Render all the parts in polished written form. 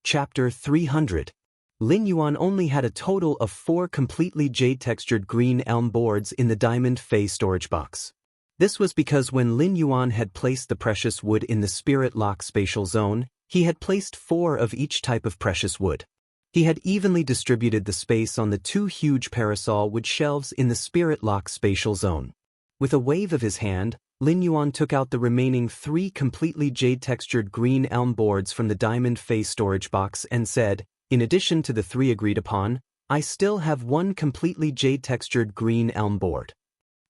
Chapter 300. Lin Yuan only had a total of 4 completely jade-textured green elm boards in the diamond Fey storage box. This was because when Lin Yuan had placed the precious wood in the Spirit Lock spatial zone, he had placed 4 of each type of precious wood. He had evenly distributed the space on the 2 huge parasol wood shelves in the Spirit Lock spatial zone. With a wave of his hand, Lin Yuan took out the remaining 3 completely jade-textured green elm boards from the diamond Fey storage box and said, "In addition to the 3 agreed upon, I still have 1 completely jade-textured green elm board.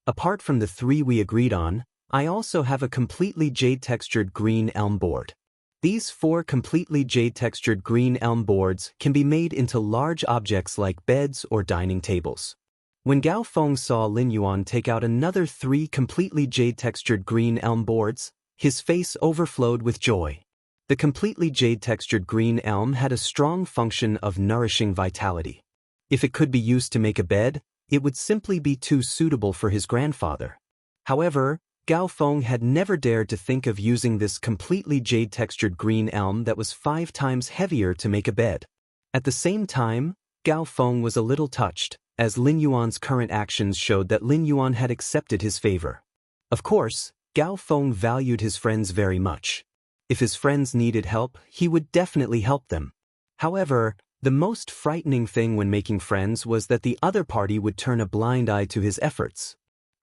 Apart from the 3 we agreed on, I also have a completely jade-textured green elm board. These 4 completely jade-textured green elm boards can be made into large objects like beds or dining tables." When Gao Feng saw Lin Yuan take out another 3 completely jade-textured green elm boards, his face overflowed with joy. The completely jade-textured green elm had a strong function of nourishing vitality. If it could be used to make a bed, it would simply be too suitable for his grandfather. However, Gao Feng had never dared to think of using this completely jade-textured green elm that was 5 times heavier to make a bed. At the same time, Gao Feng was a little touched, as Lin Yuan's current actions showed that Lin Yuan had accepted his favor. Of course, Gao Feng valued his friends very much. If his friends needed help, he would definitely help them. However, the most frightening thing when making friends was that the other party would turn a blind eye to his efforts.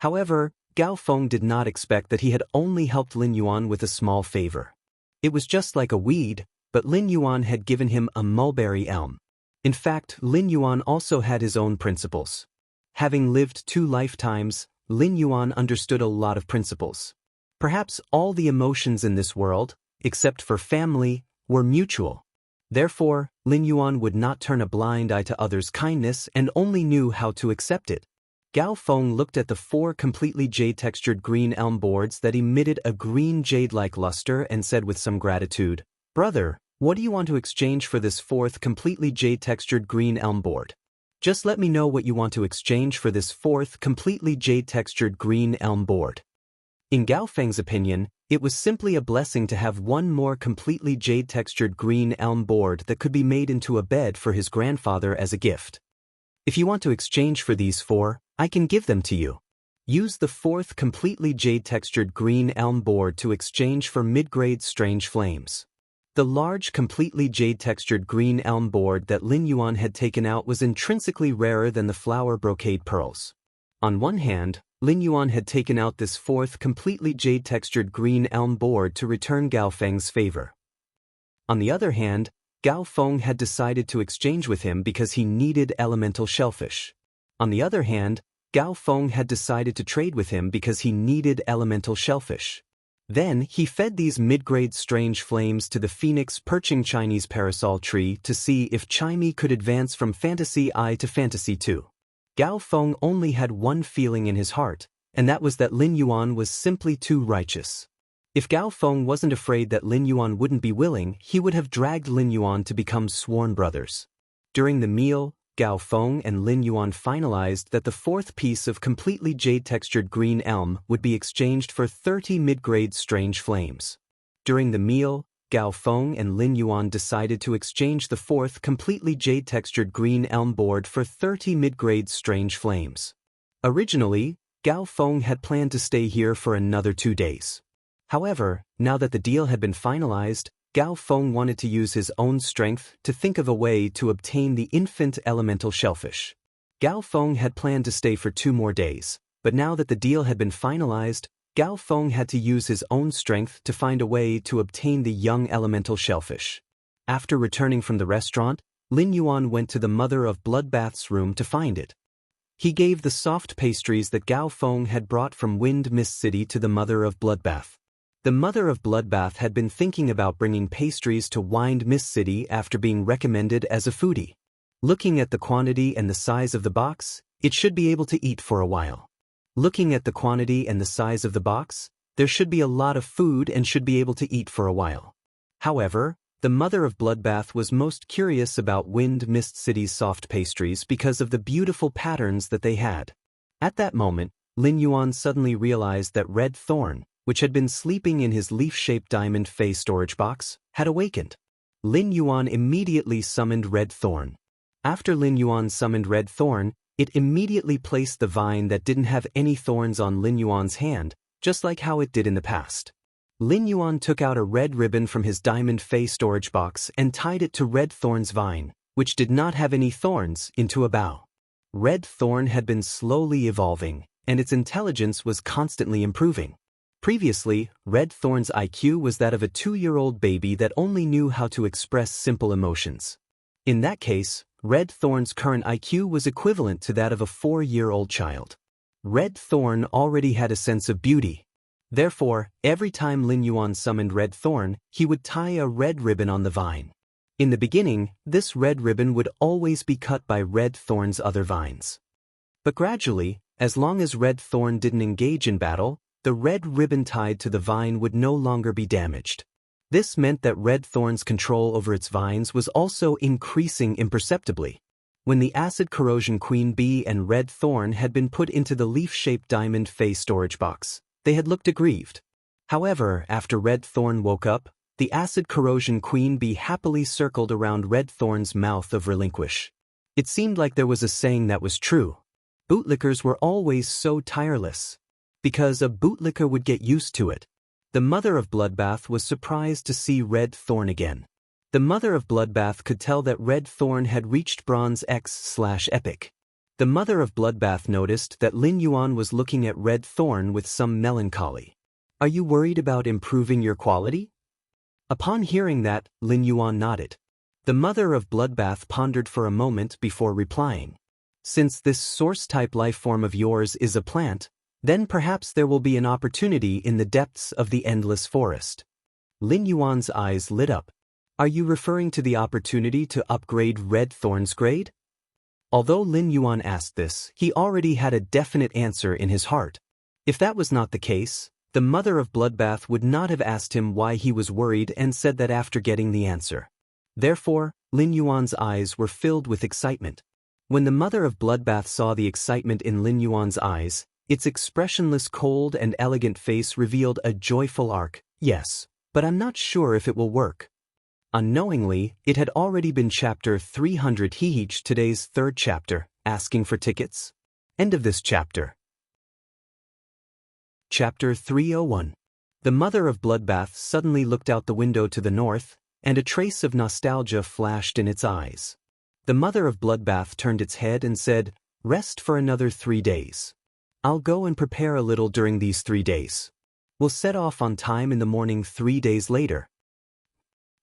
However, Gao Feng did not expect that he had only helped Lin Yuan with a small favor. It was just like a weed, but Lin Yuan had given him a mulberry elm. In fact, Lin Yuan also had his own principles. Having lived 2 lifetimes, Lin Yuan understood a lot of principles. Perhaps all the emotions in this world, except for family, were mutual. Therefore, Lin Yuan would not turn a blind eye to others' kindness and only knew how to accept it. Gao Feng looked at the 4 completely jade-textured green elm boards that emitted a green jade-like luster and said with some gratitude, "Brother, what do you want to exchange for this 4th completely jade-textured green elm board? Just let me know what you want to exchange for this 4th completely jade-textured green elm board." In Gao Feng's opinion, it was simply a blessing to have 1 more completely jade-textured green elm board that could be made into a bed for his grandfather as a gift. "If you want to exchange for these 4, I can give them to you. Use the 4th completely jade-textured green elm board to exchange for mid-grade strange flames." The large completely jade-textured green elm board that Lin Yuan had taken out was intrinsically rarer than the flower brocade pearls. On one hand, Lin Yuan had taken out this 4th completely jade-textured green elm board to return Gao Feng's favor. On the other hand, Gao Feng had decided to exchange with him because he needed elemental shellfish. On the other hand, Gao Feng had decided to trade with him because he needed elemental shellfish. Then, he fed these mid-grade strange flames to the phoenix perching Chinese parasol tree to see if Chimey could advance from Fantasy I to Fantasy II. Gao Feng only had one feeling in his heart, and that was that Lin Yuan was simply too righteous. If Gao Feng wasn't afraid that Lin Yuan wouldn't be willing, he would have dragged Lin Yuan to become sworn brothers. During the meal, Gao Feng and Lin Yuan finalized that the 4th piece of completely jade-textured green elm would be exchanged for 30 mid-grade strange flames. During the meal, Gao Feng and Lin Yuan decided to exchange the 4th completely jade-textured green elm board for 30 mid-grade strange flames. Originally, Gao Feng had planned to stay here for another 2 days. However, now that the deal had been finalized, Gao Feng wanted to use his own strength to think of a way to obtain the infant elemental shellfish. Gao Feng had planned to stay for 2 more days, but now that the deal had been finalized, Gao Feng had to use his own strength to find a way to obtain the young elemental shellfish. After returning from the restaurant, Lin Yuan went to the Mother of Bloodbath's room to find it. He gave the soft pastries that Gao Feng had brought from Wind Mist City to the Mother of Bloodbath. The Mother of Bloodbath had been thinking about bringing pastries to Wind Mist City after being recommended as a foodie. Looking at the quantity and the size of the box, it should be able to eat for a while. Looking at the quantity and the size of the box, there should be a lot of food and should be able to eat for a while. However, the Mother of Bloodbath was most curious about Wind Mist City's soft pastries because of the beautiful patterns that they had. At that moment, Lin Yuan suddenly realized that Red Thorn, which had been sleeping in his leaf-shaped diamond Fey storage box, had awakened. Lin Yuan immediately summoned Red Thorn. After Lin Yuan summoned Red Thorn, it immediately placed the vine that didn't have any thorns on Lin Yuan's hand, just like how it did in the past. Lin Yuan took out a red ribbon from his diamond fey storage box and tied it to Red Thorn's vine, which did not have any thorns, into a bough. Red Thorn had been slowly evolving, and its intelligence was constantly improving. Previously, Red Thorn's IQ was that of a 2-year-old baby that only knew how to express simple emotions. In that case, Red Thorn's current IQ was equivalent to that of a 4-year-old child. Red Thorn already had a sense of beauty. Therefore, every time Lin Yuan summoned Red Thorn, he would tie a red ribbon on the vine. In the beginning, this red ribbon would always be cut by Red Thorn's other vines. But gradually, as long as Red Thorn didn't engage in battle, the red ribbon tied to the vine would no longer be damaged. This meant that Red Thorn's control over its vines was also increasing imperceptibly. When the acid corrosion queen bee and Red Thorn had been put into the leaf-shaped diamond fey storage box, they had looked aggrieved. However, after Red Thorn woke up, the acid corrosion queen bee happily circled around Red Thorn's mouth of relinquish. It seemed like there was a saying that was true. Bootlickers were always so tireless. Because a bootlicker would get used to it. The mother of Bloodbath was surprised to see Red Thorn again. The mother of Bloodbath could tell that Red Thorn had reached Bronze X/Epic. The mother of Bloodbath noticed that Lin Yuan was looking at Red Thorn with some melancholy. "Are you worried about improving your quality?" Upon hearing that, Lin Yuan nodded. The mother of Bloodbath pondered for a moment before replying. "Since this source-type lifeform of yours is a plant, then perhaps there will be an opportunity in the depths of the endless forest." Lin Yuan's eyes lit up. "Are you referring to the opportunity to upgrade Red Thorn's grade?" Although Lin Yuan asked this, he already had a definite answer in his heart. If that was not the case, the mother of Bloodbath would not have asked him why he was worried and said that after getting the answer. Therefore, Lin Yuan's eyes were filled with excitement. When the mother of Bloodbath saw the excitement in Lin Yuan's eyes, its expressionless cold and elegant face revealed a joyful arc. "Yes, but I'm not sure if it will work." Unknowingly, it had already been chapter 300 Hihich, today's third chapter, asking for tickets. End of this chapter. Chapter 301. The mother of Bloodbath suddenly looked out the window to the north, and a trace of nostalgia flashed in its eyes. The mother of Bloodbath turned its head and said, "Rest for another 3 days. I'll go and prepare a little during these 3 days. We'll set off on time in the morning 3 days later."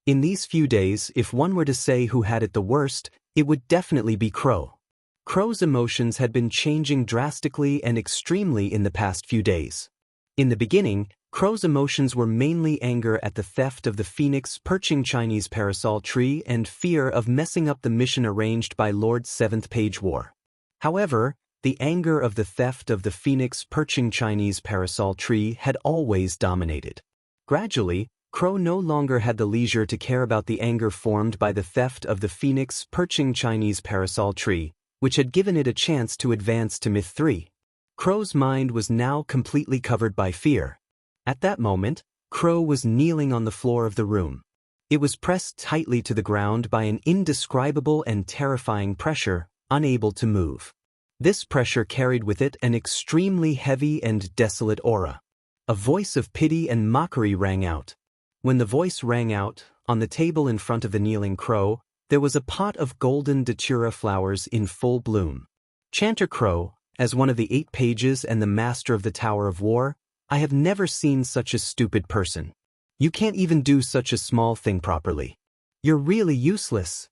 In these few days, if one were to say who had it the worst, it would definitely be Crow. Crow's emotions had been changing drastically and extremely in the past few days. In the beginning, Crow's emotions were mainly anger at the theft of the phoenix perching Chinese parasol tree and fear of messing up the mission arranged by Lord 7th Page War. However, the anger of the theft of the phoenix perching Chinese parasol tree had always dominated. Gradually, Crow no longer had the leisure to care about the anger formed by the theft of the phoenix perching Chinese parasol tree, which had given it a chance to advance to Myth 3. Crow's mind was now completely covered by fear. At that moment, Crow was kneeling on the floor of the room. It was pressed tightly to the ground by an indescribable and terrifying pressure, unable to move. This pressure carried with it an extremely heavy and desolate aura. A voice of pity and mockery rang out. When the voice rang out, on the table in front of the kneeling Crow, there was a pot of golden datura flowers in full bloom. Chanter Crow, as one of the 8 pages and the master of the Tower of War, I have never seen such a stupid person. You can't even do such a small thing properly. You're really useless.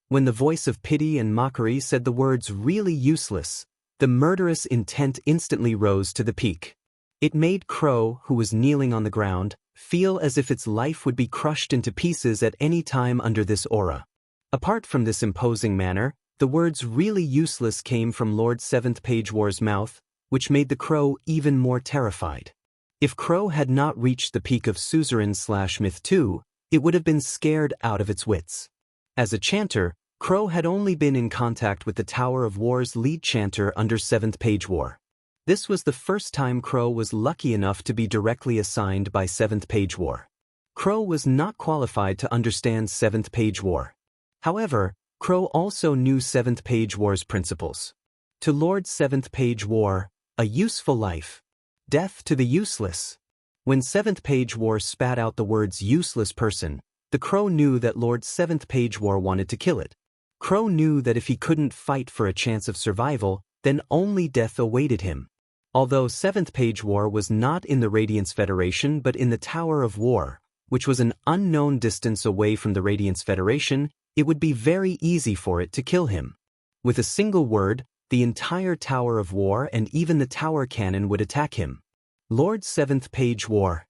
When the voice of pity and mockery said the words "really useless," the murderous intent instantly rose to the peak. It made Crow, who was kneeling on the ground, feel as if its life would be crushed into pieces at any time under this aura. Apart from this imposing manner, the words "really useless" came from Lord 7th Page War's mouth, which made the Crow even more terrified. If Crow had not reached the peak of Suzerain/Myth 2, it would have been scared out of its wits. As a chanter, Crow had only been in contact with the Tower of War's lead chanter under 7th Page War. This was the first time Crow was lucky enough to be directly assigned by 7th Page War. Crow was not qualified to understand 7th Page War. However, Crow also knew 7th Page War's principles. To Lord 7th Page War, a useful life. Death to the useless. When 7th Page War spat out the words useless person, the Crow knew that Lord 7th Page War wanted to kill it. Crow knew that if he couldn't fight for a chance of survival, then only death awaited him. Although 7th Page War was not in the Radiance Federation but in the Tower of War, which was an unknown distance away from the Radiance Federation, it would be very easy for it to kill him. With a single word, the entire Tower of War and even the tower cannon would attack him. Lord 7th Page War.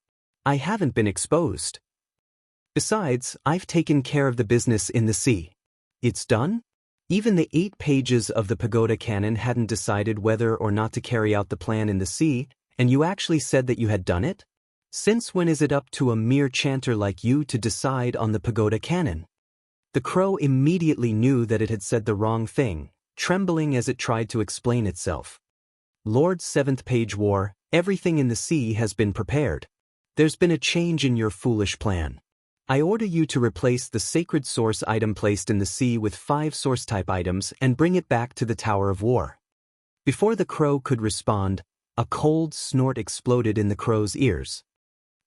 I haven't been exposed. Besides, I've taken care of the business in the sea. It's done? Even the 8 pages of the pagoda cannon hadn't decided whether or not to carry out the plan in the sea, and you actually said that you had done it? Since when is it up to a mere chanter like you to decide on the pagoda cannon? The Crow immediately knew that it had said the wrong thing, trembling as it tried to explain itself. Lord 7th Page War, everything in the sea has been prepared. There's been a change in your foolish plan. I order you to replace the sacred source item placed in the sea with 5 source-type items and bring it back to the Tower of War. Before the Crow could respond, a cold snort exploded in the Crow's ears.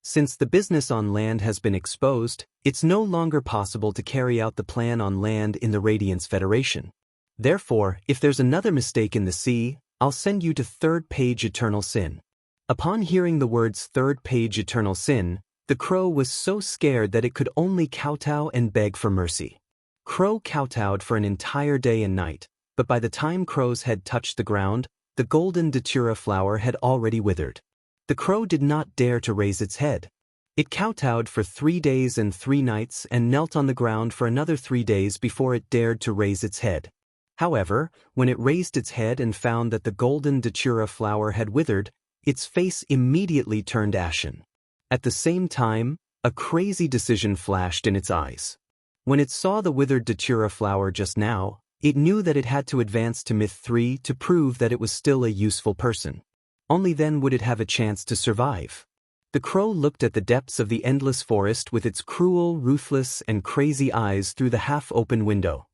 Since the business on land has been exposed, it's no longer possible to carry out the plan on land in the Radiance Federation. Therefore, if there's another mistake in the sea, I'll send you to 3rd Page Eternal Sin. Upon hearing the words 3rd Page Eternal Sin, the Crow was so scared that it could only kowtow and beg for mercy. Crow kowtowed for an entire day and night, but by the time Crow's head touched the ground, the golden datura flower had already withered. The Crow did not dare to raise its head. It kowtowed for 3 days and 3 nights and knelt on the ground for another 3 days before it dared to raise its head. However, when it raised its head and found that the golden datura flower had withered, its face immediately turned ashen. At the same time, a crazy decision flashed in its eyes. When it saw the withered datura flower just now, it knew that it had to advance to Myth 3 to prove that it was still a useful person. Only then would it have a chance to survive. The Crow looked at the depths of the endless forest with its cruel, ruthless, and crazy eyes through the half-open window.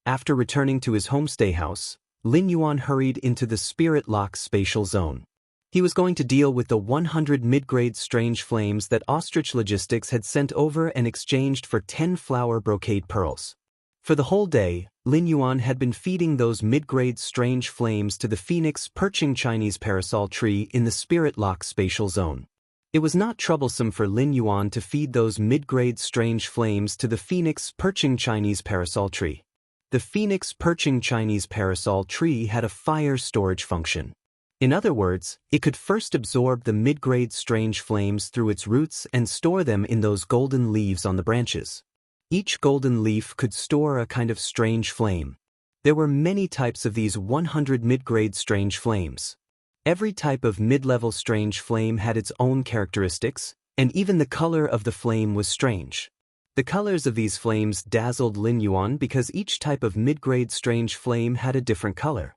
After returning to his homestay house, Lin Yuan hurried into the Spirit Lock spatial zone. He was going to deal with the 100 mid-grade strange flames that Ostrich Logistics had sent over and exchanged for 10 flower brocade pearls. For the whole day, Lin Yuan had been feeding those mid-grade strange flames to the phoenix perching Chinese parasol tree in the Spirit Lock spatial zone. It was not troublesome for Lin Yuan to feed those mid-grade strange flames to the phoenix perching Chinese parasol tree. The phoenix perching Chinese parasol tree had a fire storage function. In other words, it could first absorb the mid-grade strange flames through its roots and store them in those golden leaves on the branches. Each golden leaf could store a kind of strange flame. There were many types of these 100 mid-grade strange flames. Every type of mid-level strange flame had its own characteristics, and even the color of the flame was strange. The colors of these flames dazzled Lin Yuan because each type of mid-grade strange flame had a different color.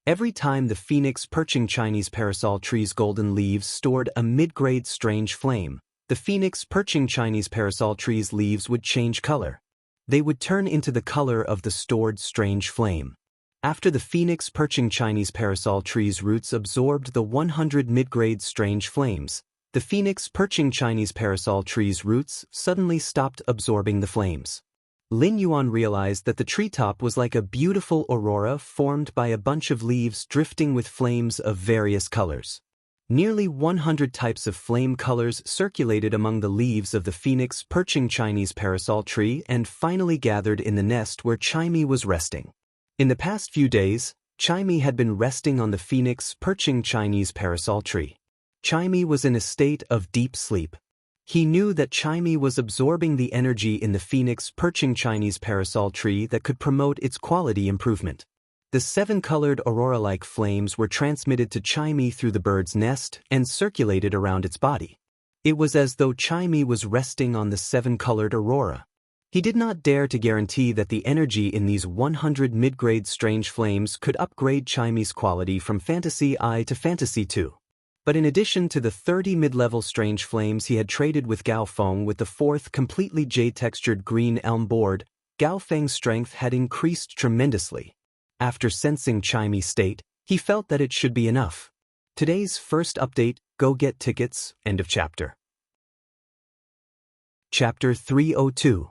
Every time the phoenix perching Chinese parasol tree's golden leaves stored a mid-grade strange flame, the phoenix perching Chinese parasol tree's leaves would change color. They would turn into the color of the stored strange flame. After the phoenix perching Chinese parasol tree's roots absorbed the 100 mid-grade strange flames, the phoenix perching Chinese parasol tree's roots suddenly stopped absorbing the flames. Lin Yuan realized that the treetop was like a beautiful aurora formed by a bunch of leaves drifting with flames of various colors. Nearly 100 types of flame colors circulated among the leaves of the phoenix perching Chinese parasol tree and finally gathered in the nest where Chimey was resting. In the past few days, Chimey had been resting on the phoenix perching Chinese parasol tree. Chimey was in a state of deep sleep. He knew that Chimey was absorbing the energy in the phoenix perching Chinese parasol tree that could promote its quality improvement. The 7-colored aurora-like flames were transmitted to Chimey through the bird's nest and circulated around its body. It was as though Chimey was resting on the 7-colored aurora. He did not dare to guarantee that the energy in these 100 mid-grade strange flames could upgrade Chimey's quality from Fantasy I to Fantasy II. But in addition to the 30 mid-level strange flames he had traded with Gao Feng with the 4th completely jade-textured green elm board, Gao Feng's strength had increased tremendously. After sensing Chimy's state, he felt that it should be enough. Today's first update, go get tickets, end of chapter. Chapter 302.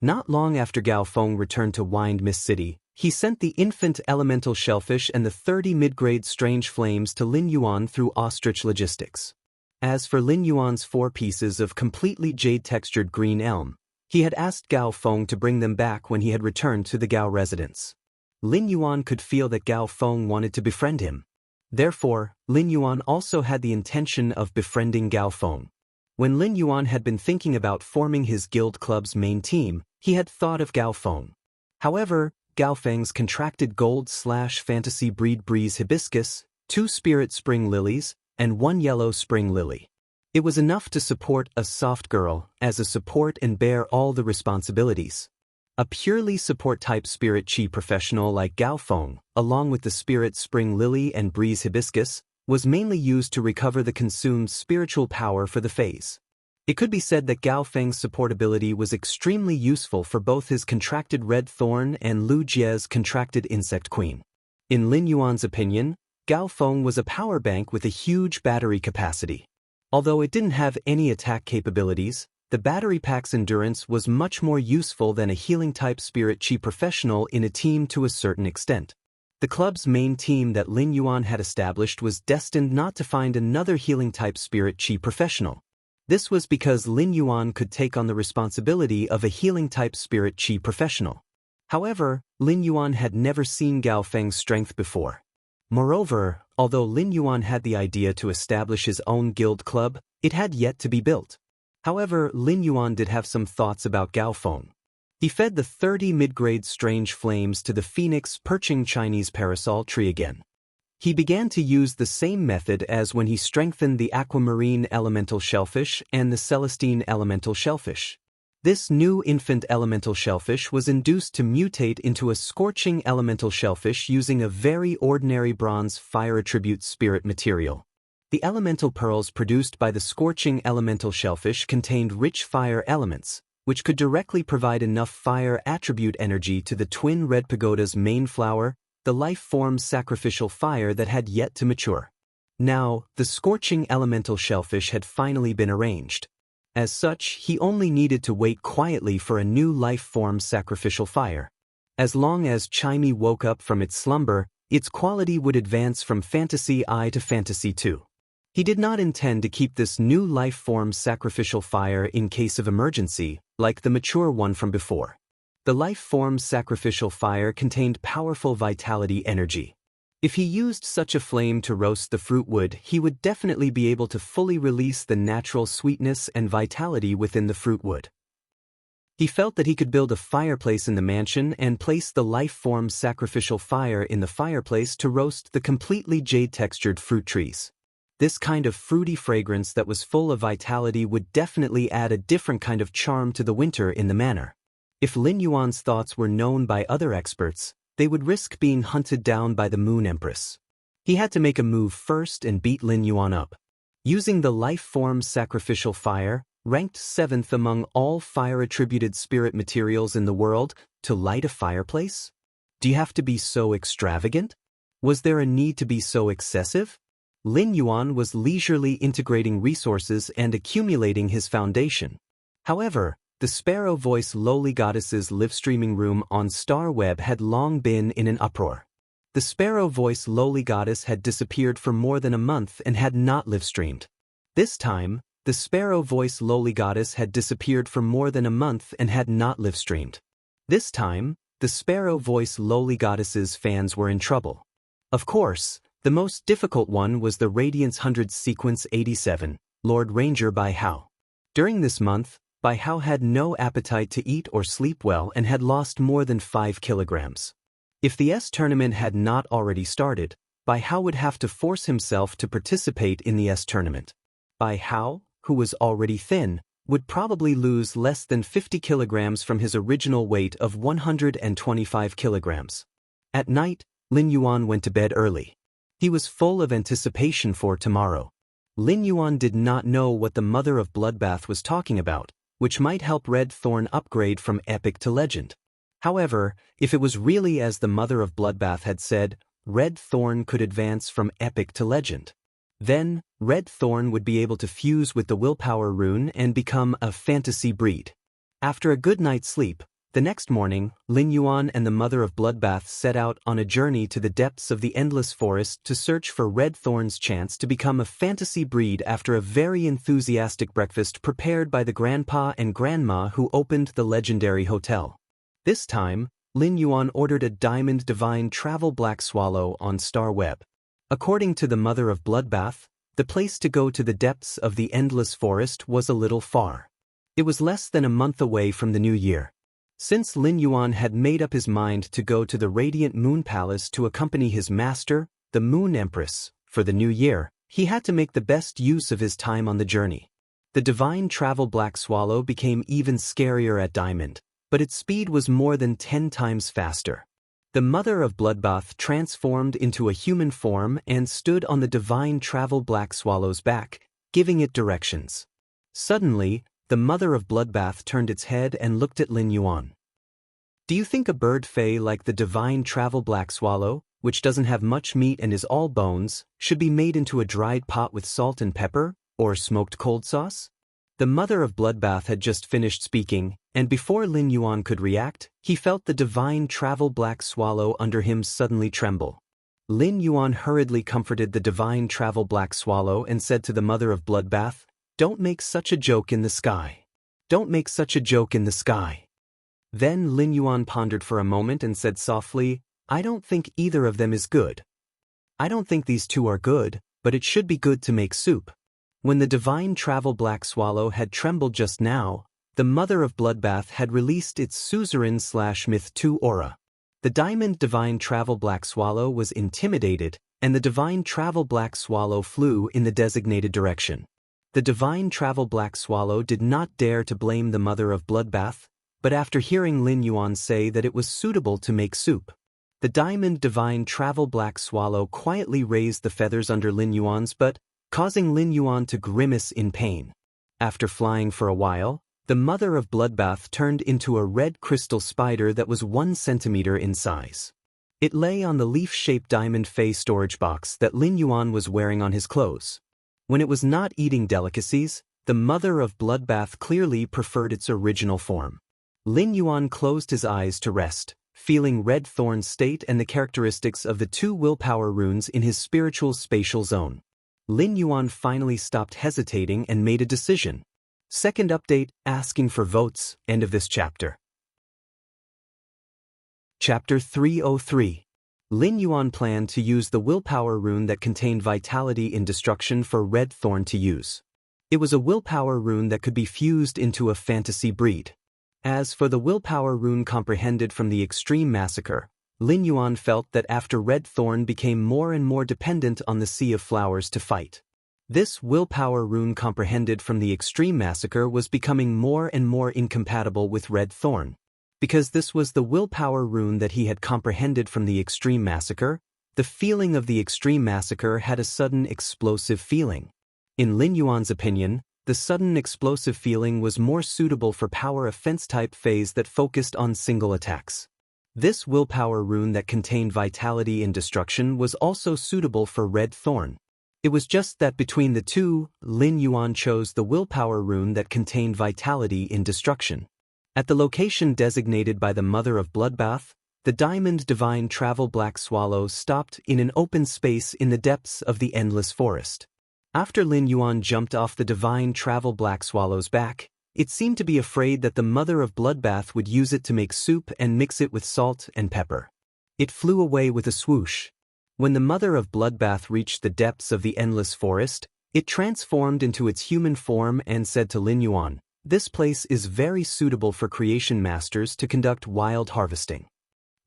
Not long after Gao Feng returned to Wind Mist City, he sent the infant elemental shellfish and the 30 mid-grade strange flames to Lin Yuan through Ostrich Logistics. As for Lin Yuan's 4 pieces of completely jade-textured green elm, he had asked Gao Feng to bring them back when he had returned to the Gao residence. Lin Yuan could feel that Gao Feng wanted to befriend him. Therefore, Lin Yuan also had the intention of befriending Gao Feng. When Lin Yuan had been thinking about forming his guild club's main team, he had thought of Gao Feng. However, Gao Feng's contracted gold/fantasy breed breeze hibiscus, 2 spirit spring lilies, and 1 yellow spring lily. It was enough to support a soft girl as a support and bear all the responsibilities. A purely support-type spirit chi professional like Gao Feng, along with the spirit spring lily and breeze hibiscus, was mainly used to recover the consumed spiritual power for the phase. It could be said that Gao Feng's support ability was extremely useful for both his contracted red thorn and Lu Jie's contracted insect queen. In Lin Yuan's opinion, Gao Feng was a power bank with a huge battery capacity. Although it didn't have any attack capabilities, the battery pack's endurance was much more useful than a healing-type spirit chi professional in a team to a certain extent. The club's main team that Lin Yuan had established was destined not to find another healing-type spirit chi professional. This was because Lin Yuan could take on the responsibility of a healing-type spirit chi professional. However, Lin Yuan had never seen Gao Feng's strength before. Moreover, although Lin Yuan had the idea to establish his own guild club, it had yet to be built. However, Lin Yuan did have some thoughts about Gao Feng. He fed the 30 mid-grade strange flames to the phoenix perching Chinese parasol tree again. He began to use the same method as when he strengthened the aquamarine elemental shellfish and the celestine elemental shellfish. This new infant elemental shellfish was induced to mutate into a scorching elemental shellfish using a very ordinary bronze fire attribute spirit material. The elemental pearls produced by the scorching elemental shellfish contained rich fire elements, which could directly provide enough fire attribute energy to the twin red pagoda's main flower, the life form sacrificial fire that had yet to mature. Now, the scorching elemental shellfish had finally been arranged. As such, he only needed to wait quietly for a new life form sacrificial fire. As long as Chimy woke up from its slumber, its quality would advance from Fantasy I to Fantasy II. He did not intend to keep this new life form sacrificial fire in case of emergency, like the mature one from before. The life form sacrificial fire contained powerful vitality energy. If he used such a flame to roast the fruit wood, he would definitely be able to fully release the natural sweetness and vitality within the fruit wood. He felt that he could build a fireplace in the mansion and place the life form sacrificial fire in the fireplace to roast the completely jade-textured fruit trees. This kind of fruity fragrance that was full of vitality would definitely add a different kind of charm to the winter in the manor. If Lin Yuan's thoughts were known by other experts, they would risk being hunted down by the Moon Empress. He had to make a move first and beat Lin Yuan up. Using the life form sacrificial fire, ranked 7th among all fire-attributed spirit materials in the world, to light a fireplace? Do you have to be so extravagant? Was there a need to be so excessive? Lin Yuan was leisurely integrating resources and accumulating his foundation. However, the Sparrow Voice Lowly Goddess's live-streaming room on StarWeb had long been in an uproar. The Sparrow Voice Lowly Goddess had disappeared for more than a month and had not live-streamed. This time, the Sparrow Voice Lowly Goddess had disappeared for more than a month and had not live-streamed. This time, the Sparrow Voice Lowly Goddess's fans were in trouble. Of course, the most difficult one was the Radiance 100 Sequence 87, Lord Ranger Bai Hao. During this month, Bai Hao had no appetite to eat or sleep well and had lost more than 5 kilograms. If the S tournament had not already started, Bai Hao would have to force himself to participate in the S tournament. Bai Hao, who was already thin, would probably lose less than 50 kilograms from his original weight of 125 kilograms. At night, Lin Yuan went to bed early. He was full of anticipation for tomorrow. Lin Yuan did not know what the Mother of Bloodbath was talking about, which might help Red Thorn upgrade from epic to legend. However, if it was really as the Mother of Bloodbath had said, Red Thorn could advance from epic to legend. Then, Red Thorn would be able to fuse with the willpower rune and become a fantasy breed. After a good night's sleep, the next morning, Lin Yuan and the Mother of Bloodbath set out on a journey to the depths of the Endless Forest to search for Red Thorn's chance to become a fantasy breed after a very enthusiastic breakfast prepared by the grandpa and grandma who opened the legendary hotel. This time, Lin Yuan ordered a Diamond Divine Travel Black Swallow on Star Web. According to the Mother of Bloodbath, the place to go to the depths of the Endless Forest was a little far. It was less than a month away from the new year. Since Lin Yuan had made up his mind to go to the Radiant Moon Palace to accompany his master, the Moon Empress, for the new year, he had to make the best use of his time on the journey. The Divine Travel Black Swallow became even scarier at Diamond, but its speed was more than 10 times faster. The Mother of Bloodbath transformed into a human form and stood on the Divine Travel Black Swallow's back, giving it directions. Suddenly, the Mother of Bloodbath turned its head and looked at Lin Yuan. Do you think a bird fey like the Divine Travel Black Swallow, which doesn't have much meat and is all bones, should be made into a dried pot with salt and pepper, or smoked cold sauce? The Mother of Bloodbath had just finished speaking, and before Lin Yuan could react, he felt the Divine Travel Black Swallow under him suddenly tremble. Lin Yuan hurriedly comforted the Divine Travel Black Swallow and said to the Mother of Bloodbath, "Don't make such a joke in the sky. Don't make such a joke in the sky." Then Lin Yuan pondered for a moment and said softly, "I don't think either of them is good. I don't think these two are good, but it should be good to make soup." When the Divine Travel Black Swallow had trembled just now, the Mother of Bloodbath had released its Suzerain/Myth 2 aura. The Diamond Divine Travel Black Swallow was intimidated, and the Divine Travel Black Swallow flew in the designated direction. The Divine Travel Black Swallow did not dare to blame the Mother of Bloodbath, but after hearing Lin Yuan say that it was suitable to make soup, the Diamond Divine Travel Black Swallow quietly raised the feathers under Lin Yuan's butt, causing Lin Yuan to grimace in pain. After flying for a while, the Mother of Bloodbath turned into a red crystal spider that was 1 centimeter in size. It lay on the leaf-shaped diamond fey storage box that Lin Yuan was wearing on his clothes. When it was not eating delicacies, the Mother of Bloodbath clearly preferred its original form. Lin Yuan closed his eyes to rest, feeling Red Thorn's state and the characteristics of the 2 willpower runes in his spiritual spatial zone. Lin Yuan finally stopped hesitating and made a decision. Second update, asking for votes, end of this chapter. Chapter 303. Lin Yuan planned to use the willpower rune that contained vitality in destruction for Red Thorn to use. It was a willpower rune that could be fused into a fantasy breed. As for the willpower rune comprehended from the Extreme Massacre, Lin Yuan felt that after Red Thorn became more and more dependent on the Sea of Flowers to fight. This willpower rune comprehended from the Extreme Massacre was becoming more and more incompatible with Red Thorn. Because this was the willpower rune that he had comprehended from the Extreme Massacre, the feeling of the Extreme Massacre had a sudden explosive feeling. In Lin Yuan's opinion, the sudden explosive feeling was more suitable for power offense-type phase that focused on single attacks. This willpower rune that contained vitality in destruction was also suitable for Red Thorn. It was just that between the two, Lin Yuan chose the willpower rune that contained vitality in destruction. At the location designated by the Mother of Bloodbath, the Diamond Divine Travel Black Swallow stopped in an open space in the depths of the Endless Forest. After Lin Yuan jumped off the Divine Travel Black Swallow's back, it seemed to be afraid that the Mother of Bloodbath would use it to make soup and mix it with salt and pepper. It flew away with a swoosh. When the Mother of Bloodbath reached the depths of the Endless Forest, it transformed into its human form and said to Lin Yuan, "This place is very suitable for creation masters to conduct wild harvesting.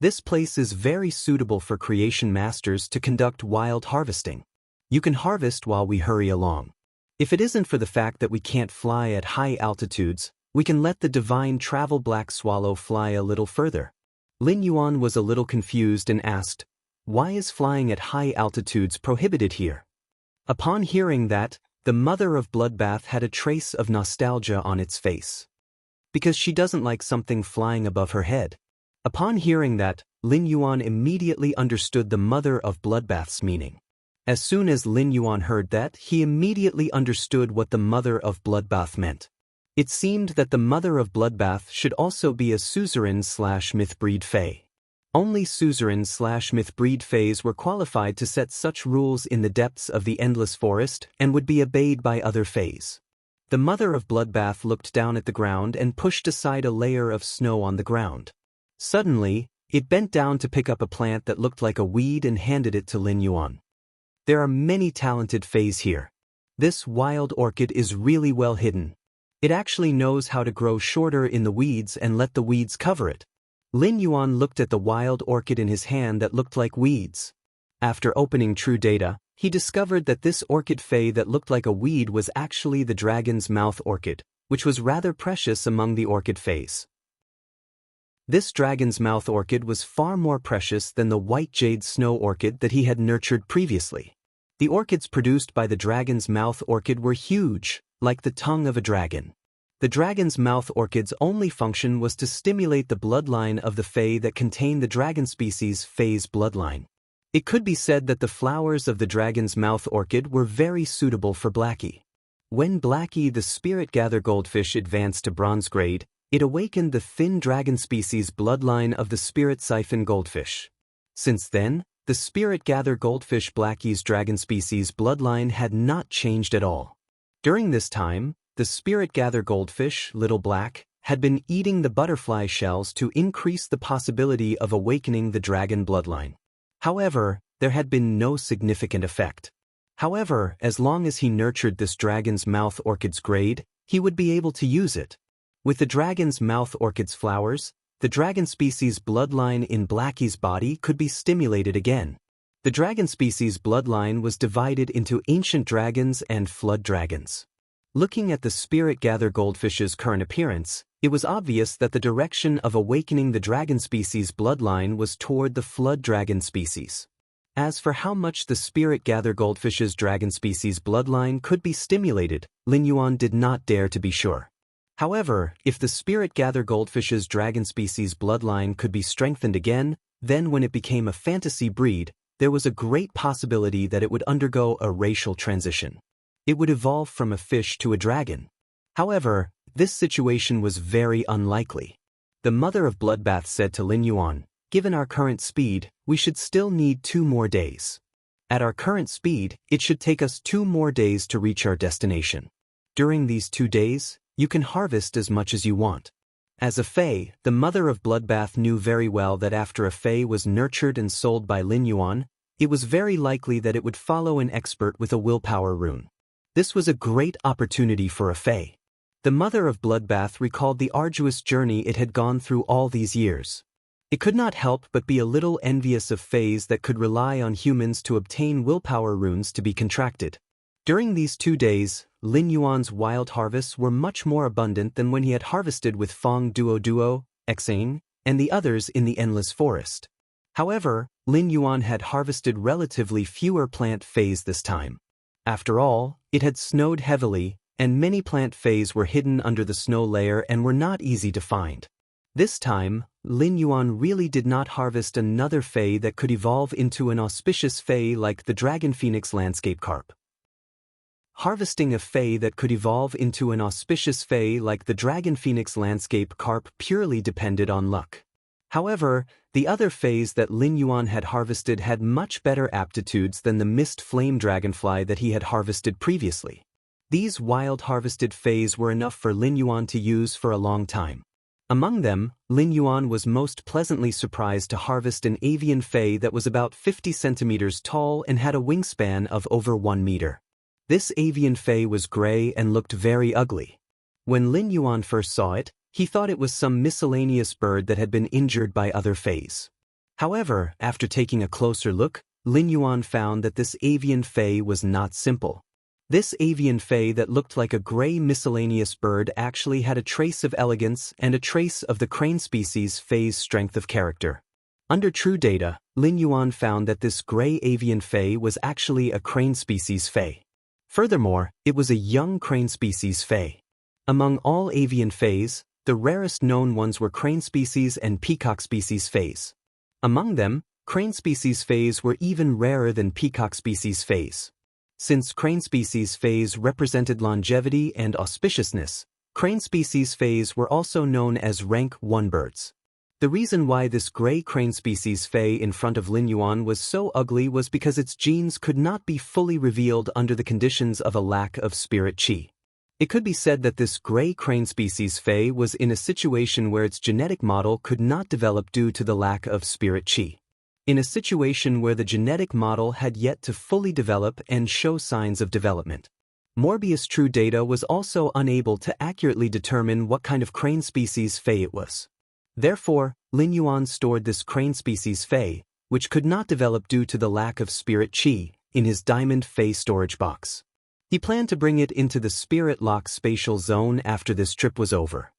This place is very suitable for creation masters to conduct wild harvesting. You can harvest while we hurry along. If it isn't for the fact that we can't fly at high altitudes, we can let the Divine Travel Black Swallow fly a little further." Lin Yuan was a little confused and asked, "Why is flying at high altitudes prohibited here?" Upon hearing that, the mother of Bloodbath had a trace of nostalgia on its face. Because she doesn't like something flying above her head. Upon hearing that, Lin Yuan immediately understood the mother of Bloodbath's meaning. As soon as Lin Yuan heard that, he immediately understood what the mother of Bloodbath meant. It seemed that the mother of Bloodbath should also be a suzerain/mythbreed fae. Only suzerain/mythbreed fays were qualified to set such rules in the depths of the endless forest and would be obeyed by other fays. The mother of Bloodbath looked down at the ground and pushed aside a layer of snow on the ground. Suddenly, it bent down to pick up a plant that looked like a weed and handed it to Lin Yuan. There are many talented fays here. This wild orchid is really well hidden. It actually knows how to grow shorter in the weeds and let the weeds cover it. Lin Yuan looked at the wild orchid in his hand that looked like weeds. After opening True Data, he discovered that this orchid fay that looked like a weed was actually the dragon's mouth orchid, which was rather precious among the orchid fays. This dragon's mouth orchid was far more precious than the white jade snow orchid that he had nurtured previously. The orchids produced by the dragon's mouth orchid were huge, like the tongue of a dragon. The dragon's mouth orchid's only function was to stimulate the bloodline of the fae that contained the dragon species fay's bloodline. It could be said that the flowers of the dragon's mouth orchid were very suitable for Blackie. When Blackie the spirit gather goldfish advanced to bronze grade, it awakened the thin dragon species bloodline of the spirit siphon goldfish. Since then, the spirit gather goldfish Blackie's dragon species bloodline had not changed at all. During this time, the spirit gather goldfish, Little Black, had been eating the butterfly shells to increase the possibility of awakening the dragon bloodline. However, there had been no significant effect. However, as long as he nurtured this dragon's mouth orchid's grade, he would be able to use it. With the dragon's mouth orchid's flowers, the dragon species bloodline in Blackie's body could be stimulated again. The dragon species bloodline was divided into ancient dragons and flood dragons. Looking at the spirit gather goldfish's current appearance, it was obvious that the direction of awakening the dragon species bloodline was toward the flood dragon species. As for how much the spirit gather goldfish's dragon species bloodline could be stimulated, Lin Yuan did not dare to be sure. However, if the spirit gather goldfish's dragon species bloodline could be strengthened again, then when it became a fantasy breed, there was a great possibility that it would undergo a racial transition. It would evolve from a fish to a dragon. However, this situation was very unlikely. The mother of Bloodbath said to Lin Yuan, "Given our current speed, we should still need 2 more days. At our current speed, it should take us 2 more days to reach our destination. During these 2 days, you can harvest as much as you want." As a fae, the mother of Bloodbath knew very well that after a fae was nurtured and sold by Lin Yuan, it was very likely that it would follow an expert with a willpower rune. This was a great opportunity for a fae. The mother of Bloodbath recalled the arduous journey it had gone through all these years. It could not help but be a little envious of fays that could rely on humans to obtain willpower runes to be contracted. During these 2 days, Lin Yuan's wild harvests were much more abundant than when he had harvested with Fong Duo, Xing, and the others in the Endless Forest. However, Lin Yuan had harvested relatively fewer plant fays this time. After all, it had snowed heavily, and many plant fays were hidden under the snow layer and were not easy to find. This time, Lin Yuan really did not harvest another fae that could evolve into an auspicious fae like the Dragon Phoenix Landscape Carp. Harvesting a fae that could evolve into an auspicious fae like the Dragon Phoenix Landscape Carp purely depended on luck. However, the other fays that Lin Yuan had harvested had much better aptitudes than the mist flame dragonfly that he had harvested previously. These wild harvested fays were enough for Lin Yuan to use for a long time. Among them, Lin Yuan was most pleasantly surprised to harvest an avian fae that was about 50 centimeters tall and had a wingspan of over 1 meter. This avian fae was gray and looked very ugly. When Lin Yuan first saw it, he thought it was some miscellaneous bird that had been injured by other fays. However, after taking a closer look, Lin Yuan found that this avian fae was not simple. This avian fae that looked like a gray miscellaneous bird actually had a trace of elegance and a trace of the crane species fae's strength of character. Under True Data, Lin Yuan found that this gray avian fae was actually a crane species fae. Furthermore, it was a young crane species fae. Among all avian faes, the rarest known ones were crane species and peacock species faes. Among them, crane species faes were even rarer than peacock species faes. Since crane species faes represented longevity and auspiciousness, crane species faes were also known as rank 1 birds. The reason why this gray crane species fae in front of Lin Yuan was so ugly was because its genes could not be fully revealed under the conditions of a lack of spirit qi. It could be said that this gray crane species fae was in a situation where its genetic model could not develop due to the lack of spirit qi. In a situation where the genetic model had yet to fully develop and show signs of development. Morbius True Data was also unable to accurately determine what kind of crane species fae it was. Therefore, Lin Yuan stored this crane species fae, which could not develop due to the lack of spirit qi, in his diamond fae storage box. He planned to bring it into the Spirit Lock spatial zone after this trip was over.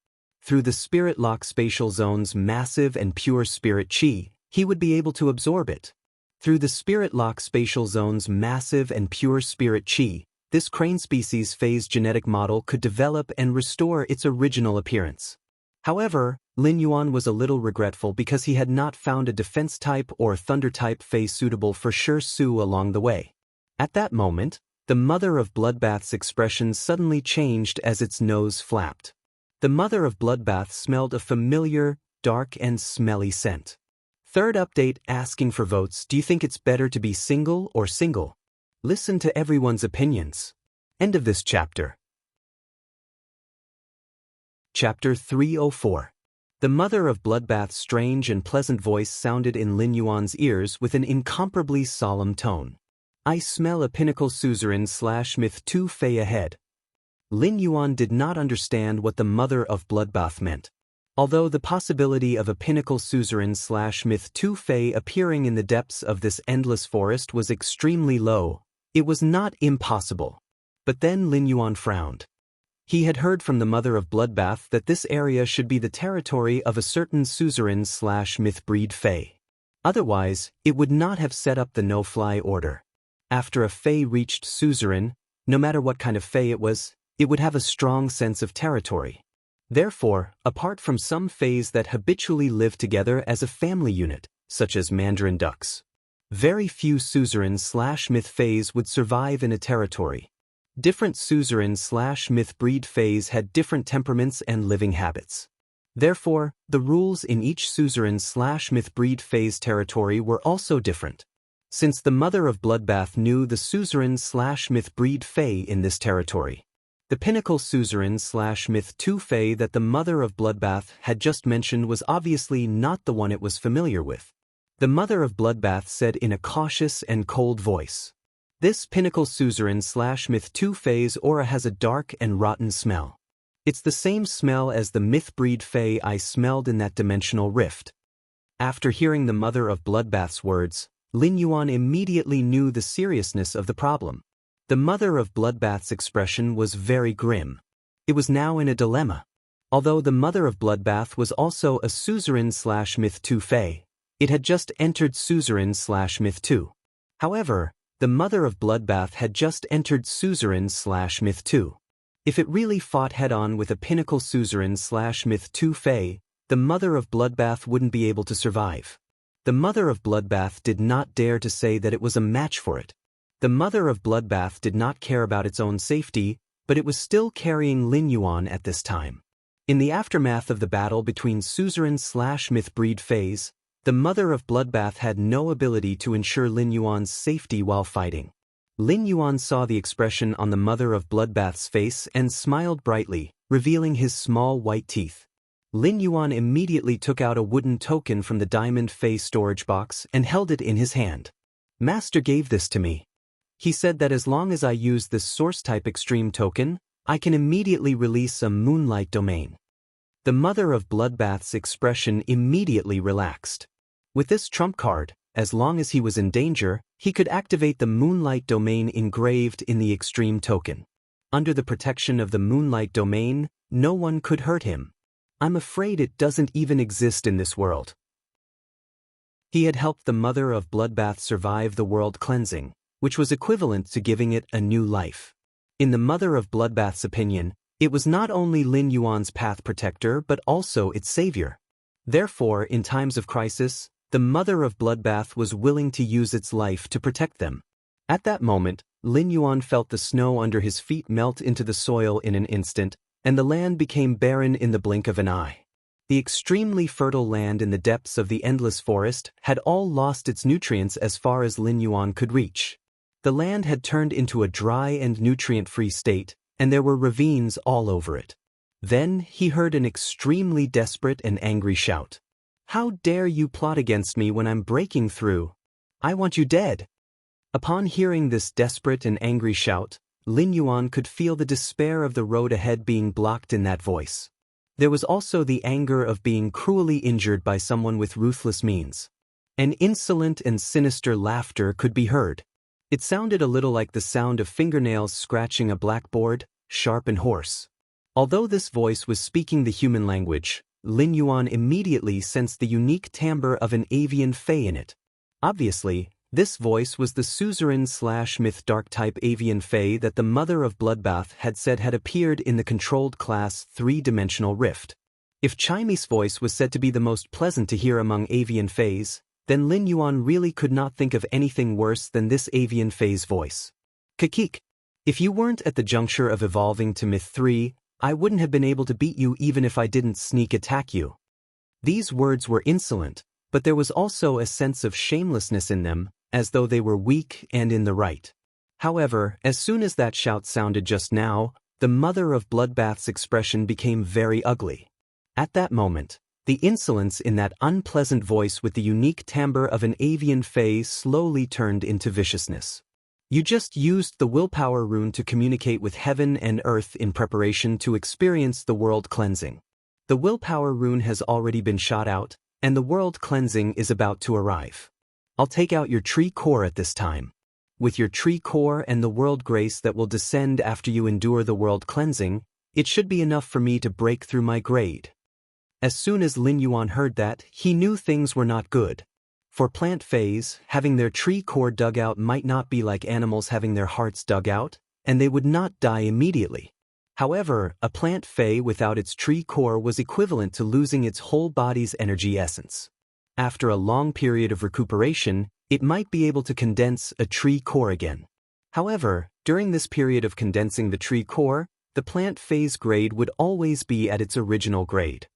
Through the Spirit Lock spatial zone's massive and pure spirit qi, he would be able to absorb it. Through the Spirit Lock spatial zone's massive and pure spirit qi, this crane species fae's genetic model could develop and restore its original appearance. However, Lin Yuan was a little regretful because he had not found a defense type or thunder type fae suitable for Shi Su along the way. At that moment, the Mother of Bloodbath's expression suddenly changed as its nose flapped. The Mother of Bloodbath smelled a familiar, dark and smelly scent. Third update asking for votes. Do you think it's better to be single or single? Listen to everyone's opinions. End of this chapter. Chapter 304. The Mother of Bloodbath's strange and pleasant voice sounded in Lin Yuan's ears with an incomparably solemn tone. I smell a pinnacle suzerain/myth 2 fae ahead. Lin Yuan did not understand what the Mother of Bloodbath meant. Although the possibility of a pinnacle suzerain/myth 2 fae appearing in the depths of this endless forest was extremely low, it was not impossible. But then Lin Yuan frowned. He had heard from the Mother of Bloodbath that this area should be the territory of a certain suzerain/myth breed fae. Otherwise, it would not have set up the no-fly order. After a fae reached suzerain, no matter what kind of fae it would have a strong sense of territory. Therefore, apart from some faes that habitually live together as a family unit, such as mandarin ducks, very few suzerain/myth faes would survive in a territory. Different suzerain/myth breed faes had different temperaments and living habits. Therefore, the rules in each suzerain/myth breed fae's territory were also different. Since the Mother of Bloodbath knew the suzerain/myth breed fae in this territory, the pinnacle suzerain/myth 2 fae that the Mother of Bloodbath had just mentioned was obviously not the one it was familiar with. The Mother of Bloodbath said in a cautious and cold voice, "This pinnacle suzerain/myth 2 fae's aura has a dark and rotten smell. It's the same smell as the myth breed fae I smelled in that dimensional rift." After hearing the Mother of Bloodbath's words, Lin Yuan immediately knew the seriousness of the problem. The Mother of Bloodbath's expression was very grim. It was now in a dilemma. Although the Mother of Bloodbath was also a suzerain/myth 2 fae, it had just entered suzerain/myth 2. However, the Mother of Bloodbath had just entered suzerain/myth 2. If it really fought head-on with a pinnacle suzerain/myth 2 fae, the Mother of Bloodbath wouldn't be able to survive. The Mother of Bloodbath did not dare to say that it was a match for it. The Mother of Bloodbath did not care about its own safety, but it was still carrying Lin Yuan at this time. In the aftermath of the battle between suzerain/myth breed faes, the Mother of Bloodbath had no ability to ensure Lin Yuan's safety while fighting. Lin Yuan saw the expression on the Mother of Bloodbath's face and smiled brightly, revealing his small white teeth. Lin Yuan immediately took out a wooden token from the diamond fae storage box and held it in his hand. "Master gave this to me. He said that as long as I use this source-type extreme token, I can immediately release a moonlight domain." The Mother of Bloodbath's expression immediately relaxed. With this trump card, as long as he was in danger, he could activate the moonlight domain engraved in the extreme token. Under the protection of the moonlight domain, no one could hurt him. I'm afraid it doesn't even exist in this world. He had helped the Mother of Bloodbath survive the world cleansing, which was equivalent to giving it a new life. In the Mother of Bloodbath's opinion, it was not only Lin Yuan's path protector but also its savior. Therefore, in times of crisis, the Mother of Bloodbath was willing to use its life to protect them. At that moment, Lin Yuan felt the snow under his feet melt into the soil in an instant, and the land became barren in the blink of an eye. The extremely fertile land in the depths of the endless forest had all lost its nutrients as far as Lin Yuan could reach. The land had turned into a dry and nutrient-free state, and there were ravines all over it. Then he heard an extremely desperate and angry shout. "How dare you plot against me when I'm breaking through? I want you dead!" Upon hearing this desperate and angry shout, Lin Yuan could feel the despair of the road ahead being blocked in that voice. There was also the anger of being cruelly injured by someone with ruthless means. An insolent and sinister laughter could be heard. It sounded a little like the sound of fingernails scratching a blackboard, sharp and hoarse. Although this voice was speaking the human language, Lin Yuan immediately sensed the unique timbre of an avian fae in it. Obviously, this voice was the suzerain/myth dark-type avian fae that the Mother of Bloodbath had said had appeared in the controlled class 3-dimensional rift. If Chaime's voice was said to be the most pleasant to hear among avian faes, then Lin Yuan really could not think of anything worse than this avian fae's voice. "Kakik, if you weren't at the juncture of evolving to Myth 3, I wouldn't have been able to beat you even if I didn't sneak attack you." These words were insolent, but there was also a sense of shamelessness in them, as though they were weak and in the right. However, as soon as that shout sounded just now, the Mother of Bloodbath's expression became very ugly. At that moment, the insolence in that unpleasant voice with the unique timbre of an avian fae slowly turned into viciousness. "You just used the willpower rune to communicate with heaven and earth in preparation to experience the world cleansing. The willpower rune has already been shot out, and the world cleansing is about to arrive. I'll take out your tree core at this time. With your tree core and the world grace that will descend after you endure the world cleansing, it should be enough for me to break through my grade." As soon as Lin Yuan heard that, he knew things were not good. For plant faes, having their tree core dug out might not be like animals having their hearts dug out, and they would not die immediately. However, a plant fae without its tree core was equivalent to losing its whole body's energy essence. After a long period of recuperation, it might be able to condense a tree core again. However, during this period of condensing the tree core, the plant fae's grade would always be at its original grade.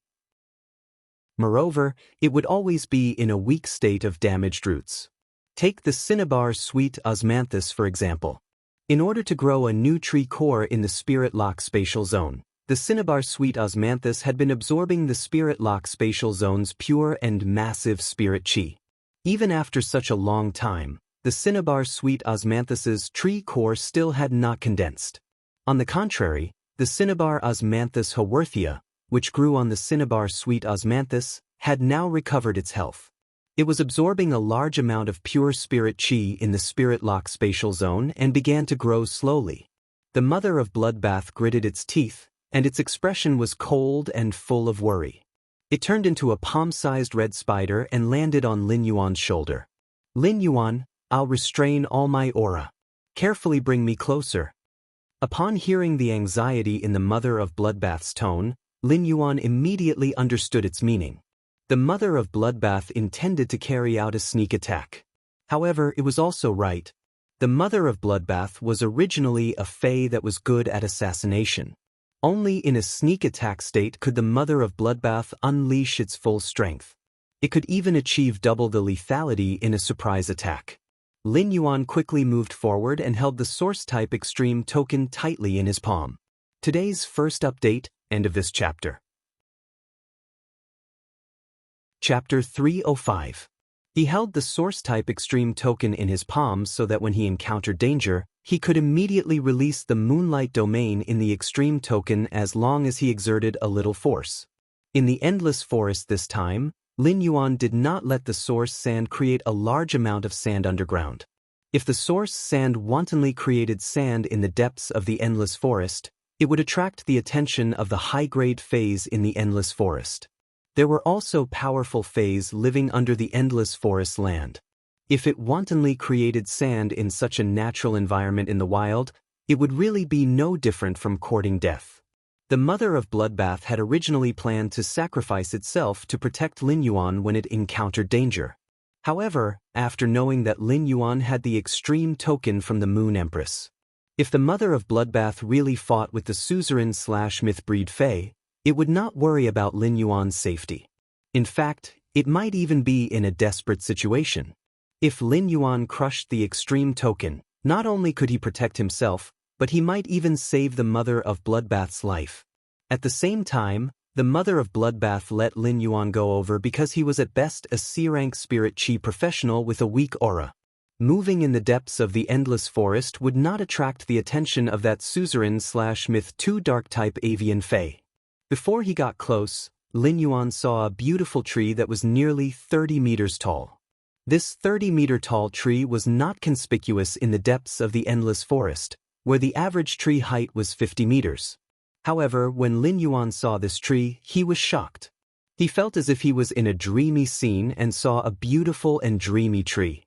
Moreover, it would always be in a weak state of damaged roots. Take the cinnabar sweet osmanthus for example. In order to grow a new tree core in the spirit lock spatial zone, the cinnabar sweet osmanthus had been absorbing the spirit lock spatial zone's pure and massive spirit chi. Even after such a long time, the cinnabar sweet osmanthus's tree core still had not condensed. On the contrary, the cinnabar osmanthus haworthia, which grew on the cinnabar sweet osmanthus, had now recovered its health. It was absorbing a large amount of pure spirit chi in the spirit lock spatial zone and began to grow slowly. The Mother of Bloodbath gritted its teeth, and its expression was cold and full of worry. It turned into a palm-sized red spider and landed on Lin Yuan's shoulder. "Lin Yuan, I'll restrain all my aura. Carefully bring me closer." Upon hearing the anxiety in the Mother of Bloodbath's tone, Lin Yuan immediately understood its meaning. The Mother of Bloodbath intended to carry out a sneak attack. However, it was also right. The Mother of Bloodbath was originally a fae that was good at assassination. Only in a sneak attack state could the Mother of Bloodbath unleash its full strength. It could even achieve double the lethality in a surprise attack. Lin Yuan quickly moved forward and held the Source-type Extreme token tightly in his palm. Today's first update, end of this chapter. Chapter 305. He held the Source-type Extreme token in his palm so that when he encountered danger, he could immediately release the Moonlight domain in the Extreme token as long as he exerted a little force. In the Endless Forest this time, Lin Yuan did not let the Source Sand create a large amount of sand underground. If the Source Sand wantonly created sand in the depths of the Endless Forest, it would attract the attention of the high-grade faes in the Endless Forest. There were also powerful faes living under the Endless Forest land. If it wantonly created sand in such a natural environment in the wild, It would really be no different from courting death. The mother of Bloodbath had originally planned to sacrifice itself to protect Lin Yuan when it encountered danger. However, after knowing that Lin Yuan had the extreme token from the Moon Empress, if the mother of Bloodbath really fought with the suzerain/mythbreed Fae, it would not worry about Lin Yuan's safety. In fact, it might even be in a desperate situation. If Lin Yuan crushed the extreme token, not only could he protect himself, but he might even save the mother of Bloodbath's life. At the same time, the mother of Bloodbath let Lin Yuan go over because he was at best a C-rank spirit chi professional with a weak aura. Moving in the depths of the endless forest would not attract the attention of that suzerain/myth 2 dark-type avian Fae. Before he got close, Lin Yuan saw a beautiful tree that was nearly 30 meters tall. This 30-meter-tall tree was not conspicuous in the depths of the endless forest, where the average tree height was 50 meters. However, when Lin Yuan saw this tree, he was shocked. He felt as if he was in a dreamy scene and saw a beautiful and dreamy tree.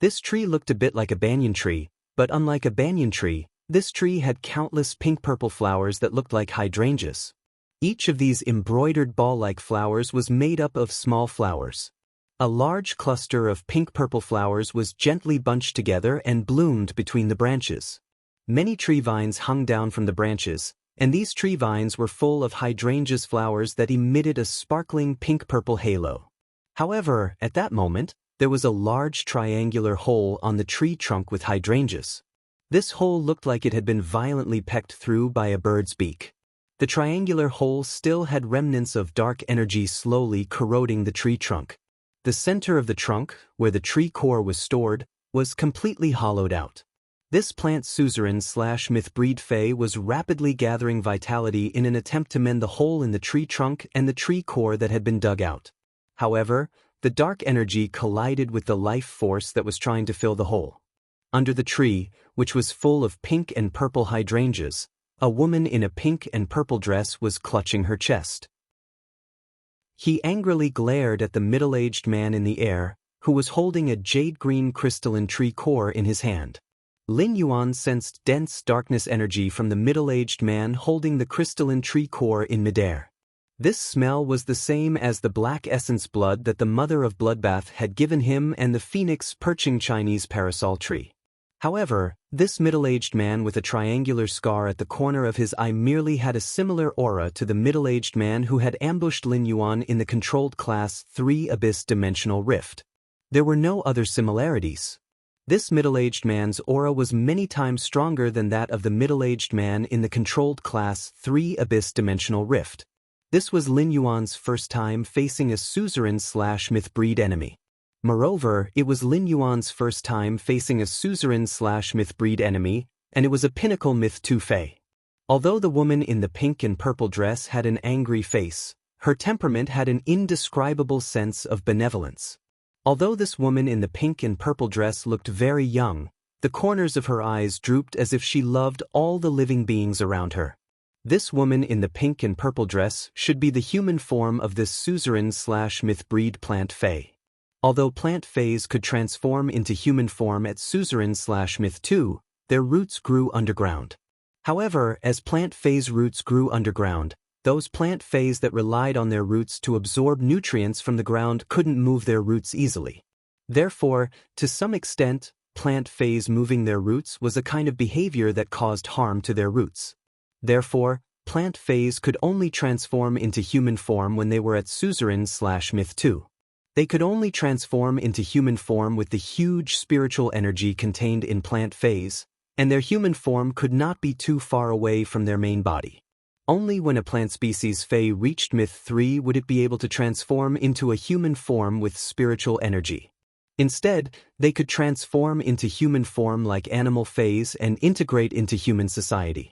This tree looked a bit like a banyan tree, but unlike a banyan tree, this tree had countless pink-purple flowers that looked like hydrangeas. Each of these embroidered ball-like flowers was made up of small flowers. A large cluster of pink-purple flowers was gently bunched together and bloomed between the branches. Many tree vines hung down from the branches, and these tree vines were full of hydrangeas flowers that emitted a sparkling pink-purple halo. However, at that moment, there was a large triangular hole on the tree trunk with hydrangeas. This hole looked like it had been violently pecked through by a bird's beak. The triangular hole still had remnants of dark energy slowly corroding the tree trunk. The center of the trunk, where the tree core was stored, was completely hollowed out. This plant suzerain/mythbreed Fae was rapidly gathering vitality in an attempt to mend the hole in the tree trunk and the tree core that had been dug out. However, the dark energy collided with the life force that was trying to fill the hole. Under the tree, which was full of pink and purple hydrangeas, a woman in a pink and purple dress was clutching her chest. He angrily glared at the middle-aged man in the air, who was holding a jade-green crystalline tree core in his hand. Lin Yuan sensed dense darkness energy from the middle-aged man holding the crystalline tree core in midair. This smell was the same as the black essence blood that the mother of Bloodbath had given him and the phoenix perching Chinese parasol tree. However, this middle-aged man with a triangular scar at the corner of his eye merely had a similar aura to the middle-aged man who had ambushed Lin Yuan in the controlled Class 3 Abyss Dimensional Rift. There were no other similarities. This middle-aged man's aura was many times stronger than that of the middle-aged man in the controlled Class 3 Abyss Dimensional Rift. This was Lin Yuan's first time facing a suzerain/mythbreed enemy. Moreover, it was Lin Yuan's first time facing a suzerain/mythbreed enemy, and it was a pinnacle myth 2 Fae. Although the woman in the pink and purple dress had an angry face, her temperament had an indescribable sense of benevolence. Although this woman in the pink and purple dress looked very young, the corners of her eyes drooped as if she loved all the living beings around her. This woman in the pink and purple dress should be the human form of this suzerain/mythbreed plant Fae. Although plant Faes could transform into human form at suzerain/myth 2, their roots grew underground. However, as plant Faes' roots grew underground, those plant Faes that relied on their roots to absorb nutrients from the ground couldn't move their roots easily. Therefore, to some extent, plant Faes moving their roots was a kind of behavior that caused harm to their roots. Therefore, plant Faes could only transform into human form when they were at suzerain/myth 2. They could only transform into human form with the huge spiritual energy contained in plant Faes, and their human form could not be too far away from their main body. Only when a plant species Fae reached myth 3 would it be able to transform into a human form with spiritual energy. Instead, they could transform into human form like animal Faes and integrate into human society.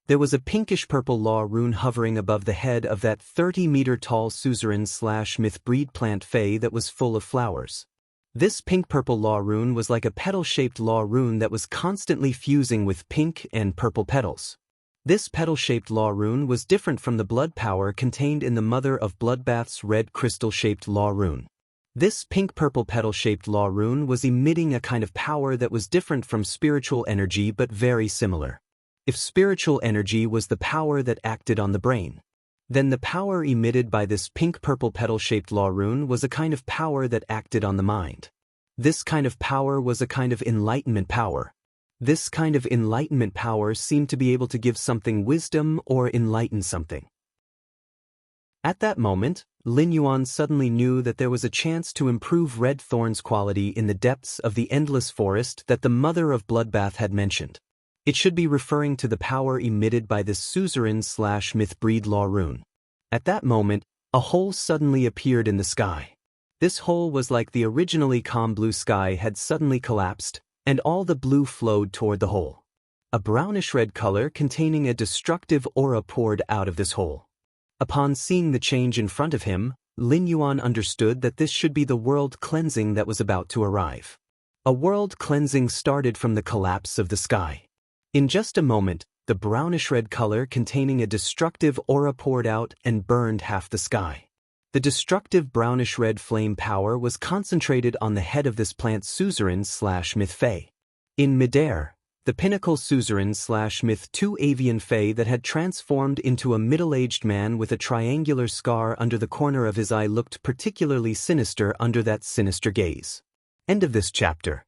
There was a pinkish-purple law rune hovering above the head of that 30-meter-tall suzerain/mythbreed plant Fae that was full of flowers. This pink-purple law rune was like a petal-shaped law rune that was constantly fusing with pink and purple petals. This petal-shaped law rune was different from the blood power contained in the mother of Bloodbath's red crystal-shaped law rune. This pink-purple petal-shaped law rune was emitting a kind of power that was different from spiritual energy but very similar. If spiritual energy was the power that acted on the brain, then the power emitted by this pink-purple petal-shaped law rune was a kind of power that acted on the mind. This kind of power was a kind of enlightenment power. This kind of enlightenment power seemed to be able to give something wisdom or enlighten something. At that moment, Lin Yuan suddenly knew that there was a chance to improve Red Thorn's quality in the depths of the endless forest that the mother of Bloodbath had mentioned. It should be referring to the power emitted by this suzerain/myth-breed law rune. At that moment, a hole suddenly appeared in the sky. This hole was like the originally calm blue sky had suddenly collapsed, and all the blue flowed toward the hole. A brownish-red color containing a destructive aura poured out of this hole. Upon seeing the change in front of him, Lin Yuan understood that this should be the world cleansing that was about to arrive. A world cleansing started from the collapse of the sky. In just a moment, the brownish-red color containing a destructive aura poured out and burned half the sky. The destructive brownish-red flame power was concentrated on the head of this plant suzerain/myth fae. In midair, the pinnacle suzerain/myth 2 avian fae that had transformed into a middle-aged man with a triangular scar under the corner of his eye looked particularly sinister under that sinister gaze. End of this chapter.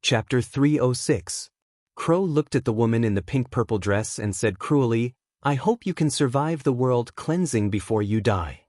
Chapter 306. Crow looked at the woman in the pink-purple dress and said cruelly, "I hope you can survive the world cleansing before you die.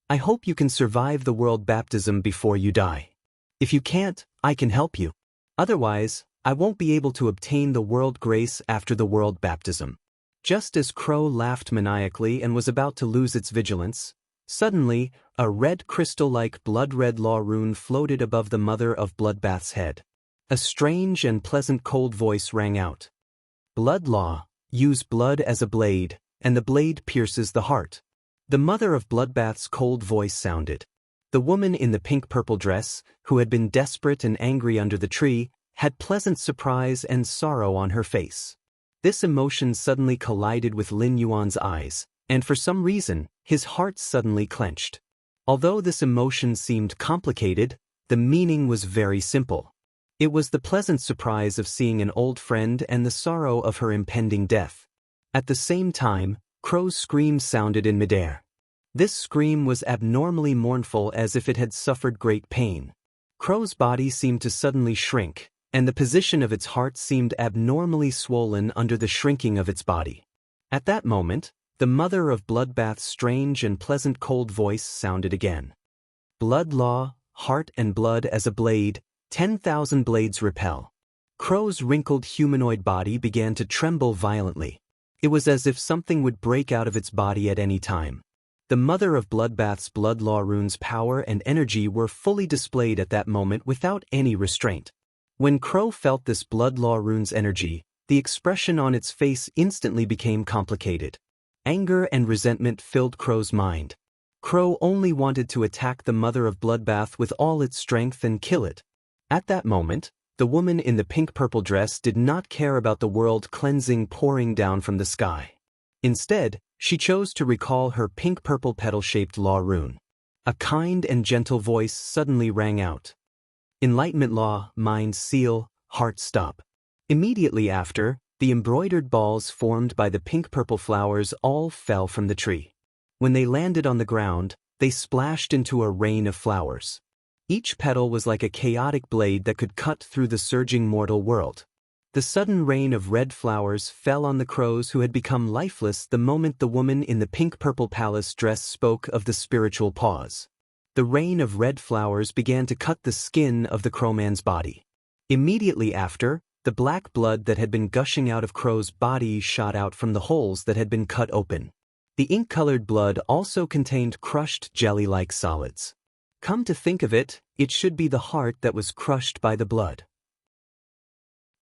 I hope you can survive the world baptism before you die. If you can't, I can help you. Otherwise, I won't be able to obtain the world grace after the world baptism." Just as Crow laughed maniacally and was about to lose its vigilance, suddenly, a red crystal-like blood-red law rune floated above the mother of Bloodbath's head. A strange and pleasant cold voice rang out. "Blood law, use blood as a blade, and the blade pierces the heart." The mother of Bloodbath's cold voice sounded. The woman in the pink-purple dress, who had been desperate and angry under the tree, had pleasant surprise and sorrow on her face. This emotion suddenly collided with Lin Yuan's eyes, and for some reason, his heart suddenly clenched. Although this emotion seemed complicated, the meaning was very simple. It was the pleasant surprise of seeing an old friend and the sorrow of her impending death. At the same time, Crow's scream sounded in midair. This scream was abnormally mournful as if it had suffered great pain. Crow's body seemed to suddenly shrink, and the position of its heart seemed abnormally swollen under the shrinking of its body. At that moment, the mother of Bloodbath's strange and pleasant cold voice sounded again. "Blood law, heart and blood as a blade, 10,000 blades repel." Crow's wrinkled humanoid body began to tremble violently. It was as if something would break out of its body at any time. The mother of Bloodbath's blood law rune's power and energy were fully displayed at that moment without any restraint. When Crow felt this blood law rune's energy, the expression on its face instantly became complicated. Anger and resentment filled Crow's mind. Crow only wanted to attack the mother of Bloodbath with all its strength and kill it. At that moment, the woman in the pink-purple dress did not care about the world cleansing pouring down from the sky. Instead, she chose to recall her pink-purple petal-shaped law rune. A kind and gentle voice suddenly rang out. "Enlightenment law, mind seal, heart stop." Immediately after, the embroidered balls formed by the pink-purple flowers all fell from the tree. When they landed on the ground, they splashed into a rain of flowers. Each petal was like a chaotic blade that could cut through the surging mortal world. The sudden rain of red flowers fell on the crows who had become lifeless the moment the woman in the pink-purple palace dress spoke of the spiritual pause. The rain of red flowers began to cut the skin of the crowman's body. Immediately after, the black blood that had been gushing out of Crow's body shot out from the holes that had been cut open. The ink-colored blood also contained crushed jelly-like solids. Come to think of it, it should be the heart that was crushed by the blood.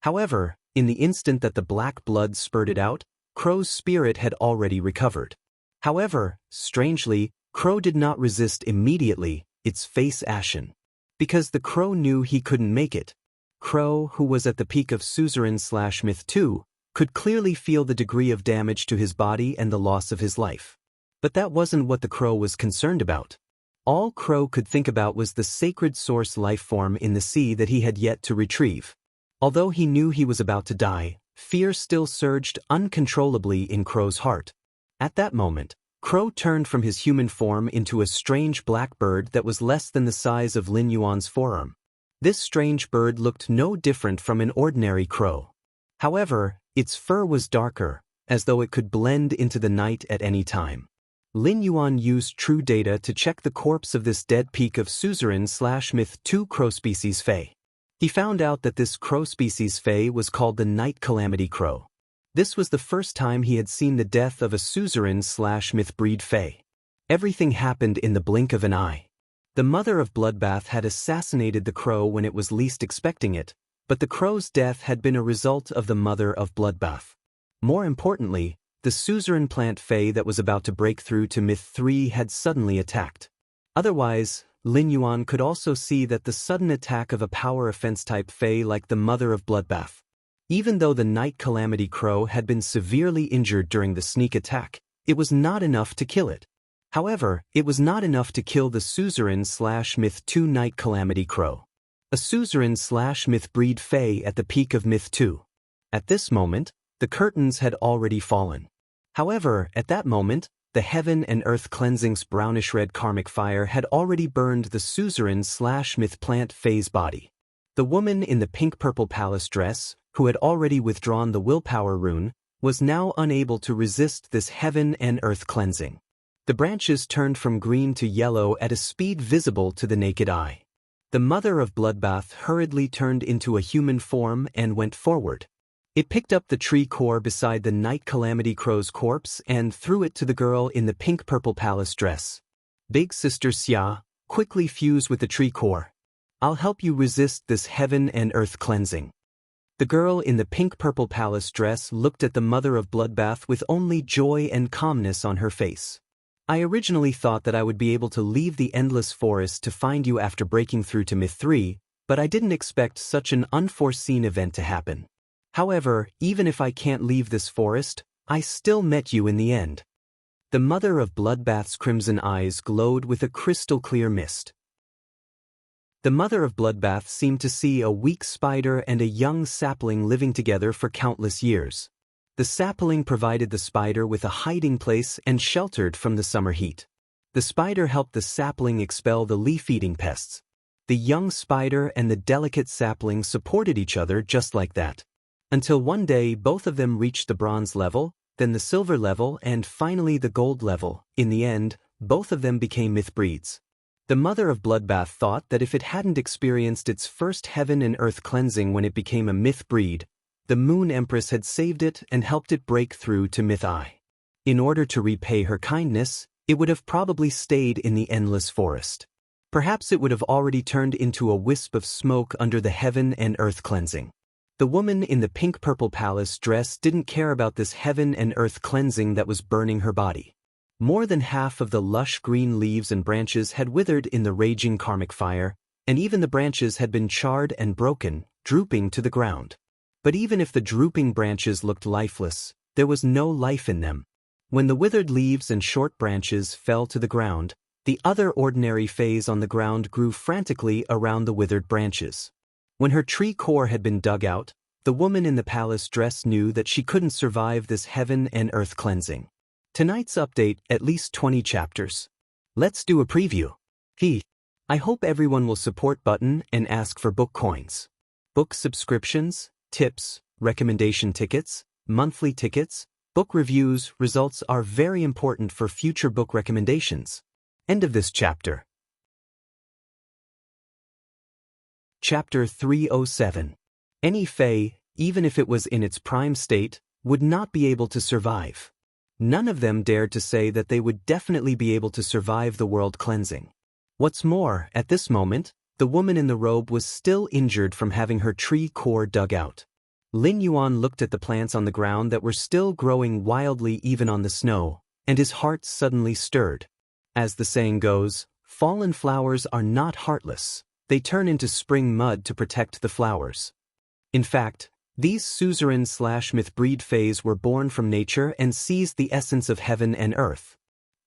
However, in the instant that the black blood spurted out, Crow's spirit had already recovered. However, strangely, Crow did not resist immediately, its face ashen. Because the Crow knew he couldn't make it. Crow, who was at the peak of suzerain/myth 2, could clearly feel the degree of damage to his body and the loss of his life. But that wasn't what the Crow was concerned about. All Crow could think about was the sacred source life form in the sea that he had yet to retrieve. Although he knew he was about to die, fear still surged uncontrollably in Crow's heart. At that moment, Crow turned from his human form into a strange black bird that was less than the size of Lin Yuan's forearm. This strange bird looked no different from an ordinary crow. However, its fur was darker, as though it could blend into the night at any time. Lin Yuan used true data to check the corpse of this dead peak of suzerain/myth 2 crow species Fae. He found out that this crow species Fae was called the Night Calamity Crow. This was the first time he had seen the death of a suzerain/myth breed Fae. Everything happened in the blink of an eye. The mother of Bloodbath had assassinated the crow when it was least expecting it, but the crow's death had been a result of the mother of Bloodbath. More importantly, the suzerain plant Fae that was about to break through to Myth 3 had suddenly attacked. Otherwise, Lin Yuan could also see that the sudden attack of a power offense type Fae like the mother of Bloodbath. Even though the Night Calamity Crow had been severely injured during the sneak attack, it was not enough to kill it. However, it was not enough to kill the suzerain/myth 2 Night Calamity Crow. A suzerain/myth breed Fae at the peak of Myth 2. At this moment, the curtains had already fallen. However, at that moment, the heaven and earth cleansing's brownish-red karmic fire had already burned the suzerain/myth plant Fae's body. The woman in the pink-purple palace dress, who had already withdrawn the willpower rune, was now unable to resist this heaven and earth cleansing. The branches turned from green to yellow at a speed visible to the naked eye. The mother of Bloodbath hurriedly turned into a human form and went forward. It picked up the tree core beside the Night Calamity Crow's corpse and threw it to the girl in the pink-purple palace dress. Big Sister Xia, quickly fuse with the tree core. I'll help you resist this heaven and earth cleansing. The girl in the pink-purple palace dress looked at the mother of Bloodbath with only joy and calmness on her face. I originally thought that I would be able to leave the endless forest to find you after breaking through to Myth 3, but I didn't expect such an unforeseen event to happen. However, even if I can't leave this forest, I still met you in the end. The mother of Bloodbath's crimson eyes glowed with a crystal-clear mist. The mother of Bloodbath seemed to see a weak spider and a young sapling living together for countless years. The sapling provided the spider with a hiding place and sheltered from the summer heat. The spider helped the sapling expel the leaf-eating pests. The young spider and the delicate sapling supported each other just like that. Until one day both of them reached the bronze level, then the silver level, and finally the gold level. In the end, both of them became myth breeds. The mother of Bloodbath thought that if it hadn't experienced its first heaven and earth cleansing when it became a myth breed, the Moon Empress had saved it and helped it break through to Myth I. In order to repay her kindness, it would have probably stayed in the endless forest. Perhaps it would have already turned into a wisp of smoke under the heaven and earth cleansing. The woman in the pink-purple palace dress didn't care about this heaven and earth cleansing that was burning her body. More than half of the lush green leaves and branches had withered in the raging karmic fire, and even the branches had been charred and broken, drooping to the ground. But even if the drooping branches looked lifeless, there was no life in them. When the withered leaves and short branches fell to the ground, the other ordinary Faes on the ground grew frantically around the withered branches. When her tree core had been dug out, the woman in the palace dress knew that she couldn't survive this heaven and earth cleansing. Tonight's update, at least 20 chapters. Let's do a preview. I hope everyone will support button and ask for book coins. Book subscriptions, tips, recommendation tickets, monthly tickets, book reviews, results are very important for future book recommendations. End of this chapter. Chapter 307. Any Fae, even if it was in its prime state, would not be able to survive. None of them dared to say that they would definitely be able to survive the world cleansing. What's more, at this moment, the woman in the robe was still injured from having her tree core dug out. Lin Yuan looked at the plants on the ground that were still growing wildly even on the snow, and his heart suddenly stirred. As the saying goes, fallen flowers are not heartless. They turn into spring mud to protect the flowers. In fact, these suzerain/myth breed Faes were born from nature and seized the essence of heaven and earth.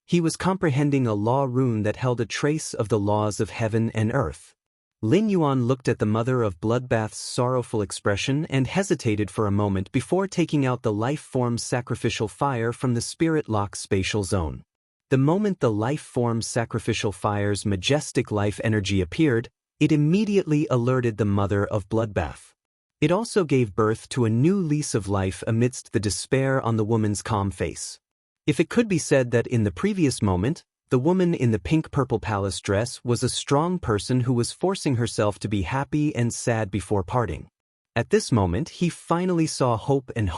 He was comprehending a law rune that held a trace of the laws of heaven and earth. Lin Yuan looked at the mother of Bloodbath's sorrowful expression and hesitated for a moment before taking out the life-form sacrificial fire from the spirit-lock spatial zone. The moment the life-form sacrificial fire's majestic life energy appeared, it immediately alerted the mother of Bloodbath. It also gave birth to a new lease of life amidst the despair on the woman's calm face. If it could be said that in the previous moment, the woman in the pink-purple palace dress was a strong person who was forcing herself to be happy and sad before parting. At this moment, he finally saw hope in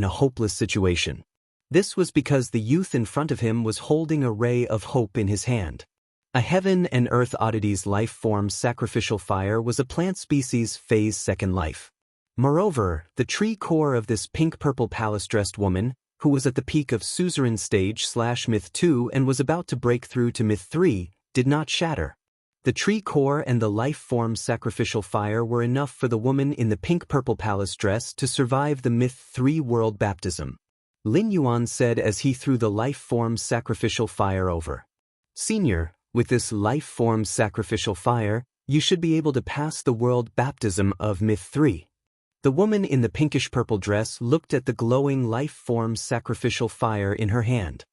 a hopeless situation. This was because the youth in front of him was holding a ray of hope in his hand. A heaven and earth oddity's life-form sacrificial fire was a plant species phase second life. Moreover, the tree core of this pink-purple palace-dressed woman, who was at the peak of suzerain stage/myth 2 and was about to break through to myth 3, did not shatter. The tree core and the life-form sacrificial fire were enough for the woman in the pink-purple palace dress to survive the myth 3 world baptism. Lin Yuan said as he threw the life-form sacrificial fire over. "Senior, with this life-form sacrificial fire, you should be able to pass the world baptism of myth 3. The woman in the pinkish-purple dress looked at the glowing life-form sacrificial fire in her hand.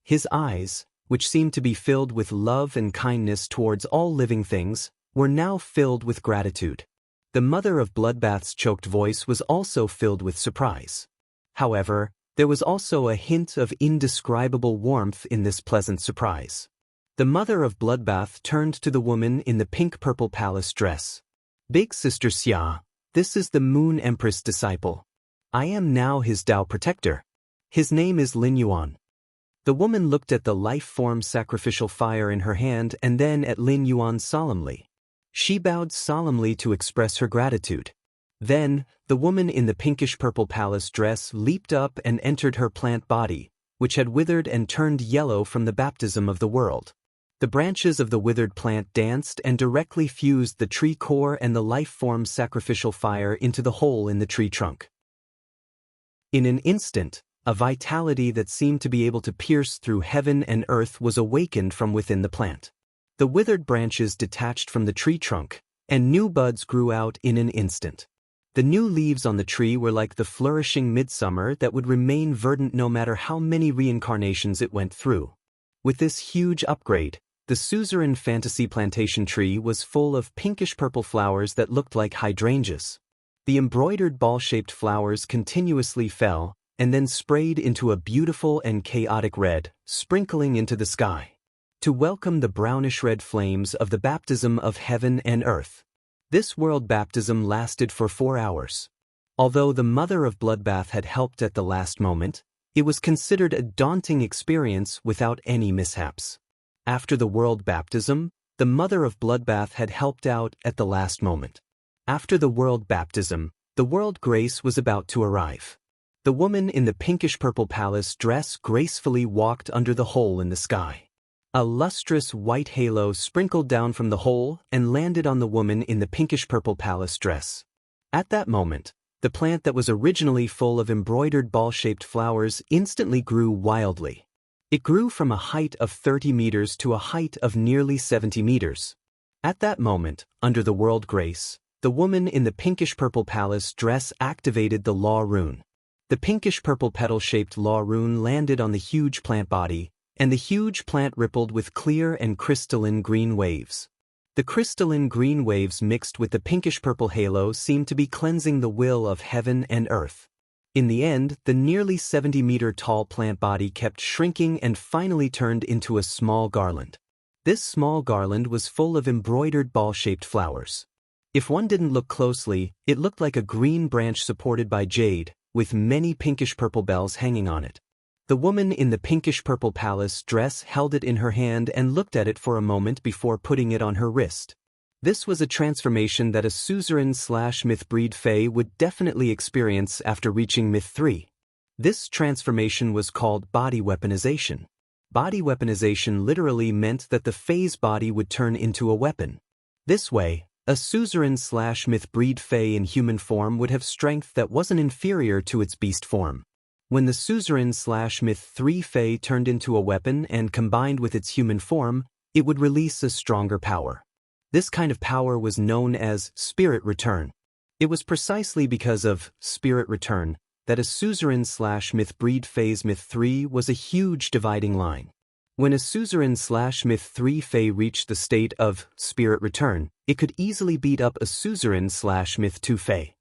His eyes, which seemed to be filled with love and kindness towards all living things, were now filled with gratitude. The mother of Bloodbath's choked voice was also filled with surprise. However, there was also a hint of indescribable warmth in this pleasant surprise. The mother of Bloodbath turned to the woman in the pink-purple palace dress. "Big Sister Xia, this is the Moon Empress disciple. I am now his Tao protector. His name is Lin Yuan." The woman looked at the life-form sacrificial fire in her hand and then at Lin Yuan solemnly. She bowed solemnly to express her gratitude. Then, the woman in the pinkish-purple palace dress leaped up and entered her plant body, which had withered and turned yellow from the baptism of the world. The branches of the withered plant danced and directly fused the tree core and the life-form sacrificial fire into the hole in the tree trunk. In an instant, a vitality that seemed to be able to pierce through heaven and earth was awakened from within the plant. The withered branches detached from the tree trunk, and new buds grew out in an instant. The new leaves on the tree were like the flourishing midsummer that would remain verdant no matter how many reincarnations it went through. With this huge upgrade, the suzerain fantasy plantation tree was full of pinkish-purple flowers that looked like hydrangeas. The embroidered ball-shaped flowers continuously fell, and then sprayed into a beautiful and chaotic red, sprinkling into the sky, to welcome the brownish-red flames of the baptism of heaven and earth. This world baptism lasted for 4 hours. Although the mother of Bloodbath had helped at the last moment, it was considered a daunting experience without any mishaps. After the world baptism, the mother of Bloodbath had helped out at the last moment. After the world baptism, the world grace was about to arrive. The woman in the pinkish-purple palace dress gracefully walked under the hole in the sky. A lustrous white halo sprinkled down from the hole and landed on the woman in the pinkish-purple palace dress. At that moment, the plant that was originally full of embroidered ball-shaped flowers instantly grew wildly. It grew from a height of 30 meters to a height of nearly 70 meters. At that moment, under the world grace, the woman in the pinkish-purple palace dress activated the law rune. The pinkish-purple petal-shaped law rune landed on the huge plant body, and the huge plant rippled with clear and crystalline green waves. The crystalline green waves mixed with the pinkish-purple halo seemed to be cleansing the will of heaven and earth. In the end, the nearly 70-meter-tall plant body kept shrinking and finally turned into a small garland. This small garland was full of embroidered ball-shaped flowers. If one didn't look closely, it looked like a green branch supported by jade, with many pinkish-purple bells hanging on it. The woman in the pinkish-purple palace dress held it in her hand and looked at it for a moment before putting it on her wrist. This was a transformation that a suzerain/myth breed fae would definitely experience after reaching myth 3. This transformation was called body weaponization. Body weaponization literally meant that the fae's body would turn into a weapon. This way, a suzerain/myth breed fae in human form would have strength that wasn't inferior to its beast form. When the suzerain/myth 3 fae turned into a weapon and combined with its human form, it would release a stronger power. This kind of power was known as spirit return. It was precisely because of spirit return that a suzerain/myth breed phase myth 3 was a huge dividing line. When a suzerain/myth 3 fae reached the state of spirit return, it could easily beat up a suzerain/myth 2 fae.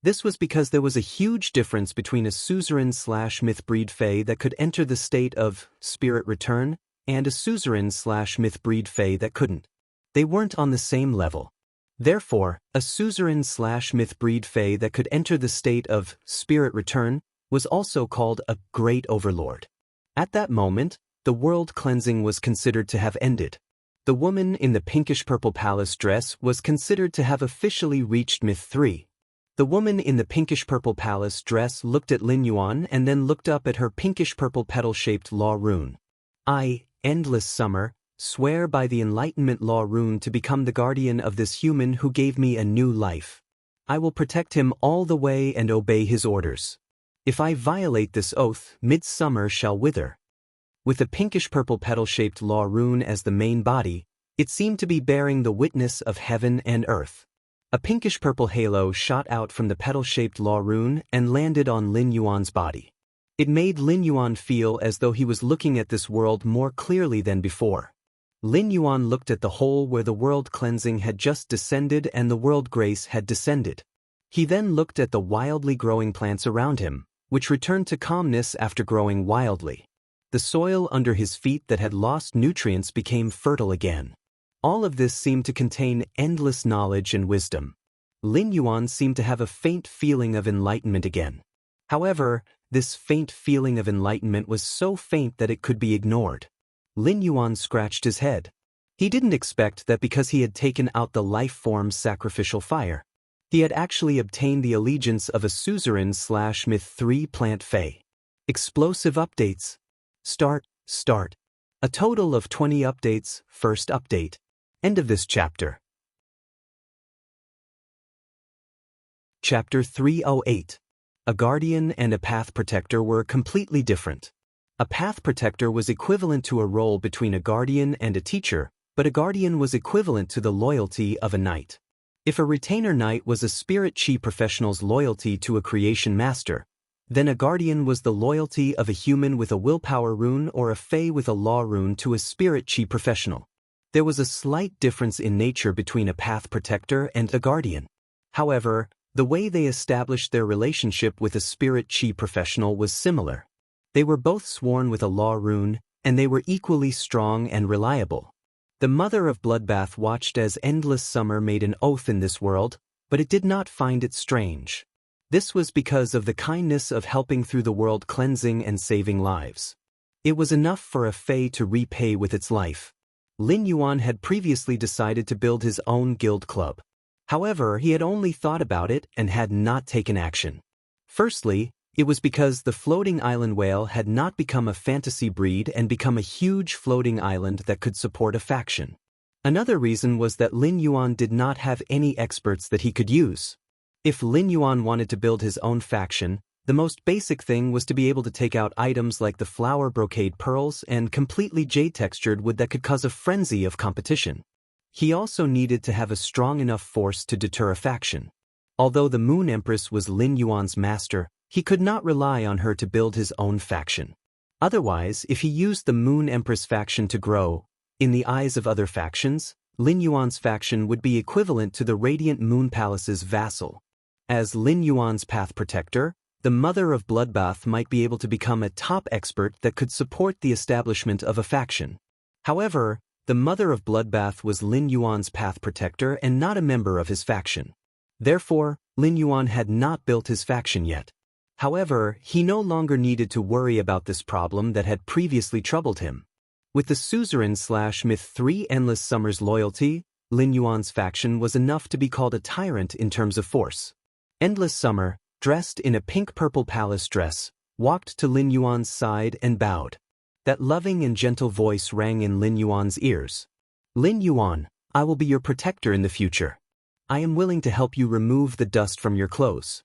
This was because there was a huge difference between a suzerain/myth breed fae that could enter the state of spirit return and a suzerain/myth breed fae that couldn't. They weren't on the same level. Therefore, a suzerain/myth breed fae that could enter the state of spirit return was also called a great overlord. At that moment, the world cleansing was considered to have ended. The woman in the pinkish-purple palace dress was considered to have officially reached myth 3. The woman in the pinkish-purple palace dress looked at Lin Yuan and then looked up at her pinkish-purple petal-shaped law rune. I, endless summer, swear by the enlightenment law rune to become the guardian of this human who gave me a new life. I will protect him all the way and obey his orders. If I violate this oath, midsummer shall wither. With the pinkish-purple petal-shaped law rune as the main body, it seemed to be bearing the witness of heaven and earth. A pinkish-purple halo shot out from the petal-shaped law rune and landed on Lin Yuan's body. It made Lin Yuan feel as though he was looking at this world more clearly than before. Lin Yuan looked at the hole where the world cleansing had just descended and the world grace had descended. He then looked at the wildly growing plants around him, which returned to calmness after growing wildly. The soil under his feet that had lost nutrients became fertile again. All of this seemed to contain endless knowledge and wisdom. Lin Yuan seemed to have a faint feeling of enlightenment again. However, this faint feeling of enlightenment was so faint that it could be ignored. Lin Yuan scratched his head. He didn't expect that because he had taken out the life form's sacrificial fire, he had actually obtained the allegiance of a suzerain/myth 3 plant fae. Explosive updates. Start. A total of 20 updates. First update. End of this chapter. Chapter 308. A guardian and a path protector were completely different. A path protector was equivalent to a role between a guardian and a teacher, but a guardian was equivalent to the loyalty of a knight. If a retainer knight was a spirit chi professional's loyalty to a creation master, then a guardian was the loyalty of a human with a willpower rune or a fae with a law rune to a spirit chi professional. There was a slight difference in nature between a path protector and a guardian. However, the way they established their relationship with a spirit chi professional was similar. They were both sworn with a law rune, and they were equally strong and reliable. The mother of Bloodbath watched as Endless Summer made an oath in this world, but it did not find it strange. This was because of the kindness of helping through the world cleansing and saving lives. It was enough for a fae to repay with its life. Lin Yuan had previously decided to build his own guild club. However, he had only thought about it and had not taken action. Firstly, it was because the floating island whale had not become a fantasy breed and become a huge floating island that could support a faction. Another reason was that Lin Yuan did not have any experts that he could use. If Lin Yuan wanted to build his own faction, the most basic thing was to be able to take out items like the flower brocade pearls and completely jade-textured wood that could cause a frenzy of competition. He also needed to have a strong enough force to deter a faction. Although the Moon Empress was Lin Yuan's master, he could not rely on her to build his own faction. Otherwise, if he used the Moon Empress faction to grow, in the eyes of other factions, Lin Yuan's faction would be equivalent to the Radiant Moon Palace's vassal. As Lin Yuan's path protector, the mother of Bloodbath might be able to become a top expert that could support the establishment of a faction. However, the mother of Bloodbath was Lin Yuan's path protector and not a member of his faction. Therefore, Lin Yuan had not built his faction yet. However, he no longer needed to worry about this problem that had previously troubled him. With the suzerain/myth 3 Endless Summer's loyalty, Lin Yuan's faction was enough to be called a tyrant in terms of force. Endless Summer, dressed in a pink-purple palace dress, walked to Lin Yuan's side and bowed. That loving and gentle voice rang in Lin Yuan's ears. Lin Yuan, I will be your protector in the future. I am willing to help you remove the dust from your clothes.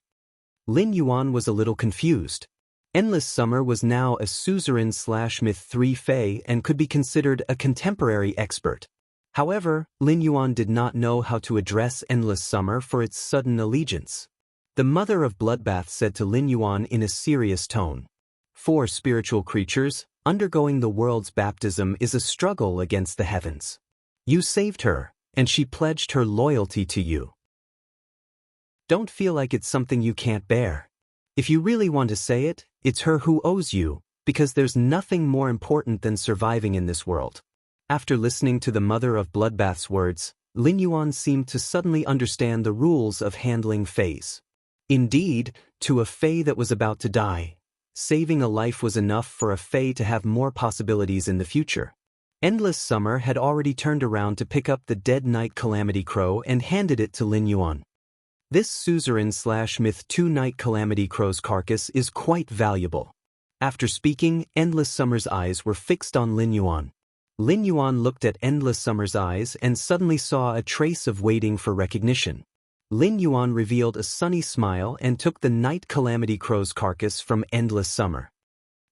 Lin Yuan was a little confused. Endless Summer was now a suzerain/myth 3 fae and could be considered a contemporary expert. However, Lin Yuan did not know how to address Endless Summer for its sudden allegiance. The mother of Bloodbath said to Lin Yuan in a serious tone, "For spiritual creatures, undergoing the world's baptism is a struggle against the heavens. You saved her, and she pledged her loyalty to you. Don't feel like it's something you can't bear. If you really want to say it, it's her who owes you, because there's nothing more important than surviving in this world." After listening to the mother of Bloodbath's words, Lin Yuan seemed to suddenly understand the rules of handling fays. Indeed, to a fae that was about to die, saving a life was enough for a fae to have more possibilities in the future. Endless Summer had already turned around to pick up the dead Night Calamity Crow and handed it to Lin Yuan. This suzerain/Myth 2 Night Calamity Crow's carcass is quite valuable. After speaking, Endless Summer's eyes were fixed on Lin Yuan. Lin Yuan looked at Endless Summer's eyes and suddenly saw a trace of waiting for recognition. Lin Yuan revealed a sunny smile and took the Night Calamity Crow's carcass from Endless Summer.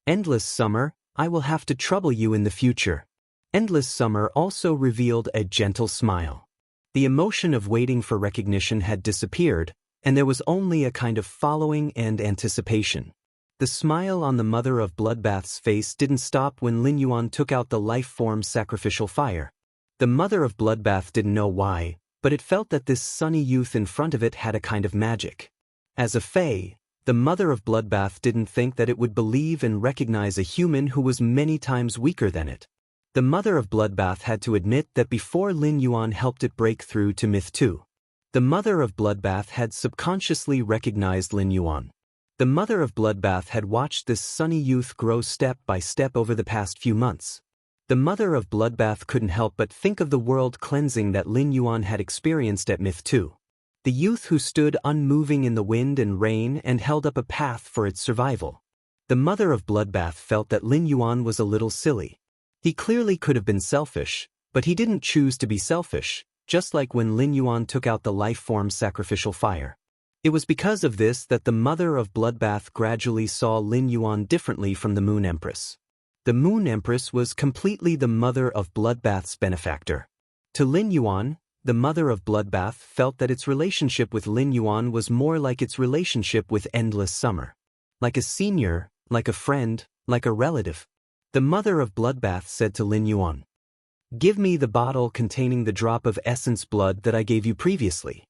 "Endless Summer, I will have to trouble you in the future." Endless Summer also revealed a gentle smile. The emotion of waiting for recognition had disappeared, and there was only a kind of following and anticipation. The smile on the mother of Bloodbath's face didn't stop when Lin Yuan took out the life-form sacrificial fire. The mother of Bloodbath didn't know why, but it felt that this sunny youth in front of it had a kind of magic. As a fae, the mother of Bloodbath didn't think that it would believe and recognize a human who was many times weaker than it. The mother of Bloodbath had to admit that before Lin Yuan helped it break through to Myth 2, the mother of Bloodbath had subconsciously recognized Lin Yuan. The mother of Bloodbath had watched this sunny youth grow step by step over the past few months. The mother of Bloodbath couldn't help but think of the world cleansing that Lin Yuan had experienced at Myth 2. The youth who stood unmoving in the wind and rain and held up a path for its survival. The mother of Bloodbath felt that Lin Yuan was a little silly. He clearly could have been selfish, but he didn't choose to be selfish, just like when Lin Yuan took out the life-form sacrificial fire. It was because of this that the mother of Bloodbath gradually saw Lin Yuan differently from the Moon Empress. The Moon Empress was completely the mother of Bloodbath's benefactor. To Lin Yuan, the mother of Bloodbath felt that its relationship with Lin Yuan was more like its relationship with Endless Summer. Like a senior, like a friend, like a relative. The mother of Bloodbath said to Lin Yuan, "Give me the bottle containing the drop of essence blood that I gave you previously."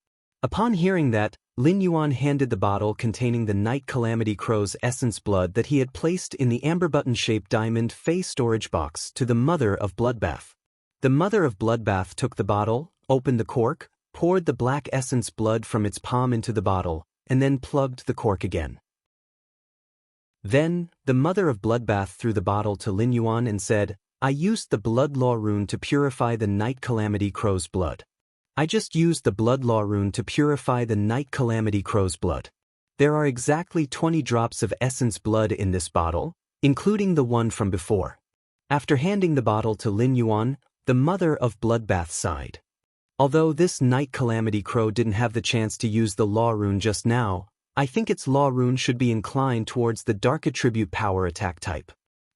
Upon hearing that, Lin Yuan handed the bottle containing the Night Calamity Crow's essence blood that he had placed in the amber button-shaped diamond face storage box to the mother of Bloodbath. The mother of Bloodbath took the bottle, opened the cork, poured the black essence blood from its palm into the bottle, and then plugged the cork again. Then, the mother of Bloodbath threw the bottle to Lin Yuan and said, "I used the Blood Law Rune to purify the Night Calamity Crow's blood. I just used the Blood Law Rune to purify the Night Calamity Crow's blood. There are exactly 20 drops of essence blood in this bottle, including the one from before." After handing the bottle to Lin Yuan, the mother of Bloodbath sighed. Although this Night Calamity Crow didn't have the chance to use the Law Rune just now, I think its Law Rune should be inclined towards the Dark Attribute Power attack type.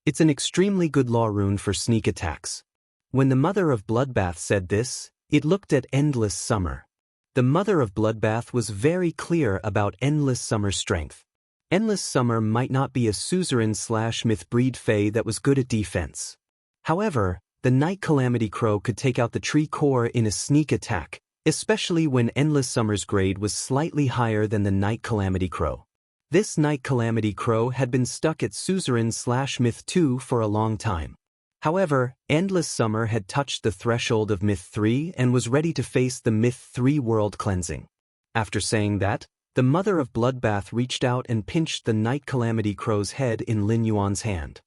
It's an extremely good Law Rune for sneak attacks. When the mother of Bloodbath said this, it looked at Endless Summer. The mother of Bloodbath was very clear about Endless Summer's strength. Endless Summer might not be a suzerain/myth breed fae that was good at defense. However, the Night Calamity Crow could take out the tree core in a sneak attack, especially when Endless Summer's grade was slightly higher than the Night Calamity Crow. This Night Calamity Crow had been stuck at suzerain/myth 2 for a long time. However, Endless Summer had touched the threshold of Myth 3 and was ready to face the Myth 3 world cleansing. After saying that, the mother of Bloodbath reached out and pinched the Night Calamity Crow's head in Lin Yuan's hand.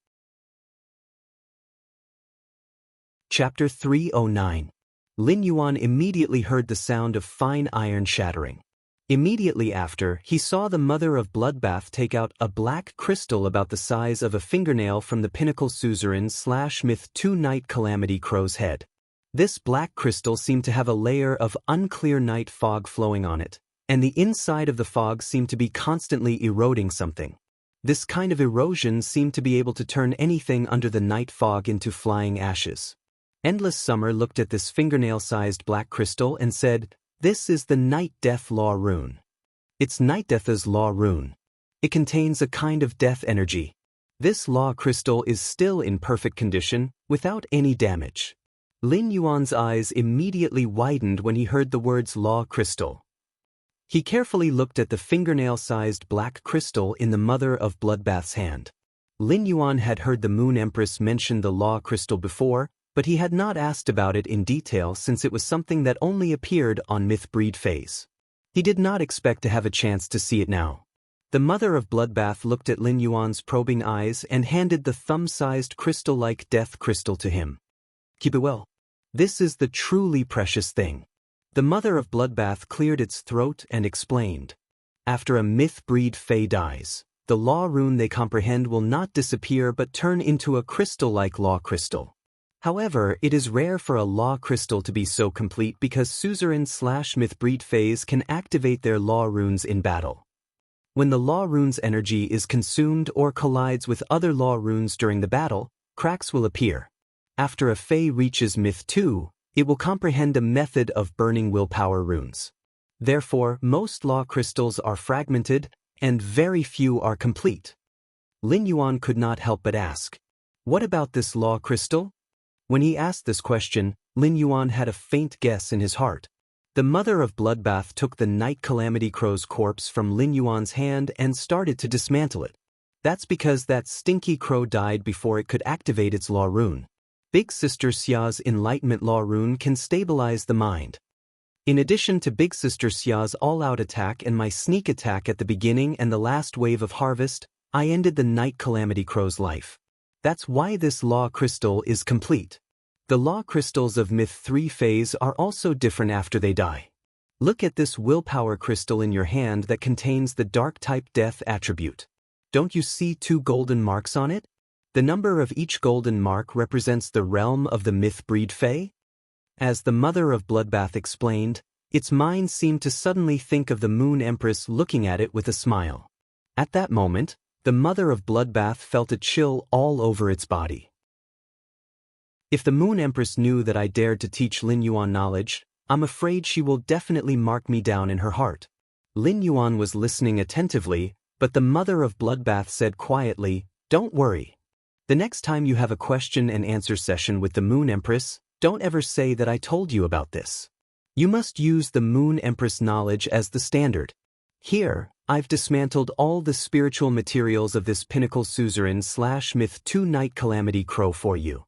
Chapter 309. Lin Yuan immediately heard the sound of fine iron shattering. Immediately after, he saw the mother of Bloodbath take out a black crystal about the size of a fingernail from the pinnacle suzerain/myth 2 Night Calamity Crow's head. This black crystal seemed to have a layer of unclear night fog flowing on it, and the inside of the fog seemed to be constantly eroding something. This kind of erosion seemed to be able to turn anything under the night fog into flying ashes. Endless Summer looked at this fingernail-sized black crystal and said, "This is the Night Death Law Rune. It's Night Death's Law Rune. It contains a kind of death energy. This law crystal is still in perfect condition, without any damage." Lin Yuan's eyes immediately widened when he heard the words law crystal. He carefully looked at the fingernail-sized black crystal in the Mother of Bloodbath's hand. Lin Yuan had heard the Moon Empress mention the law crystal before, but he had not asked about it in detail since it was something that only appeared on Myth-Breed phase. He did not expect to have a chance to see it now. The Mother of Bloodbath looked at Lin Yuan's probing eyes and handed the thumb-sized crystal-like death crystal to him. "Keep it well. This is the truly precious thing." The Mother of Bloodbath cleared its throat and explained. "After a Myth-Breed Fae dies, the law rune they comprehend will not disappear but turn into a crystal-like law crystal. However, it is rare for a law crystal to be so complete because suzerain/Myth-Breed Faes can activate their law runes in battle. When the law rune's energy is consumed or collides with other law runes during the battle, cracks will appear. After a Fae reaches Myth 2, it will comprehend a method of burning willpower runes. Therefore, most law crystals are fragmented, and very few are complete." Lin Yuan could not help but ask, "What about this law crystal?" When he asked this question, Lin Yuan had a faint guess in his heart. The Mother of Bloodbath took the Night Calamity Crow's corpse from Lin Yuan's hand and started to dismantle it. That's because that stinky crow died before it could activate its law rune. Big Sister Xia's Enlightenment Law Rune can stabilize the mind. In addition to Big Sister Xia's all-out attack and my sneak attack at the beginning and the last wave of harvest, I ended the Night Calamity Crow's life. That's why this law crystal is complete. The law crystals of Myth 3 phase are also different after they die. Look at this willpower crystal in your hand that contains the dark-type death attribute. Don't you see 2 golden marks on it? The number of each golden mark represents the realm of the Myth-Breed Fae. As the Mother of Bloodbath explained, its mind seemed to suddenly think of the Moon Empress looking at it with a smile. At that moment, the Mother of Bloodbath felt a chill all over its body. If the Moon Empress knew that I dared to teach Lin Yuan knowledge, I'm afraid she will definitely mark me down in her heart. Lin Yuan was listening attentively, but the Mother of Bloodbath said quietly, "Don't worry. The next time you have a question and answer session with the Moon Empress, don't ever say that I told you about this. You must use the Moon Empress knowledge as the standard. Here, I've dismantled all the spiritual materials of this Pinnacle Suzerain/Myth 2 Night Calamity Crow for you.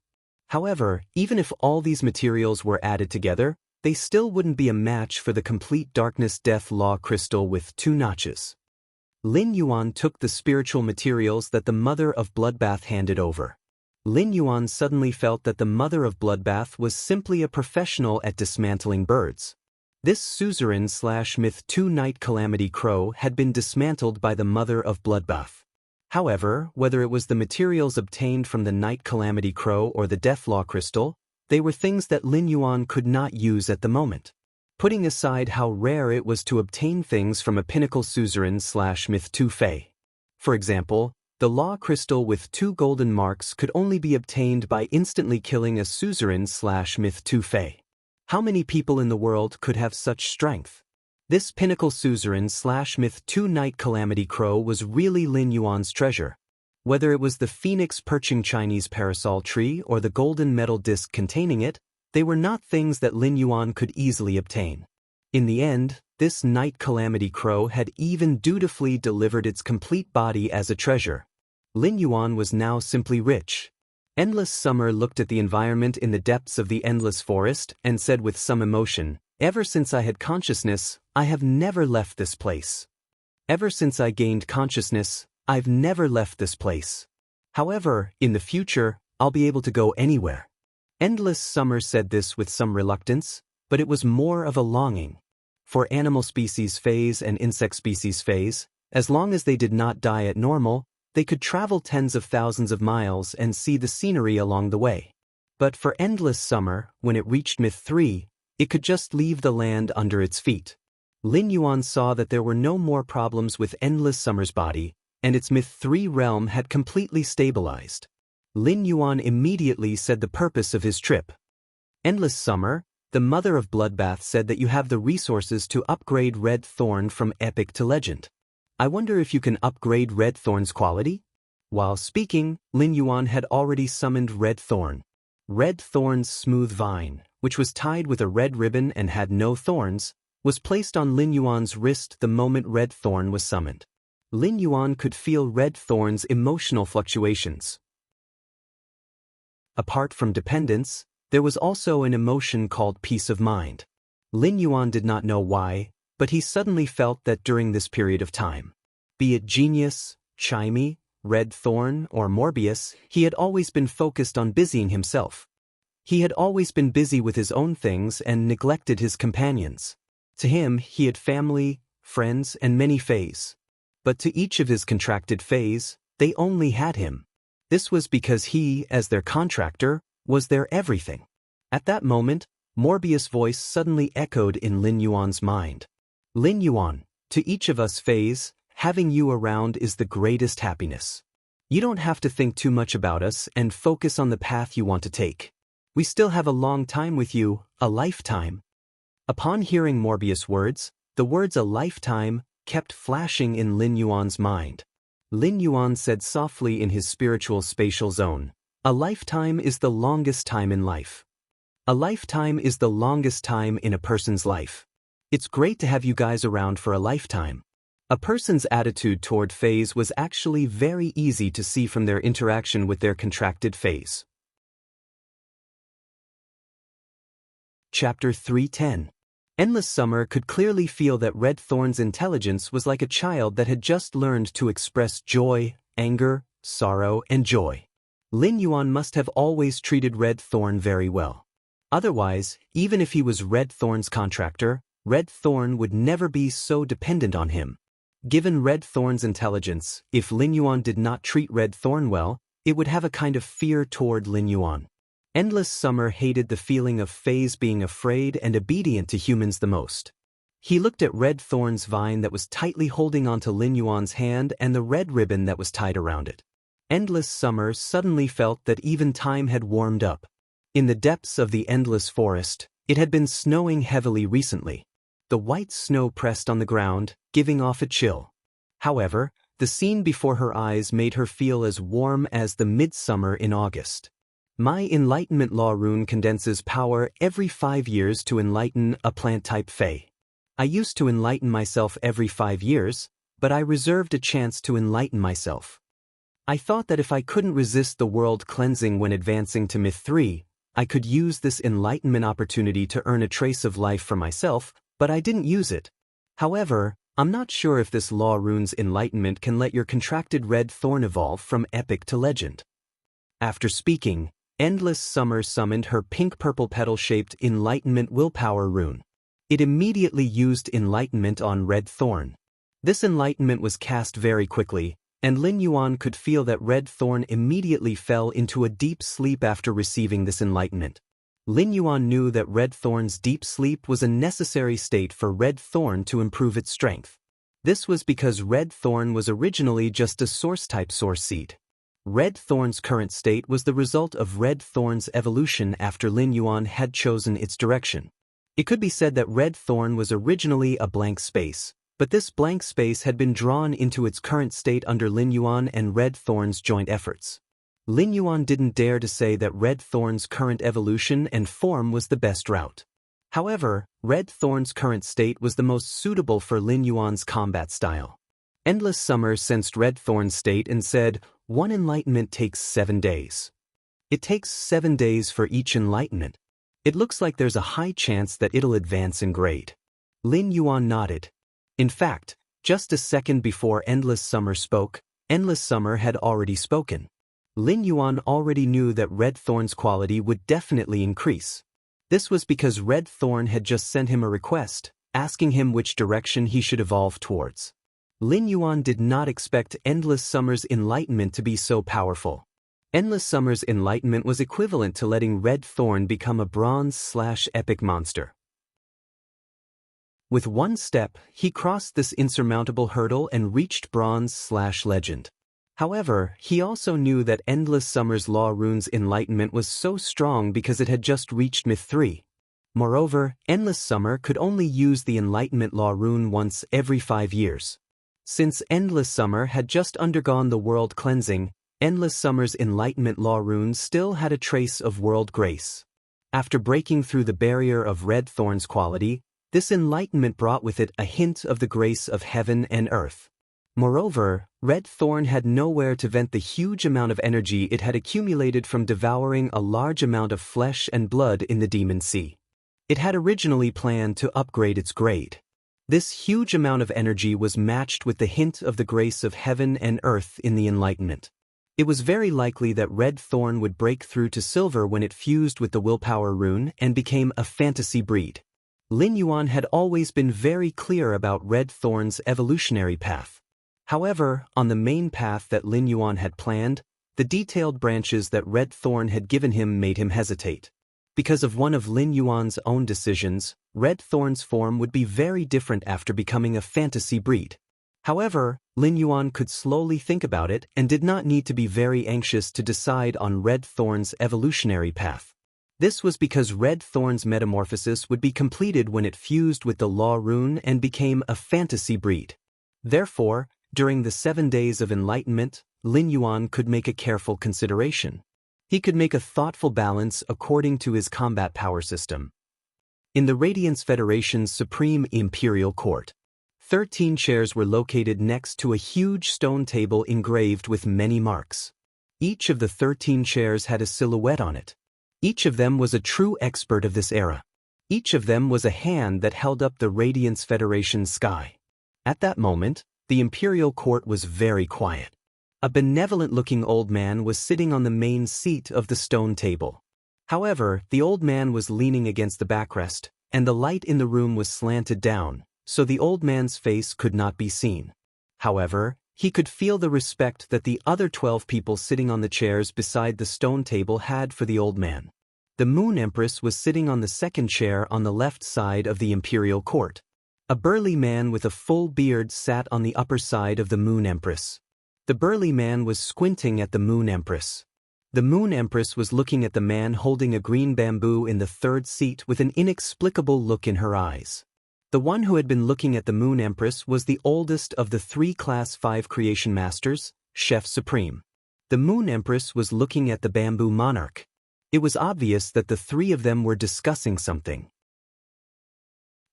However, even if all these materials were added together, they still wouldn't be a match for the complete Darkness Death Law Crystal with 2 notches." Lin Yuan took the spiritual materials that the Mother of Bloodbath handed over. Lin Yuan suddenly felt that the Mother of Bloodbath was simply a professional at dismantling birds. This Suzerain/Myth 2 Night Calamity Crow had been dismantled by the Mother of Bloodbath. However, whether it was the materials obtained from the Night Calamity Crow or the Death Law Crystal, they were things that Lin Yuan could not use at the moment. Putting aside how rare it was to obtain things from a Pinnacle Suzerain/Myth 2 Fae. For example, the Law Crystal with 2 golden marks could only be obtained by instantly killing a Suzerain/Myth 2 Fae. How many people in the world could have such strength? This Pinnacle Suzerain/Myth 2 Night Calamity Crow was really Lin Yuan's treasure. Whether it was the phoenix perching Chinese parasol tree or the golden metal disc containing it, they were not things that Lin Yuan could easily obtain. In the end, this Night Calamity Crow had even dutifully delivered its complete body as a treasure. Lin Yuan was now simply rich. Endless Summer looked at the environment in the depths of the endless forest and said with some emotion, "Ever since I had consciousness, I have never left this place. Ever since I gained consciousness, I've never left this place. However, in the future, I'll be able to go anywhere." Endless Summer said this with some reluctance, but it was more of a longing. For animal species phase and insect species phase, as long as they did not die at normal, they could travel tens of thousands of miles and see the scenery along the way. But for Endless Summer, when it reached Myth 3, it could just leave the land under its feet. Lin Yuan saw that there were no more problems with Endless Summer's body, and its Myth 3 realm had completely stabilized. Lin Yuan immediately said the purpose of his trip. Endless Summer, the mother of Bloodbath, said that you have the resources to upgrade Red Thorn from epic to legend. I wonder if you can upgrade Red Thorn's quality? While speaking, Lin Yuan had already summoned Red Thorn. Red Thorn's smooth vine, which was tied with a red ribbon and had no thorns, was placed on Lin Yuan's wrist the moment Red Thorn was summoned. Lin Yuan could feel Red Thorn's emotional fluctuations. Apart from dependence, there was also an emotion called peace of mind. Lin Yuan did not know why, but he suddenly felt that during this period of time, be it Genius, Chimey, Red Thorn, or Morbius, he had always been focused on busying himself. He had always been busy with his own things and neglected his companions. To him, he had family, friends, and many fays. But to each of his contracted fays, they only had him. This was because he, as their contractor, was their everything. At that moment, Morbius' voice suddenly echoed in Lin Yuan's mind. Lin Yuan, to each of us fays, having you around is the greatest happiness. You don't have to think too much about us and focus on the path you want to take. We still have a long time with you, a lifetime. Upon hearing Morbius' words, the words a lifetime kept flashing in Lin Yuan's mind. Lin Yuan said softly in his spiritual spatial zone, a lifetime is the longest time in life. A lifetime is the longest time in a person's life. It's great to have you guys around for a lifetime. A person's attitude toward fays was actually very easy to see from their interaction with their contracted fays. Chapter 310. Endless Summer could clearly feel that Red Thorn's intelligence was like a child that had just learned to express joy, anger, sorrow, and joy. Lin Yuan must have always treated Red Thorn very well. Otherwise, even if he was Red Thorn's contractor, Red Thorn would never be so dependent on him. Given Red Thorn's intelligence, if Lin Yuan did not treat Red Thorn well, it would have a kind of fear toward Lin Yuan. Endless Summer hated the feeling of fays being afraid and obedient to humans the most. He looked at Red Thorn's vine that was tightly holding onto Lin Yuan's hand and the red ribbon that was tied around it. Endless Summer suddenly felt that even time had warmed up. In the depths of the endless forest, it had been snowing heavily recently. The white snow pressed on the ground, giving off a chill. However, the scene before her eyes made her feel as warm as the midsummer in August. My Enlightenment Law rune condenses power every 5 years to enlighten a plant-type fae. I used to enlighten myself every 5 years, but I reserved a chance to enlighten myself. I thought that if I couldn't resist the world cleansing when advancing to Myth 3, I could use this enlightenment opportunity to earn a trace of life for myself, but I didn't use it. However, I'm not sure if this Law rune's enlightenment can let your contracted Red Thorn evolve from epic to legend. After speaking, Endless Summer summoned her pink-purple petal-shaped Enlightenment Willpower rune. It immediately used Enlightenment on Red Thorn. This enlightenment was cast very quickly, and Lin Yuan could feel that Red Thorn immediately fell into a deep sleep after receiving this enlightenment. Lin Yuan knew that Red Thorn's deep sleep was a necessary state for Red Thorn to improve its strength. This was because Red Thorn was originally just a source-type source seed. Red Thorn's current state was the result of Red Thorn's evolution after Lin Yuan had chosen its direction. It could be said that Red Thorn was originally a blank space, but this blank space had been drawn into its current state under Lin Yuan and Red Thorn's joint efforts. Lin Yuan didn't dare to say that Red Thorn's current evolution and form was the best route. However, Red Thorn's current state was the most suitable for Lin Yuan's combat style. Endless Summer sensed Red Thorn's state and said, "One enlightenment takes 7 days. It takes 7 days for each enlightenment. It looks like there's a high chance that it'll advance in grade." Lin Yuan nodded. In fact, just a second before Endless Summer spoke, Endless Summer had already spoken. Lin Yuan already knew that Red Thorn's quality would definitely increase. This was because Red Thorn had just sent him a request, asking him which direction he should evolve towards. Lin Yuan did not expect Endless Summer's enlightenment to be so powerful. Endless Summer's enlightenment was equivalent to letting Red Thorn become a bronze/epic monster. With one step, he crossed this insurmountable hurdle and reached bronze/legend. However, he also knew that Endless Summer's Law Rune's enlightenment was so strong because it had just reached Myth 3. Moreover, Endless Summer could only use the Enlightenment Law Rune once every 5 years. Since Endless Summer had just undergone the world cleansing, Endless Summer's Enlightenment Law Rune still had a trace of world grace. After breaking through the barrier of Red Thorn's quality, this enlightenment brought with it a hint of the grace of heaven and earth. Moreover, Red Thorn had nowhere to vent the huge amount of energy it had accumulated from devouring a large amount of flesh and blood in the Demon Sea. It had originally planned to upgrade its grade. This huge amount of energy was matched with the hint of the grace of heaven and earth in the enlightenment. It was very likely that Red Thorn would break through to silver when it fused with the Willpower Rune and became a fantasy breed. Lin Yuan had always been very clear about Red Thorn's evolutionary path. However, on the main path that Lin Yuan had planned, the detailed branches that Red Thorn had given him made him hesitate. Because of one of Lin Yuan's own decisions, Red Thorn's form would be very different after becoming a fantasy breed. However, Lin Yuan could slowly think about it and did not need to be very anxious to decide on Red Thorn's evolutionary path. This was because Red Thorn's metamorphosis would be completed when it fused with the Law Rune and became a fantasy breed. Therefore, during the 7 days of enlightenment, Lin Yuan could make a careful consideration. He could make a thoughtful balance according to his combat power system. In the Radiance Federation's Supreme Imperial Court, 13 chairs were located next to a huge stone table engraved with many marks. Each of the 13 chairs had a silhouette on it. Each of them was a true expert of this era. Each of them was a hand that held up the Radiance Federation's sky. At that moment, the Imperial Court was very quiet. A benevolent-looking old man was sitting on the main seat of the stone table. However, the old man was leaning against the backrest, and the light in the room was slanted down, so the old man's face could not be seen. However, he could feel the respect that the other 12 people sitting on the chairs beside the stone table had for the old man. The Moon Empress was sitting on the second chair on the left side of the Imperial Court. A burly man with a full beard sat on the upper side of the Moon Empress. The burly man was squinting at the Moon Empress. The Moon Empress was looking at the man holding a green bamboo in the third seat with an inexplicable look in her eyes. The one who had been looking at the Moon Empress was the oldest of the 3 Class 5 Creation Masters, Chef Supreme. The Moon Empress was looking at the Bamboo Monarch. It was obvious that the 3 of them were discussing something.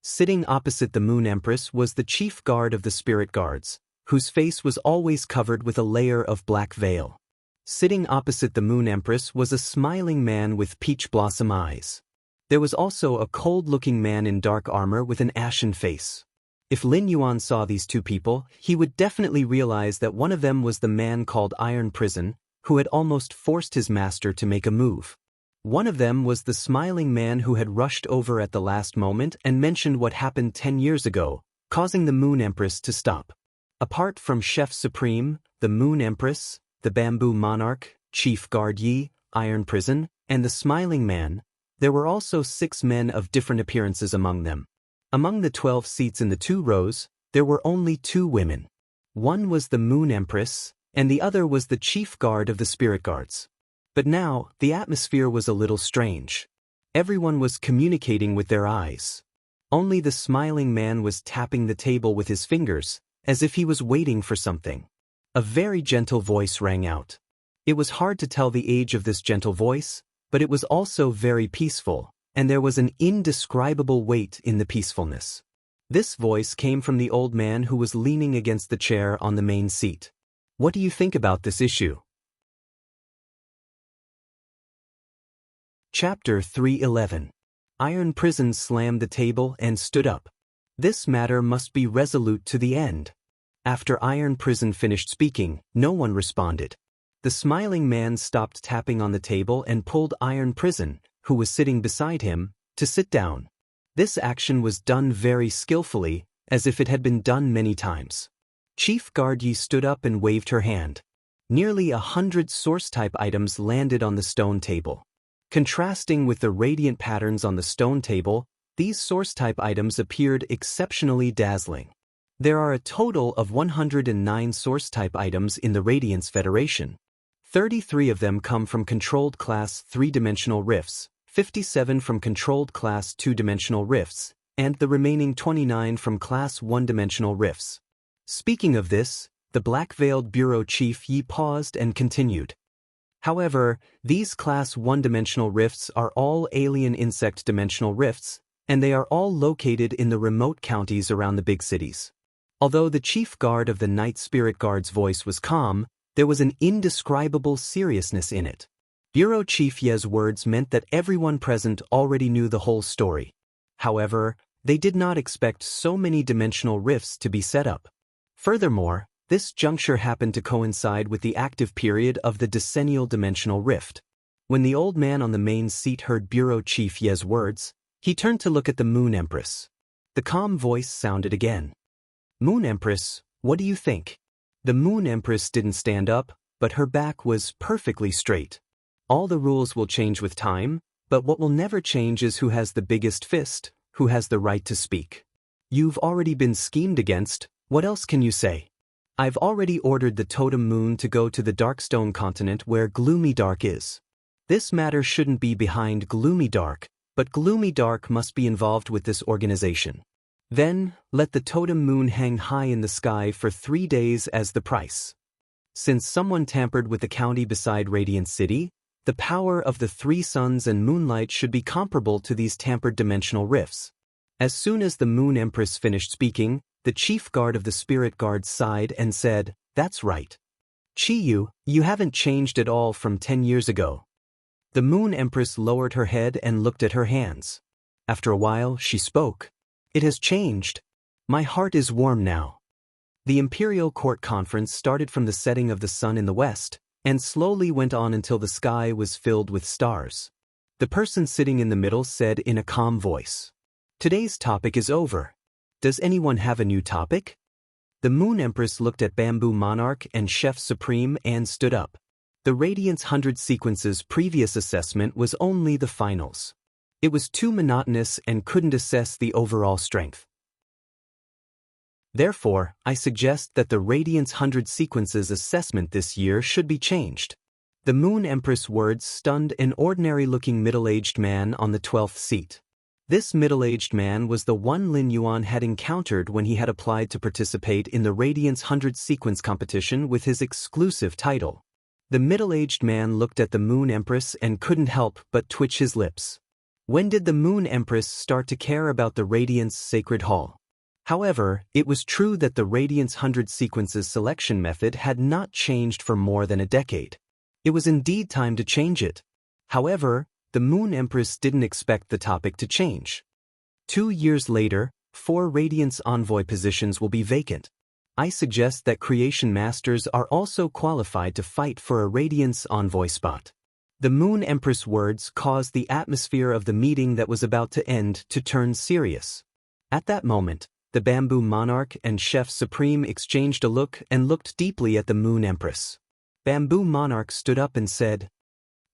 Sitting opposite the Moon Empress was the chief guard of the Spirit Guards, whose face was always covered with a layer of black veil. Sitting opposite the Moon Empress was a smiling man with peach blossom eyes. There was also a cold-looking man in dark armor with an ashen face. If Lin Yuan saw these 2 people, he would definitely realize that one of them was the man called Iron Prison, who had almost forced his master to make a move. One of them was the smiling man who had rushed over at the last moment and mentioned what happened 10 years ago, causing the Moon Empress to stop. Apart from Chef Supreme, the Moon Empress, the Bamboo Monarch, Chief Guard Yi, Iron Prison, and the Smiling Man, there were also 6 men of different appearances among them. Among the 12 seats in the 2 rows, there were only 2 women. One was the Moon Empress, and the other was the Chief Guard of the Spirit Guards. But now, the atmosphere was a little strange. Everyone was communicating with their eyes. Only the Smiling Man was tapping the table with his fingers, as if he was waiting for something. A very gentle voice rang out. It was hard to tell the age of this gentle voice, but it was also very peaceful, and there was an indescribable weight in the peacefulness. This voice came from the old man who was leaning against the chair on the main seat. What do you think about this issue? Chapter 311. Iron Prison slammed the table and stood up. This matter must be resolute to the end. After Iron Prison finished speaking, no one responded. The Smiling Man stopped tapping on the table and pulled Iron Prison, who was sitting beside him, to sit down. This action was done very skillfully, as if it had been done many times. Chief Guard Yi stood up and waved her hand. Nearly 100 source-type items landed on the stone table. Contrasting with the radiant patterns on the stone table, these source-type items appeared exceptionally dazzling. There are a total of 109 source-type items in the Radiance Federation. 33 of them come from controlled class 3-dimensional rifts, 57 from controlled class 2-dimensional rifts, and the remaining 29 from class 1-dimensional rifts. Speaking of this, the black-veiled bureau chief Yi paused and continued. However, these class 1-dimensional rifts are all alien insect dimensional rifts, and they are all located in the remote counties around the big cities. Although the chief guard of the Night Spirit Guard's voice was calm, there was an indescribable seriousness in it. Bureau Chief Ye's words meant that everyone present already knew the whole story. However, they did not expect so many dimensional rifts to be set up. Furthermore, this juncture happened to coincide with the active period of the decennial dimensional rift. When the old man on the main seat heard Bureau Chief Ye's words, he turned to look at the Moon Empress. The calm voice sounded again. Moon Empress, what do you think? The Moon Empress didn't stand up, but her back was perfectly straight. All the rules will change with time, but what will never change is who has the biggest fist, who has the right to speak. You've already been schemed against, what else can you say? I've already ordered the Totem Moon to go to the Darkstone continent where Gloomy Dark is. This matter shouldn't be behind Gloomy Dark, but Gloomy Dark must be involved with this organization. Then, let the Totem Moon hang high in the sky for 3 days as the price. Since someone tampered with the county beside Radiant City, the power of the 3 suns and moonlight should be comparable to these tampered dimensional rifts. As soon as the Moon Empress finished speaking, the chief guard of the Spirit Guard sighed and said, "That's right. Chi-Yu, you haven't changed at all from 10 years ago." The Moon Empress lowered her head and looked at her hands. After a while, she spoke. "It has changed. My heart is warm now." The Imperial Court Conference started from the setting of the sun in the west, and slowly went on until the sky was filled with stars. The person sitting in the middle said in a calm voice, "Today's topic is over. Does anyone have a new topic?" The Moon Empress looked at Bamboo Monarch and Chef Supreme and stood up. The Radiance 100 Sequence's previous assessment was only the finals. It was too monotonous and couldn't assess the overall strength. Therefore, I suggest that the Radiance 100 Sequence's assessment this year should be changed. The Moon Empress' words stunned an ordinary-looking middle-aged man on the 12th seat. This middle-aged man was the one Lin Yuan had encountered when he had applied to participate in the Radiance 100 Sequence competition with his exclusive title. The middle-aged man looked at the Moon Empress and couldn't help but twitch his lips. When did the Moon Empress start to care about the Radiance Sacred Hall? However, it was true that the Radiance 100 Sequence's selection method had not changed for more than a decade. It was indeed time to change it. However, the Moon Empress didn't expect the topic to change. 2 years later, 4 Radiance Envoy positions will be vacant. I suggest that Creation Masters are also qualified to fight for a Radiance Envoy spot. The Moon Empress' words caused the atmosphere of the meeting that was about to end to turn serious. At that moment, the Bamboo Monarch and Chef Supreme exchanged a look and looked deeply at the Moon Empress. Bamboo Monarch stood up and said,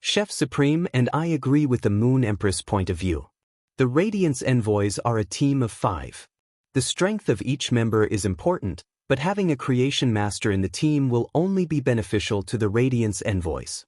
"Chef Supreme and I agree with the Moon Empress' point of view. The Radiance Envoys are a team of 5. The strength of each member is important, but having a Creation Master in the team will only be beneficial to the Radiance Envoys."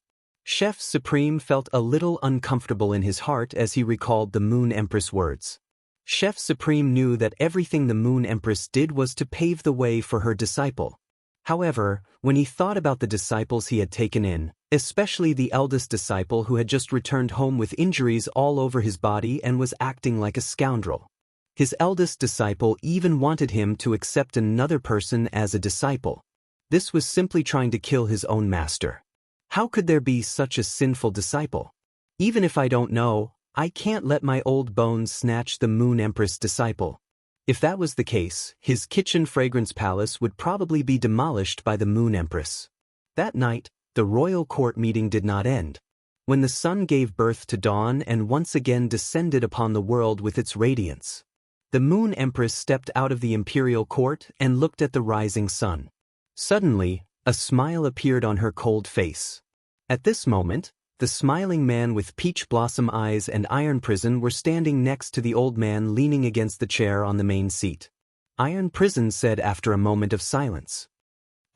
Chef Supreme felt a little uncomfortable in his heart as he recalled the Moon Empress' words. Chef Supreme knew that everything the Moon Empress did was to pave the way for her disciple. However, when he thought about the disciples he had taken in, especially the eldest disciple who had just returned home with injuries all over his body and was acting like a scoundrel, his eldest disciple even wanted him to accept another person as a disciple. This was simply trying to kill his own master. How could there be such a sinful disciple? Even if I don't know, I can't let my old bones snatch the Moon Empress disciple. If that was the case, his kitchen fragrance palace would probably be demolished by the Moon Empress. That night, the royal court meeting did not end. When the sun gave birth to dawn and once again descended upon the world with its radiance, the Moon Empress stepped out of the imperial court and looked at the rising sun. Suddenly, a smile appeared on her cold face. At this moment, the smiling man with peach blossom eyes and iron prison were standing next to the old man leaning against the chair on the main seat. Iron Prison said after a moment of silence.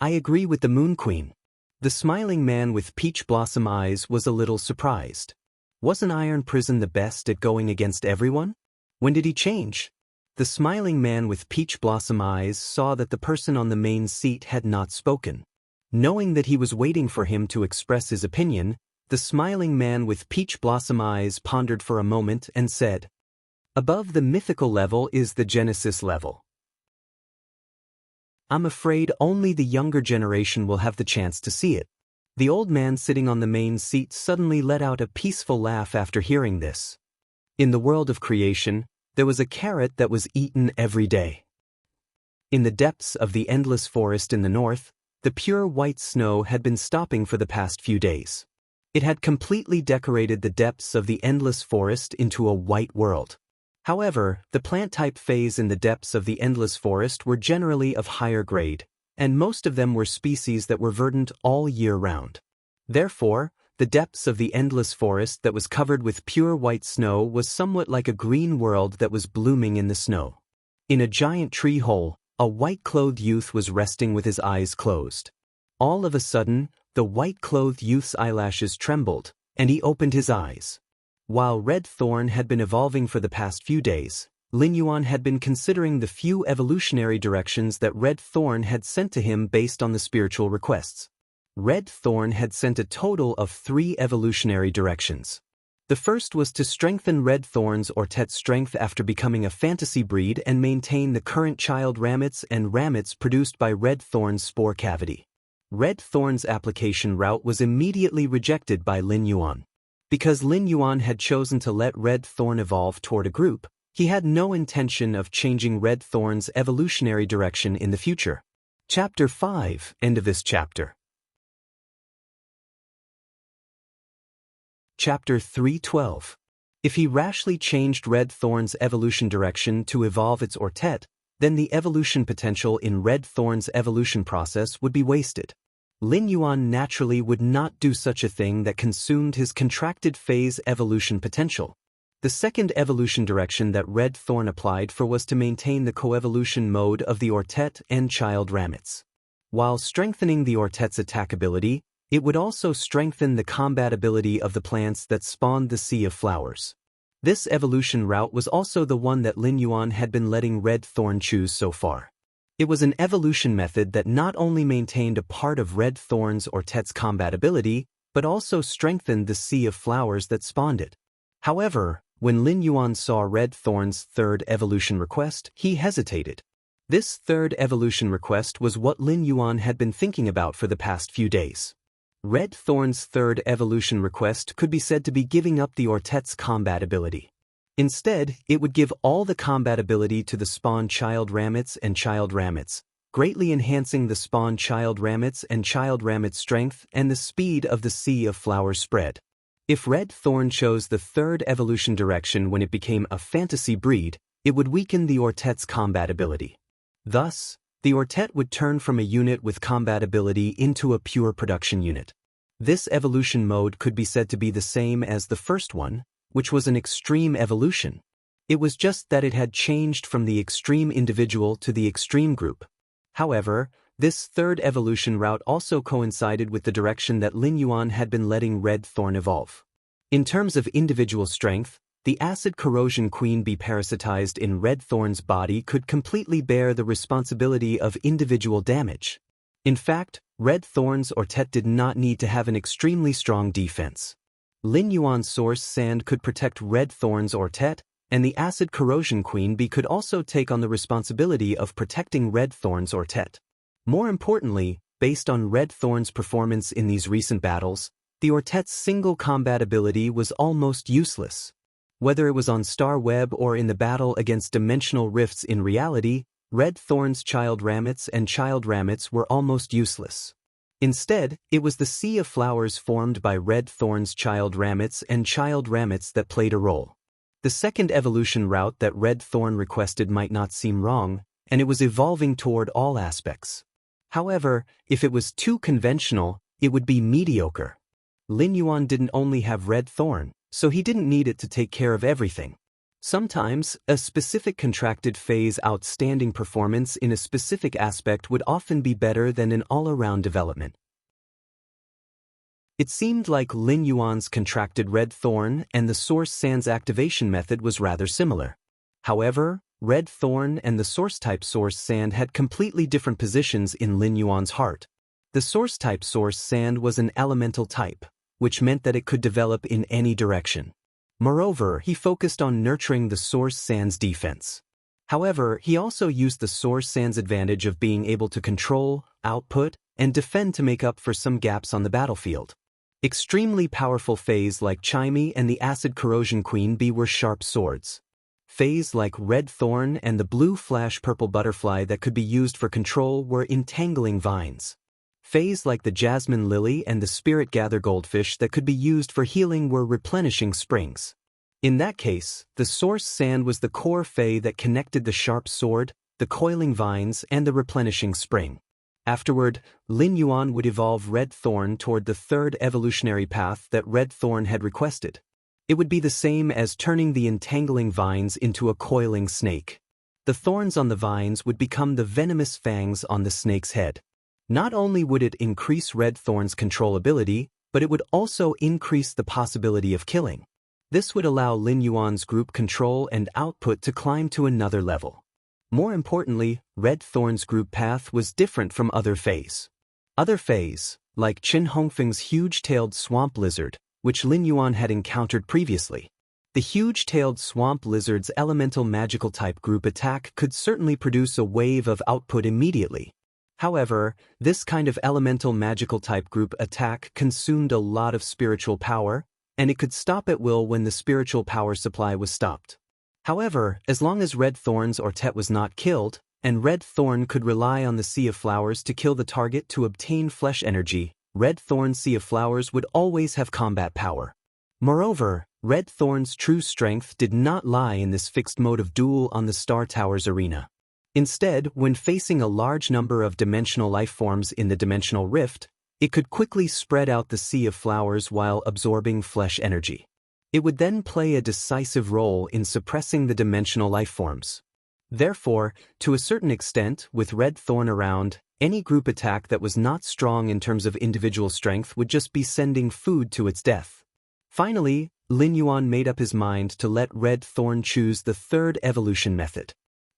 I agree with the Moon Queen. The smiling man with peach blossom eyes was a little surprised. Wasn't Iron Prison the best at going against everyone? When did he change? The smiling man with peach blossom eyes saw that the person on the main seat had not spoken. Knowing that he was waiting for him to express his opinion, the smiling man with peach blossom eyes pondered for a moment and said, "Above the mythical level is the Genesis level. I'm afraid only the younger generation will have the chance to see it." The old man sitting on the main seat suddenly let out a peaceful laugh after hearing this. In the world of creation, there was a carrot that was eaten every day. In the depths of the endless forest in the north, the pure white snow had been stopping for the past few days. It had completely decorated the depths of the endless forest into a white world. However, the plant-type phase in the depths of the endless forest were generally of higher grade, and most of them were species that were verdant all year round. Therefore, the depths of the endless forest that was covered with pure white snow was somewhat like a green world that was blooming in the snow. In a giant tree hole, a white-clothed youth was resting with his eyes closed. All of a sudden, the white-clothed youth's eyelashes trembled, and he opened his eyes. While Red Thorn had been evolving for the past few days, Lin Yuan had been considering the few evolutionary directions that Red Thorn had sent to him based on the spiritual requests. Red Thorn had sent a total of 3 evolutionary directions. The first was to strengthen Red Thorn's Ortet strength after becoming a fantasy breed and maintain the current child ramets and ramets produced by Red Thorn's spore cavity. Red Thorn's application route was immediately rejected by Lin Yuan. Because Lin Yuan had chosen to let Red Thorn evolve toward a group, he had no intention of changing Red Thorn's evolutionary direction in the future. Chapter 5, end of this chapter. Chapter 3:12. If he rashly changed Red Thorn's evolution direction to evolve its Ortet, then the evolution potential in Red Thorn's evolution process would be wasted. Lin Yuan naturally would not do such a thing that consumed his contracted phase evolution potential. The second evolution direction that Red Thorn applied for was to maintain the coevolution mode of the Ortet and child ramets. While strengthening the Ortet's attack ability, it would also strengthen the combat ability of the plants that spawned the Sea of Flowers. This evolution route was also the one that Lin Yuan had been letting Red Thorn choose so far. It was an evolution method that not only maintained a part of Red Thorn's Ortet's combat ability, but also strengthened the Sea of Flowers that spawned it. However, when Lin Yuan saw Red Thorn's third evolution request, he hesitated. This third evolution request was what Lin Yuan had been thinking about for the past few days. Red Thorn's third evolution request could be said to be giving up the Ortet's combat ability. Instead, it would give all the combat ability to the spawn child ramets and child ramets, greatly enhancing the spawn child ramets and child ramets strength and the speed of the Sea of Flowers spread. If Red Thorn chose the third evolution direction when it became a fantasy breed, it would weaken the Ortet's combat ability. Thus, the Ortet would turn from a unit with combat ability into a pure production unit. This evolution mode could be said to be the same as the first one, which was an extreme evolution. It was just that it had changed from the extreme individual to the extreme group. However, this third evolution route also coincided with the direction that Lin Yuan had been letting Red Thorn evolve. In terms of individual strength, the acid corrosion queen bee parasitized in Red Thorn's body could completely bear the responsibility of individual damage. In fact, Red Thorn's Ortet did not need to have an extremely strong defense. Lin Yuan's source sand could protect Red Thorn's Ortet, and the acid corrosion queen bee could also take on the responsibility of protecting Red Thorn's Ortet. More importantly, based on Red Thorn's performance in these recent battles, the Ortet's single combat ability was almost useless. Whether it was on Star Web or in the battle against dimensional rifts in reality, Red Thorn's child ramets and child ramets were almost useless. Instead, it was the Sea of Flowers formed by Red Thorn's child ramets and child ramets that played a role. The second evolution route that Red Thorn requested might not seem wrong, and it was evolving toward all aspects. However, if it was too conventional, it would be mediocre. Lin Yuan didn't only have Red Thorn, so he didn't need it to take care of everything. Sometimes, a specific contracted phase outstanding performance in a specific aspect would often be better than an all-around development. It seemed like Lin Yuan's contracted red thorn and the source sand's activation method was rather similar. However, red thorn and the source-type source sand had completely different positions in Lin Yuan's heart. The source-type source sand was an elemental type, which meant that it could develop in any direction. Moreover, he focused on nurturing the source sand's defense. However, he also used the source sand's advantage of being able to control, output, and defend to make up for some gaps on the battlefield. Extremely powerful phase like Chimey and the Acid Corrosion Queen Bee were sharp swords. Phase like Red Thorn and the Blue Flash Purple Butterfly that could be used for control were entangling vines. Phase like the Jasmine Lily and the Spirit Gather Goldfish that could be used for healing were replenishing springs. In that case, the source sand was the core phase that connected the sharp sword, the coiling vines, and the replenishing spring. Afterward, Lin Yuan would evolve Red Thorn toward the third evolutionary path that Red Thorn had requested. It would be the same as turning the entangling vines into a coiling snake. The thorns on the vines would become the venomous fangs on the snake's head. Not only would it increase Red Thorn's controllability, but it would also increase the possibility of killing. This would allow Lin Yuan's group control and output to climb to another level. More importantly, Red Thorn's group path was different from other phase. Other phase, like Qin Hongfeng's huge-tailed swamp lizard, which Lin Yuan had encountered previously. The huge-tailed swamp lizard's elemental magical type group attack could certainly produce a wave of output immediately. However, this kind of elemental magical type group attack consumed a lot of spiritual power, and it could stop at will when the spiritual power supply was stopped. However, as long as Red Thorn's Ortet was not killed, and Red Thorn could rely on the Sea of Flowers to kill the target to obtain flesh energy, Red Thorn's Sea of Flowers would always have combat power. Moreover, Red Thorn's true strength did not lie in this fixed mode of duel on the Star Towers arena. Instead, when facing a large number of dimensional life forms in the dimensional rift, it could quickly spread out the Sea of Flowers while absorbing flesh energy. It would then play a decisive role in suppressing the dimensional life forms. Therefore, to a certain extent, with Red Thorn around, any group attack that was not strong in terms of individual strength would just be sending food to its death. Finally, Lin Yuan made up his mind to let Red Thorn choose the third evolution method.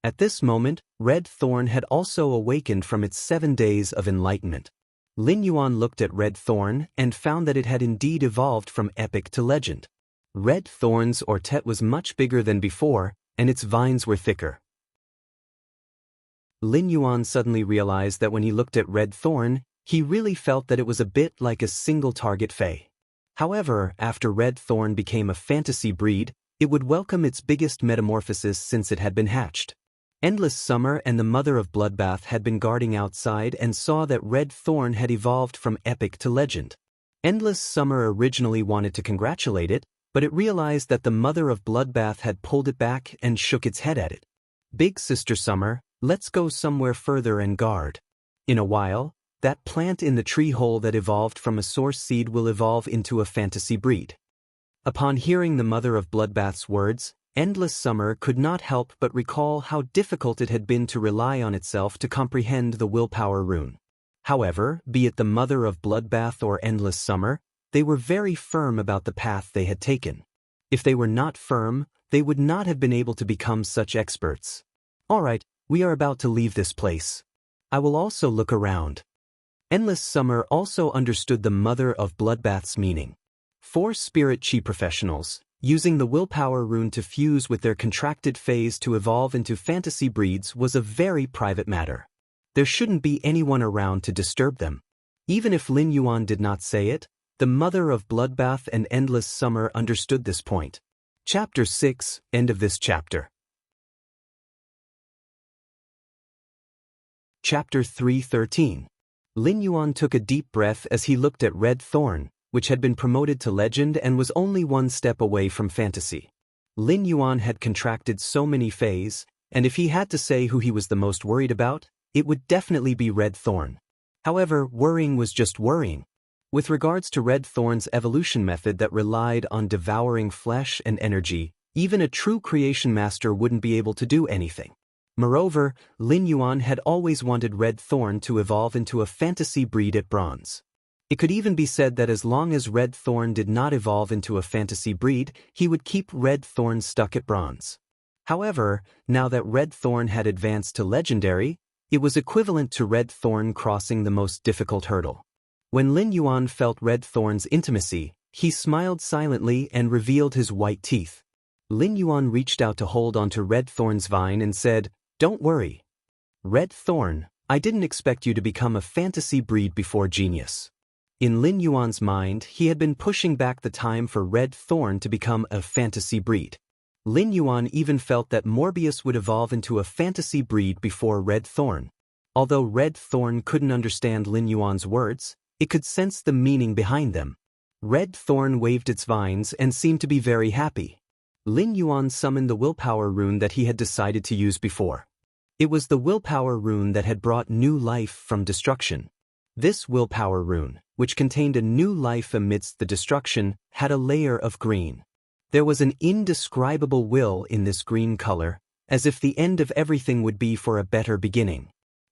At this moment, Red Thorn had also awakened from its 7 days of enlightenment. Lin Yuan looked at Red Thorn and found that it had indeed evolved from epic to legend. Red Thorn's Ortet was much bigger than before, and its vines were thicker. Lin Yuan suddenly realized that when he looked at Red Thorn, he really felt that it was a bit like a single-target Fae. However, after Red Thorn became a fantasy breed, it would welcome its biggest metamorphosis since it had been hatched. Endless Summer and the Mother of Bloodbath had been guarding outside and saw that Red Thorn had evolved from epic to legend. Endless Summer originally wanted to congratulate it, but it realized that the Mother of Bloodbath had pulled it back and shook its head at it. Big Sister Summer, let's go somewhere further and guard. In a while, that plant in the tree hole that evolved from a source seed will evolve into a fantasy breed. Upon hearing the Mother of Bloodbath's words, Endless Summer could not help but recall how difficult it had been to rely on itself to comprehend the willpower rune. However, be it the Mother of Bloodbath or Endless Summer, they were very firm about the path they had taken. If they were not firm, they would not have been able to become such experts. Alright, we are about to leave this place. I will also look around. Endless Summer also understood the Mother of Bloodbath's meaning. 4 spirit chi professionals, using the willpower rune to fuse with their contracted phase to evolve into fantasy breeds was a very private matter. There shouldn't be anyone around to disturb them. Even if Lin Yuan did not say it, the Mother of Bloodbath and Endless Summer understood this point. Chapter 6, end of this chapter. Chapter 3:13. Lin Yuan took a deep breath as he looked at Red Thorn, which had been promoted to legend and was only 1 step away from fantasy. Lin Yuan had contracted so many phases, and if he had to say who he was the most worried about, it would definitely be Red Thorn. However, worrying was just worrying. With regards to Red Thorn's evolution method that relied on devouring flesh and energy, Even a true creation master wouldn't be able to do anything. Moreover, Lin Yuan had always wanted Red Thorn to evolve into a fantasy breed at bronze. It could even be said that as long as Red Thorn did not evolve into a fantasy breed, he would keep Red Thorn stuck at bronze. However, now that Red Thorn had advanced to legendary, it was equivalent to Red Thorn crossing the most difficult hurdle. When Lin Yuan felt Red Thorn's intimacy, he smiled silently and revealed his white teeth. Lin Yuan reached out to hold onto Red Thorn's vine and said, "Don't worry. Red Thorn, I didn't expect you to become a fantasy breed before genius." In Lin Yuan's mind, he had been pushing back the time for Red Thorn to become a fantasy breed. Lin Yuan even felt that Morbius would evolve into a fantasy breed before Red Thorn. Although Red Thorn couldn't understand Lin Yuan's words, it could sense the meaning behind them. Red Thorn waved its vines and seemed to be very happy. Lin Yuan summoned the willpower rune that he had decided to use before. It was the willpower rune that had brought new life from destruction. This willpower rune, which contained a new life amidst the destruction, had a layer of green. There was an indescribable will in this green color, as if the end of everything would be for a better beginning.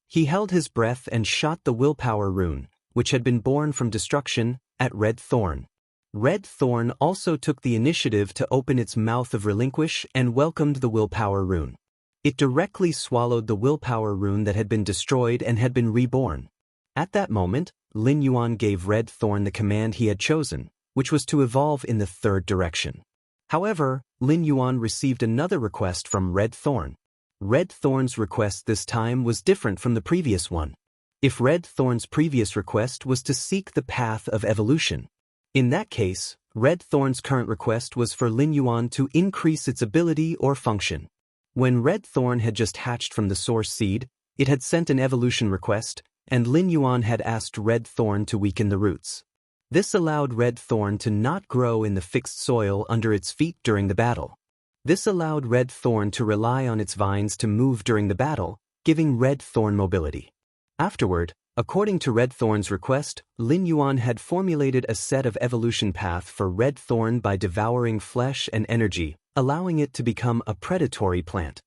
He held his breath and shot the willpower rune, which had been born from destruction, at Red Thorn. Red Thorn also took the initiative to open its mouth of relinquish and welcomed the willpower rune. It directly swallowed the willpower rune that had been destroyed and had been reborn. At that moment, Lin Yuan gave Red Thorn the command he had chosen, which was to evolve in the third direction. However, Lin Yuan received another request from Red Thorn. Red Thorn's request this time was different from the previous one. If Red Thorn's previous request was to seek the path of evolution, in that case, Red Thorn's current request was for Lin Yuan to increase its ability or function. When Red Thorn had just hatched from the source seed, it had sent an evolution request, and Lin Yuan had asked Red Thorn to weaken the roots. This allowed Red Thorn to not grow in the fixed soil under its feet during the battle. This allowed Red Thorn to rely on its vines to move during the battle, giving Red Thorn mobility. Afterward, according to Red Thorn's request, Lin Yuan had formulated a set of evolution path for Red Thorn by devouring flesh and energy, allowing it to become a predatory plant.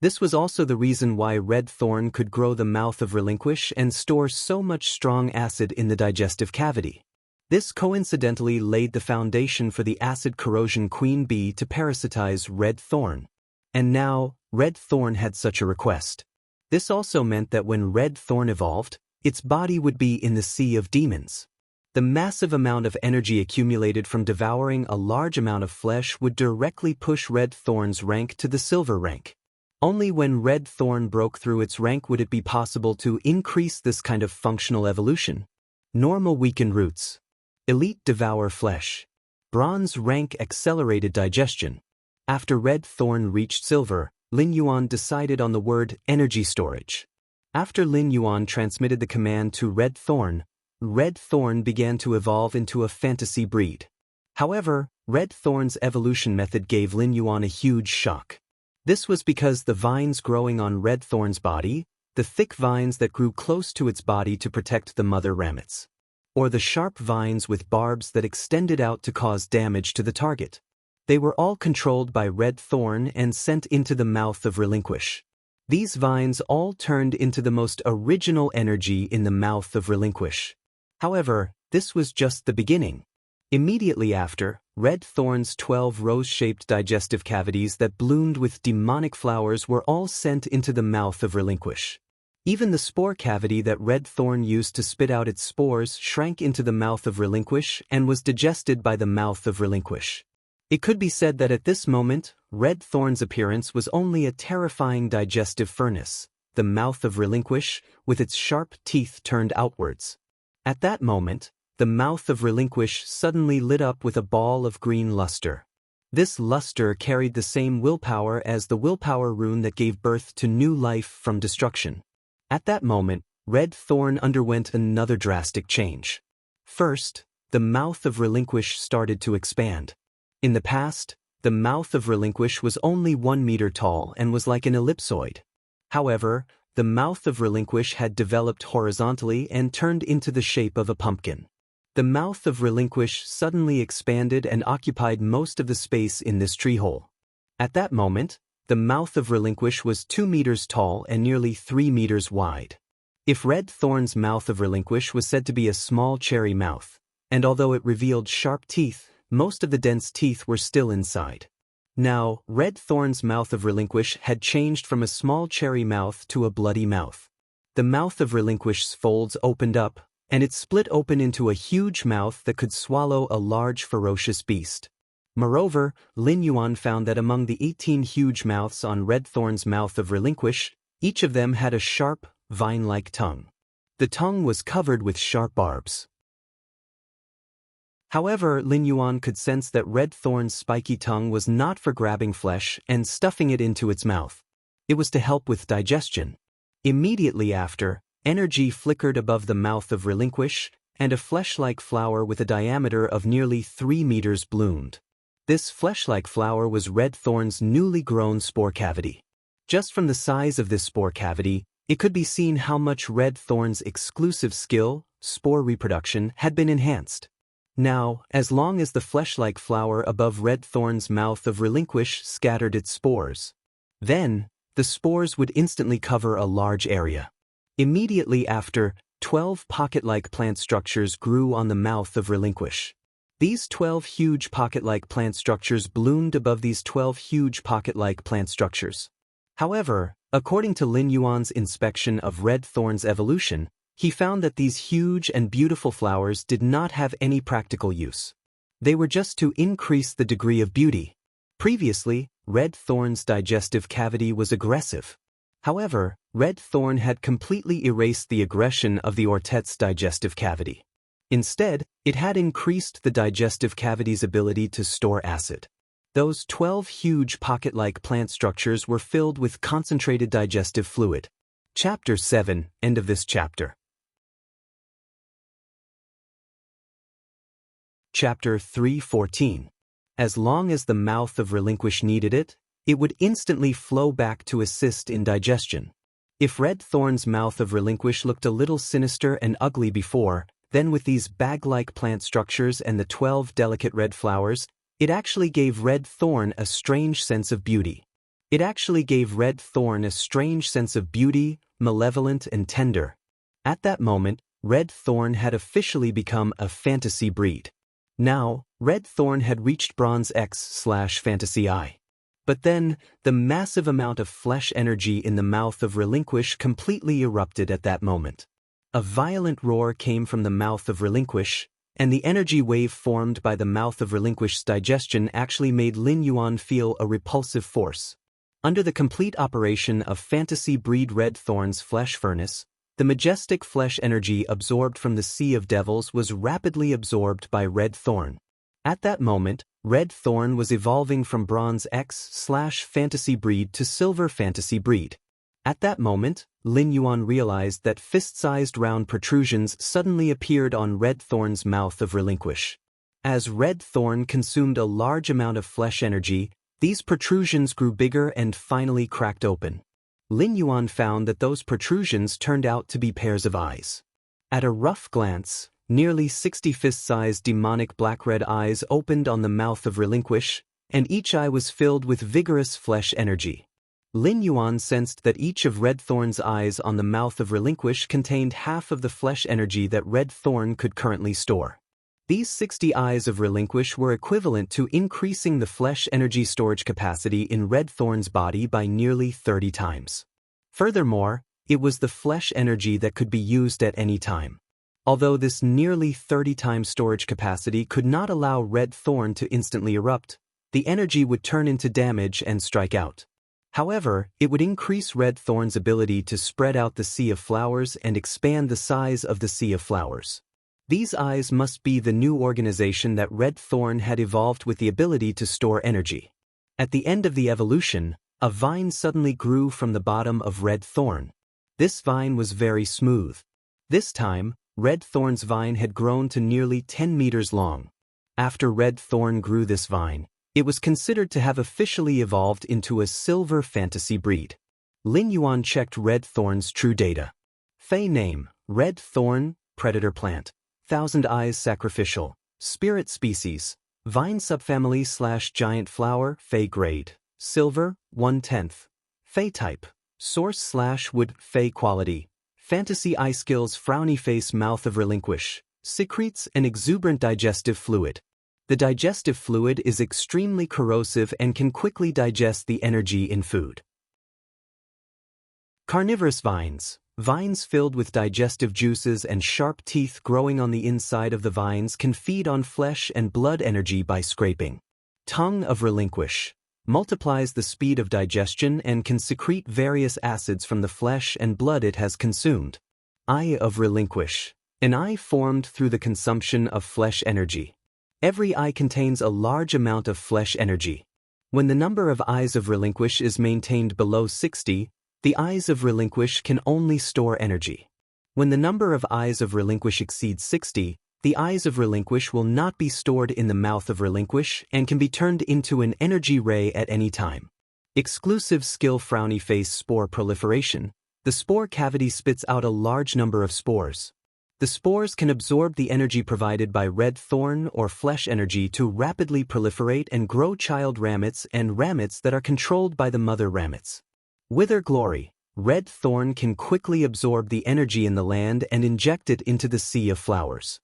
This was also the reason why Red Thorn could grow the mouth of relinquish and store so much strong acid in the digestive cavity. This coincidentally laid the foundation for the acid corrosion queen bee to parasitize Red Thorn. And now, Red Thorn had such a request. This also meant that when Red Thorn evolved, its body would be in the sea of demons. The massive amount of energy accumulated from devouring a large amount of flesh would directly push Red Thorn's rank to the silver rank. Only when Red Thorn broke through its rank would it be possible to increase this kind of functional evolution. Normal weaken roots. Elite devour flesh. Bronze rank accelerated digestion. After Red Thorn reached silver, Lin Yuan decided on the word energy storage. After Lin Yuan transmitted the command to Red Thorn began to evolve into a fantasy breed. However, Red Thorn's evolution method gave Lin Yuan a huge shock. This was because the vines growing on Red Thorn's body, the thick vines that grew close to its body to protect the mother ramets, or the sharp vines with barbs that extended out to cause damage to the target. They were all controlled by Red Thorn and sent into the mouth of relinquish. These vines all turned into the most original energy in the mouth of relinquish. However, this was just the beginning. Immediately after, Red Thorn's 12 rose-shaped digestive cavities that bloomed with demonic flowers were all sent into the mouth of relinquish. Even the spore cavity that Red Thorn used to spit out its spores shrank into the mouth of relinquish and was digested by the mouth of relinquish. It could be said that at this moment, Red Thorn's appearance was only a terrifying digestive furnace, the mouth of relinquish, with its sharp teeth turned outwards. At that moment, the mouth of relinquish suddenly lit up with a ball of green luster. This luster carried the same willpower as the willpower rune that gave birth to new life from destruction. At that moment, Red Thorn underwent another drastic change. First, the mouth of relinquish started to expand. In the past, the mouth of relinquish was only 1 meter tall and was like an ellipsoid. However, the mouth of relinquish had developed horizontally and turned into the shape of a pumpkin. The mouth of Relinquish suddenly expanded and occupied most of the space in this treehole. At that moment, the mouth of Relinquish was 2 meters tall and nearly 3 meters wide. If Red Thorn's mouth of Relinquish was said to be a small cherry mouth, and although it revealed sharp teeth, most of the dense teeth were still inside. Now, Red Thorn's mouth of Relinquish had changed from a small cherry mouth to a bloody mouth. The mouth of Relinquish's folds opened up, and it split open into a huge mouth that could swallow a large ferocious beast. Moreover, Lin Yuan found that among the 18 huge mouths on Red Thorn's mouth of Relinquish, each of them had a sharp, vine-like tongue. The tongue was covered with sharp barbs. However, Lin Yuan could sense that Red Thorn's spiky tongue was not for grabbing flesh and stuffing it into its mouth. It was to help with digestion. Immediately after, energy flickered above the mouth of Relinquish, and a flesh-like flower with a diameter of nearly 3 meters bloomed. This flesh-like flower was Red Thorn's newly grown spore cavity. Just from the size of this spore cavity, it could be seen how much Red Thorn's exclusive skill, spore reproduction, had been enhanced. Now, as long as the flesh-like flower above Red Thorn's mouth of Relinquish scattered its spores, then, the spores would instantly cover a large area. Immediately after, 12 pocket-like plant structures grew on the mouth of Relinquish. These 12 huge pocket-like plant structures bloomed above these 12 huge pocket-like plant structures. However, according to Lin Yuan's inspection of Red Thorn's evolution, he found that these huge and beautiful flowers did not have any practical use. They were just to increase the degree of beauty. Previously, Red Thorn's digestive cavity was aggressive. However, Red Thorn had completely erased the aggression of the ortette's digestive cavity. Instead, it had increased the digestive cavity's ability to store acid. Those 12 huge pocket-like plant structures were filled with concentrated digestive fluid. Chapter 7, end of this chapter. Chapter 3:14. As long as the mouth of Relinquish needed it, it would instantly flow back to assist in digestion. If Red Thorn's mouth of Relinquish looked a little sinister and ugly before, then with these bag-like plant structures and the 12 delicate red flowers, it actually gave Red Thorn a strange sense of beauty. Malevolent and tender. At that moment, Red Thorn had officially become a fantasy breed. Now, Red Thorn had reached Bronze X/Fantasy I. But then, the massive amount of flesh energy in the mouth of Relinquish completely erupted at that moment. A violent roar came from the mouth of Relinquish, and the energy wave formed by the mouth of Relinquish's digestion actually made Lin Yuan feel a repulsive force. Under the complete operation of fantasy breed Red Thorn's flesh furnace, the majestic flesh energy absorbed from the Sea of Devils was rapidly absorbed by Red Thorn. At that moment, Red Thorn was evolving from Bronze X/Fantasy breed to Silver Fantasy breed. At that moment, Lin Yuan realized that fist-sized round protrusions suddenly appeared on Red Thorn's mouth of Relinquish. As Red Thorn consumed a large amount of flesh energy, these protrusions grew bigger and finally cracked open. Lin Yuan found that those protrusions turned out to be pairs of eyes. At a rough glance, nearly 60 fist-sized demonic black-red eyes opened on the mouth of Relinquish, and each eye was filled with vigorous flesh energy. Lin Yuan sensed that each of Red Thorn's eyes on the mouth of Relinquish contained half of the flesh energy that Red Thorn could currently store. These 60 eyes of Relinquish were equivalent to increasing the flesh energy storage capacity in Red Thorn's body by nearly 30 times. Furthermore, it was the flesh energy that could be used at any time. Although this nearly 30 times storage capacity could not allow Red Thorn to instantly erupt, the energy would turn into damage and strike out. However, it would increase Red Thorn's ability to spread out the Sea of Flowers and expand the size of the Sea of Flowers. These eyes must be the new organization that Red Thorn had evolved with the ability to store energy. At the end of the evolution, a vine suddenly grew from the bottom of Red Thorn. This vine was very smooth. This time, Red Thorn's vine had grown to nearly 10 meters long. After Red Thorn grew this vine, it was considered to have officially evolved into a Silver Fantasy breed. Lin Yuan checked Red Thorn's true data. Fei name, Red Thorn, predator plant. Thousand Eyes Sacrificial, Spirit Species, Vine Subfamily / Giant Flower, Fey Grade, Silver, 1/10. Fey Type, Source / Wood, Fey Quality, Fantasy Eye Skills, Frowny Face, Mouth of Relinquish, secretes an exuberant digestive fluid. The digestive fluid is extremely corrosive and can quickly digest the energy in food. Carnivorous vines. Vines filled with digestive juices and sharp teeth growing on the inside of the vines can feed on flesh and blood energy by scraping. Tongue of Relinquish. Multiplies the speed of digestion and can secrete various acids from the flesh and blood it has consumed. Eye of Relinquish. An eye formed through the consumption of flesh energy. Every eye contains a large amount of flesh energy. When the number of eyes of Relinquish is maintained below 60, the eyes of Relinquish can only store energy. When the number of eyes of Relinquish exceeds 60, the eyes of Relinquish will not be stored in the mouth of Relinquish and can be turned into an energy ray at any time. Exclusive skill Frowny Face Spore Proliferation. The spore cavity spits out a large number of spores. The spores can absorb the energy provided by red thorn or flesh energy to rapidly proliferate and grow child ramets and ramets that are controlled by the mother ramets. Wither Glory. Red thorn can quickly absorb the energy in the land and inject it into the sea of flowers.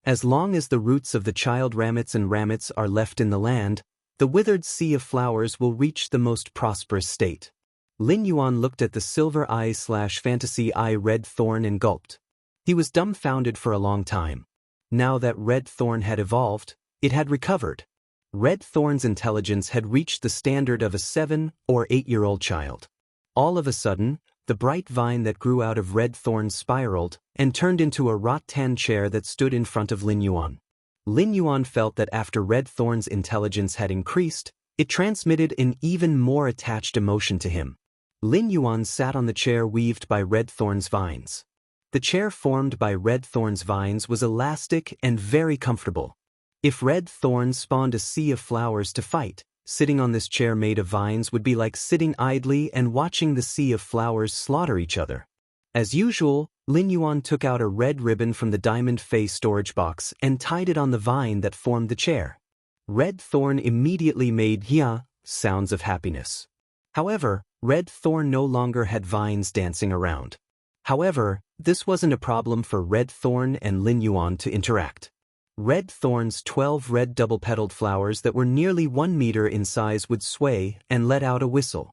As long as the roots of the child ramets and ramets are left in the land, the withered sea of flowers will reach the most prosperous state. Lin Yuan looked at the silver eye / fantasy eye red thorn and gulped. He was dumbfounded for a long time. Now that red thorn had evolved, it had recovered. Red thorn's intelligence had reached the standard of a 7- or 8-year-old child. All of a sudden, the bright vine that grew out of red thorn spiraled and turned into a rattan chair that stood in front of Lin Yuan. Lin Yuan felt that after red thorn's intelligence had increased, it transmitted an even more attached emotion to him. Lin Yuan sat on the chair weaved by red thorn's vines. The chair formed by red thorn's vines was elastic and very comfortable. If red thorn spawned a sea of flowers to fight, sitting on this chair made of vines would be like sitting idly and watching the sea of flowers slaughter each other. As usual, Lin Yuan took out a red ribbon from the diamond face storage box and tied it on the vine that formed the chair. Red thorn immediately made "yeah" sounds of happiness. However, red thorn no longer had vines dancing around. However, this wasn't a problem for red thorn and Lin Yuan to interact. Red thorn's 12 red double-petaled flowers that were nearly 1 meter in size would sway and let out a whistle.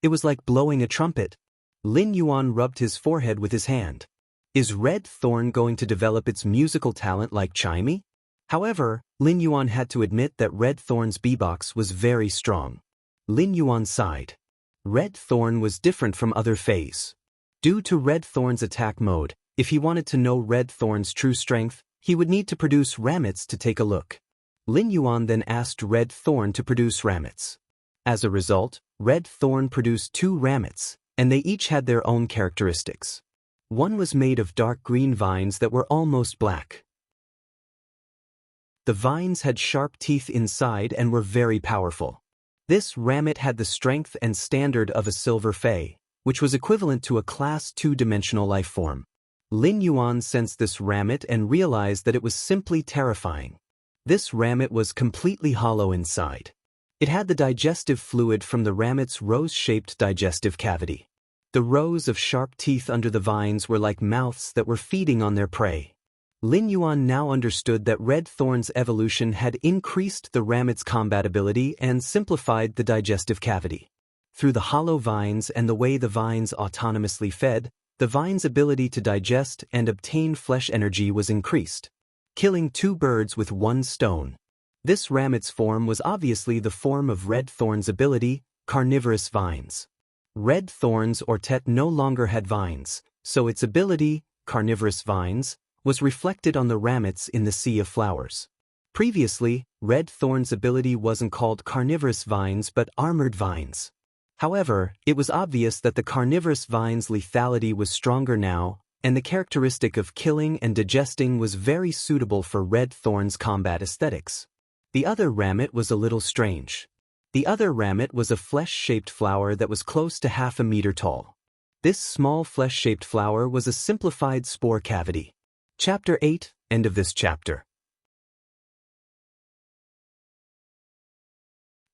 It was like blowing a trumpet. Lin Yuan rubbed his forehead with his hand. Is red thorn going to develop its musical talent like chimey? However, Lin Yuan had to admit that red thorn's beatbox was very strong. Lin Yuan sighed. Red thorn was different from other fays. Due to red thorn's attack mode, if he wanted to know red thorn's true strength, he would need to produce ramets to take a look. Lin Yuan then asked red thorn to produce ramets. As a result, red thorn produced 2 ramets, and they each had their own characteristics. One was made of dark green vines that were almost black. The vines had sharp teeth inside and were very powerful. This ramet had the strength and standard of a silver fey, which was equivalent to a class 2-dimensional life form. Lin Yuan sensed this ramet and realized that it was simply terrifying. This ramet was completely hollow inside. It had the digestive fluid from the ramet's rose-shaped digestive cavity. The rows of sharp teeth under the vines were like mouths that were feeding on their prey. Lin Yuan now understood that red thorn's evolution had increased the ramet's combatability and simplified the digestive cavity. Through the hollow vines and the way the vines autonomously fed, the vine's ability to digest and obtain flesh energy was increased, killing 2 birds with 1 stone. This ramet's form was obviously the form of red thorn's ability, carnivorous vines. Red thorns or tet no longer had vines, so its ability, carnivorous vines, was reflected on the ramets in the sea of flowers. Previously, red thorn's ability wasn't called carnivorous vines but armored vines. However, it was obvious that the carnivorous vine's lethality was stronger now, and the characteristic of killing and digesting was very suitable for red thorn's combat aesthetics. The other ramet was a little strange. The other ramet was a flesh-shaped flower that was close to half a meter tall. This small flesh-shaped flower was a simplified spore cavity. Chapter 8, End of this chapter.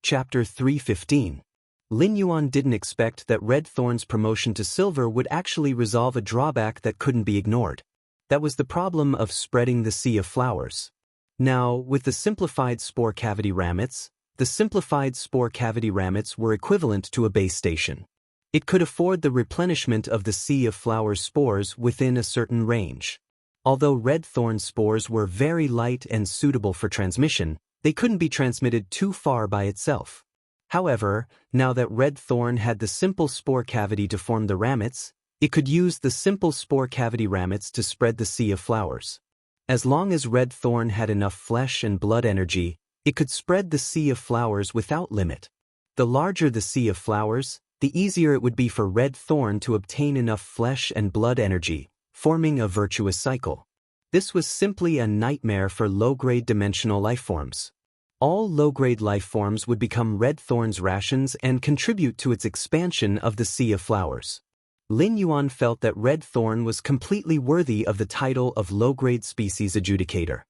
Chapter 3:15. Lin Yuan didn't expect that Red Thorn's promotion to silver would actually resolve a drawback that couldn't be ignored. That was the problem of spreading the sea of flowers. Now, with the simplified spore cavity ramets, the simplified spore cavity ramets were equivalent to a base station. It could afford the replenishment of the sea of flowers spores within a certain range. Although red thorn spores were very light and suitable for transmission, they couldn't be transmitted too far by itself. However, now that red thorn had the simple spore cavity to form the ramets, it could use the simple spore cavity ramets to spread the sea of flowers. As long as red thorn had enough flesh and blood energy, it could spread the sea of flowers without limit. The larger the sea of flowers, the easier it would be for red thorn to obtain enough flesh and blood energy, forming a virtuous cycle. This was simply a nightmare for low-grade dimensional lifeforms. All low-grade lifeforms would become red thorn's rations and contribute to its expansion of the sea of flowers. Lin Yuan felt that red thorn was completely worthy of the title of low-grade species adjudicator.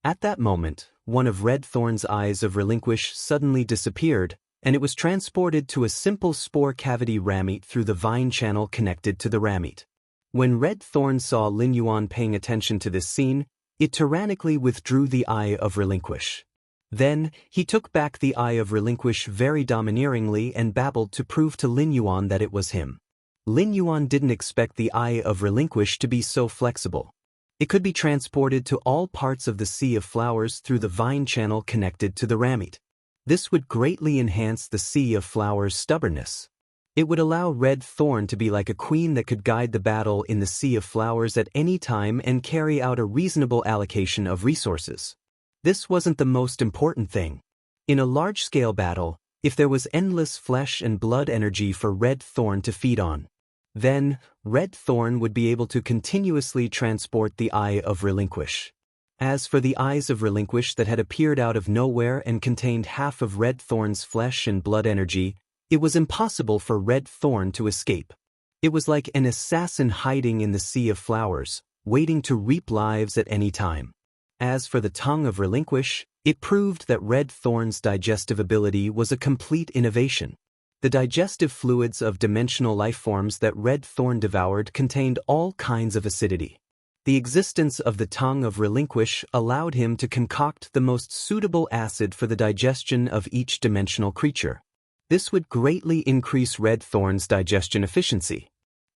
At that moment, one of red thorn's eyes of relinquish suddenly disappeared, and it was transported to a simple spore cavity ramete through the vine channel connected to the ramete. When red thorn saw Lin Yuan paying attention to this scene, it tyrannically withdrew the eye of relinquish. Then, he took back the eye of relinquish very domineeringly and babbled to prove to Lin Yuan that it was him. Lin Yuan didn't expect the eye of relinquish to be so flexible. It could be transported to all parts of the sea of flowers through the vine channel connected to the ramete. This would greatly enhance the sea of flowers' stubbornness. It would allow red thorn to be like a queen that could guide the battle in the sea of flowers at any time and carry out a reasonable allocation of resources. This wasn't the most important thing. In a large-scale battle, if there was endless flesh and blood energy for red thorn to feed on, then red thorn would be able to continuously transport the eye of relinquish. As for the eyes of relinquish that had appeared out of nowhere and contained half of red thorn's flesh and blood energy, it was impossible for red thorn to escape. It was like an assassin hiding in the sea of flowers, waiting to reap lives at any time. As for the tongue of relinquish, it proved that red thorn's digestive ability was a complete innovation. The digestive fluids of dimensional lifeforms that red thorn devoured contained all kinds of acidity. The existence of the tongue of relinquish allowed him to concoct the most suitable acid for the digestion of each dimensional creature. This would greatly increase red thorn's digestion efficiency.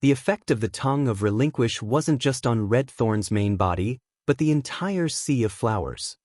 The effect of the tongue of relinquish wasn't just on red thorn's main body, but the entire sea of flowers.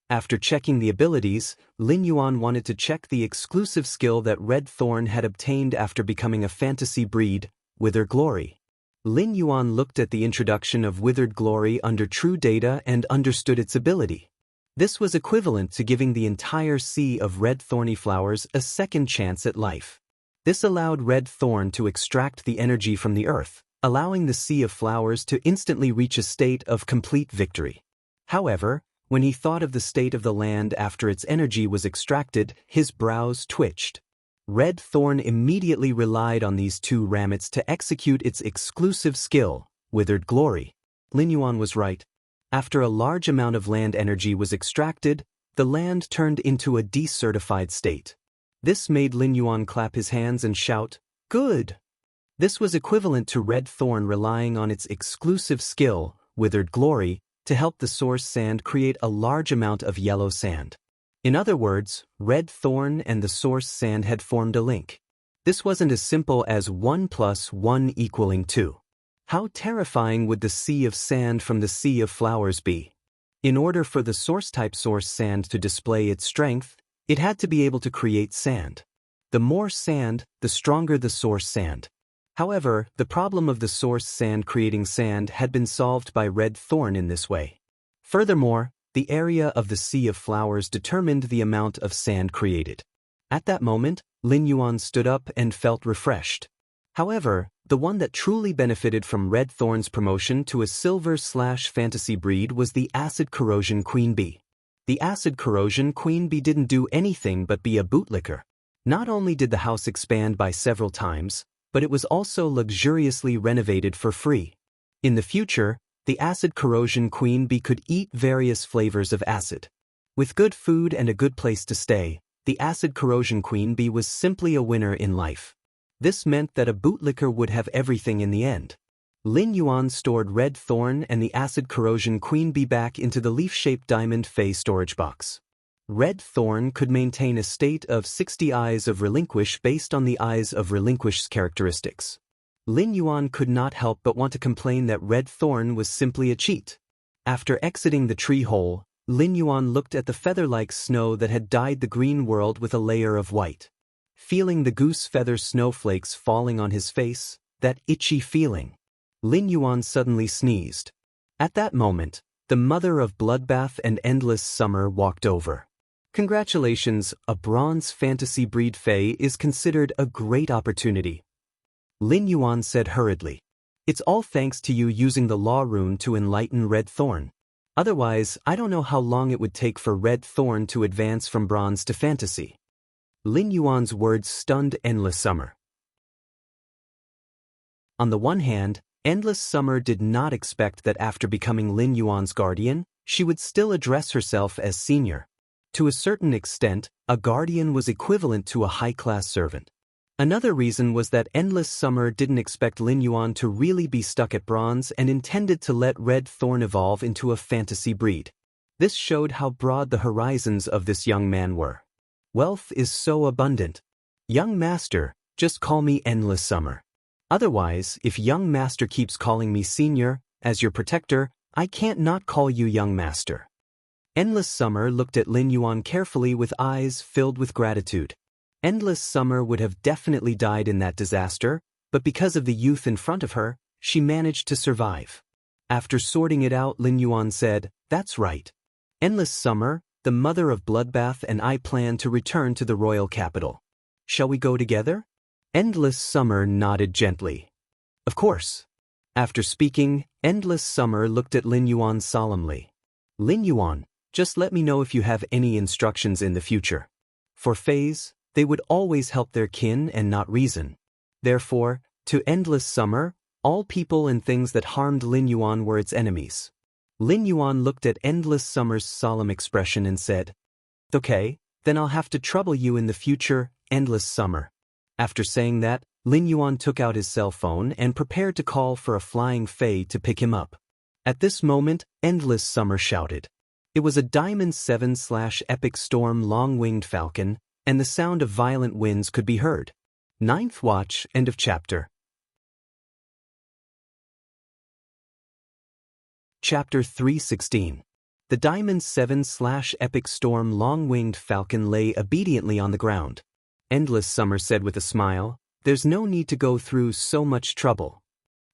After checking the abilities, Lin Yuan wanted to check the exclusive skill that red thorn had obtained after becoming a fantasy breed, Wither Glory. Lin Yuan looked at the introduction of Withered Glory under True Data and understood its ability. This was equivalent to giving the entire sea of red thorny flowers a second chance at life. This allowed red thorn to extract the energy from the earth, allowing the sea of flowers to instantly reach a state of complete victory. However, when he thought of the state of the land after its energy was extracted, his brows twitched. Red thorn immediately relied on these two ramets to execute its exclusive skill, Withered Glory. Lin Yuan was right. After a large amount of land energy was extracted, the land turned into a decertified state. This made Lin Yuan clap his hands and shout, "Good!" This was equivalent to red thorn relying on its exclusive skill, Withered Glory, to help the source sand create a large amount of yellow sand. In other words, red thorn and the source sand had formed a link. This wasn't as simple as 1 + 1 = 2. How terrifying would the sea of sand from the sea of flowers be? In order for the source-type source sand to display its strength, it had to be able to create sand. The more sand, the stronger the source sand. However, the problem of the source sand creating sand had been solved by red thorn in this way. Furthermore, the area of the sea of flowers determined the amount of sand created. At that moment, Lin Yuan stood up and felt refreshed. However, the one that truly benefited from red thorn's promotion to a silver/fantasy breed was the acid corrosion queen bee. The acid corrosion queen bee didn't do anything but be a bootlicker. Not only did the house expand by several times, but it was also luxuriously renovated for free. In the future, the acid corrosion queen bee could eat various flavors of acid. With good food and a good place to stay, the acid corrosion queen bee was simply a winner in life. This meant that a bootlicker would have everything in the end. Lin Yuan stored red thorn and the acid corrosion queen bee back into the leaf-shaped diamond fey storage box. Red thorn could maintain a state of 60 eyes of relinquish based on the eyes of relinquish's characteristics. Lin Yuan could not help but want to complain that red thorn was simply a cheat. After exiting the tree hole, Lin Yuan looked at the feather-like snow that had dyed the green world with a layer of white. Feeling the goose feather snowflakes falling on his face, that itchy feeling, Lin Yuan suddenly sneezed. At that moment, the mother of Bloodbath and Endless Summer walked over. Congratulations, a bronze fantasy breed fey is considered a great opportunity. Lin Yuan said hurriedly. It's all thanks to you using the law rune to enlighten Red Thorn. Otherwise, I don't know how long it would take for Red Thorn to advance from bronze to fantasy. Lin Yuan's words stunned Endless Summer. On the one hand, Endless Summer did not expect that after becoming Lin Yuan's guardian, she would still address herself as senior. To a certain extent, a guardian was equivalent to a high-class servant. Another reason was that Endless Summer didn't expect Lin Yuan to really be stuck at bronze and intended to let Red Thorn evolve into a fantasy breed. This showed how broad the horizons of this young man were. Wealth is so abundant. Young master, just call me Endless Summer. Otherwise, if young master keeps calling me senior, as your protector, I can't not call you young master. Endless Summer looked at Lin Yuan carefully with eyes filled with gratitude. Endless Summer would have definitely died in that disaster, but because of the youth in front of her, she managed to survive. After sorting it out, Lin Yuan said, "That's right. Endless Summer, the mother of Bloodbath and I plan to return to the royal capital. Shall we go together?" Endless Summer nodded gently. Of course. After speaking, Endless Summer looked at Lin Yuan solemnly. Lin Yuan, just let me know if you have any instructions in the future. For fays, they would always help their kin and not reason. Therefore, to Endless Summer, all people and things that harmed Lin Yuan were its enemies. Lin Yuan looked at Endless Summer's solemn expression and said, "Okay, then I'll have to trouble you in the future, Endless Summer." After saying that, Lin Yuan took out his cell phone and prepared to call for a flying fae to pick him up. At this moment, Endless Summer shouted. It was a Diamond 7/Epic Storm long-winged falcon, and the sound of violent winds could be heard. Ninth Watch, end of chapter. Chapter 316. The Diamond 7/Epic Storm long-winged falcon lay obediently on the ground. Endless Summer said with a smile, "There's no need to go through so much trouble.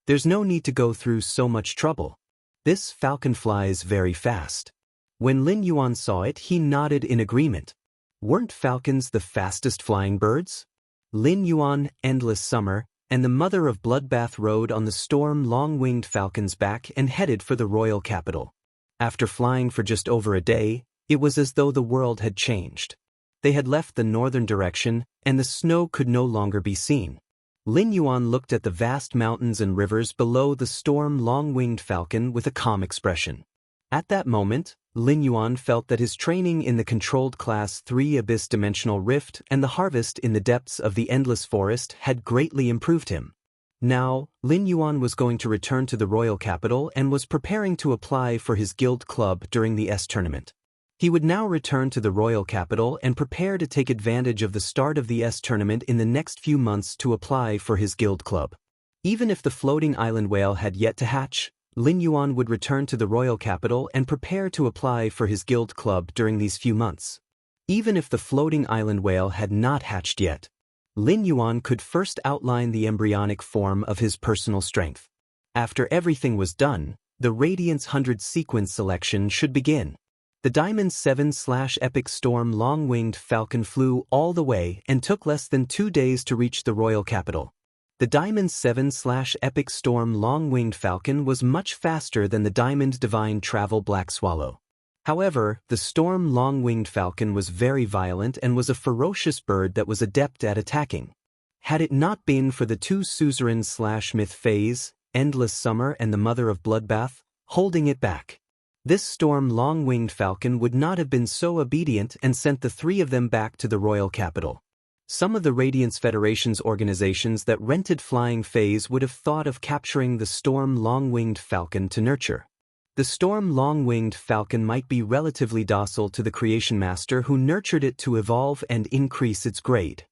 There's no need to go through so much trouble. This falcon flies very fast." When Lin Yuan saw it, he nodded in agreement. Weren't falcons the fastest flying birds? Lin Yuan, Endless Summer, and the mother of Bloodbath rode on the storm long-winged falcon's back and headed for the royal capital. After flying for just over a day, it was as though the world had changed. They had left the northern direction, and the snow could no longer be seen. Lin Yuan looked at the vast mountains and rivers below the storm long-winged falcon with a calm expression. At that moment, Lin Yuan felt that his training in the controlled Class 3 Abyss Dimensional Rift and the harvest in the depths of the Endless Forest had greatly improved him. Now, Lin Yuan was going to return to the royal capital and was preparing to apply for his guild club during the S tournament. He would now return to the royal capital and prepare to take advantage of the start of the S tournament in the next few months to apply for his guild club. Even if the floating island whale had yet to hatch, Lin Yuan would return to the royal capital and prepare to apply for his guild club during these few months. Even if the floating island whale had not hatched yet, Lin Yuan could first outline the embryonic form of his personal strength. After everything was done, the Radiance 100 sequence selection should begin. The Diamond 7/Epic Storm long-winged falcon flew all the way and took less than 2 days to reach the royal capital. The Diamond 7/Epic Storm long-winged falcon was much faster than the Diamond Divine Travel Black Swallow. However, the Storm long-winged falcon was very violent and was a ferocious bird that was adept at attacking. Had it not been for the two suzerain/myth fays, Endless Summer and the Mother of Bloodbath, holding it back. This storm long-winged falcon would not have been so obedient and sent the three of them back to the royal capital. Some of the Radiance Federation's organizations that rented flying fays would have thought of capturing the storm long-winged falcon to nurture. The storm long-winged falcon might be relatively docile to the creation master who nurtured it to evolve and increase its grade.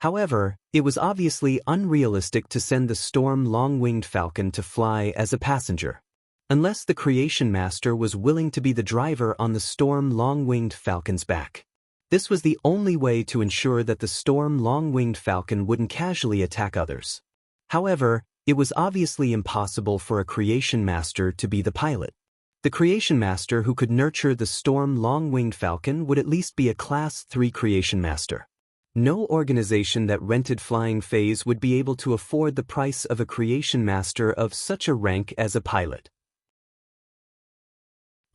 However, it was obviously unrealistic to send the storm long-winged falcon to fly as a passenger. Unless the creation master was willing to be the driver on the storm long-winged falcon's back. This was the only way to ensure that the storm long-winged falcon wouldn't casually attack others. However, it was obviously impossible for a creation master to be the pilot. The creation master who could nurture the storm long-winged falcon would at least be a Class 3 creation master. No organization that rented flying fays would be able to afford the price of a creation master of such a rank as a pilot.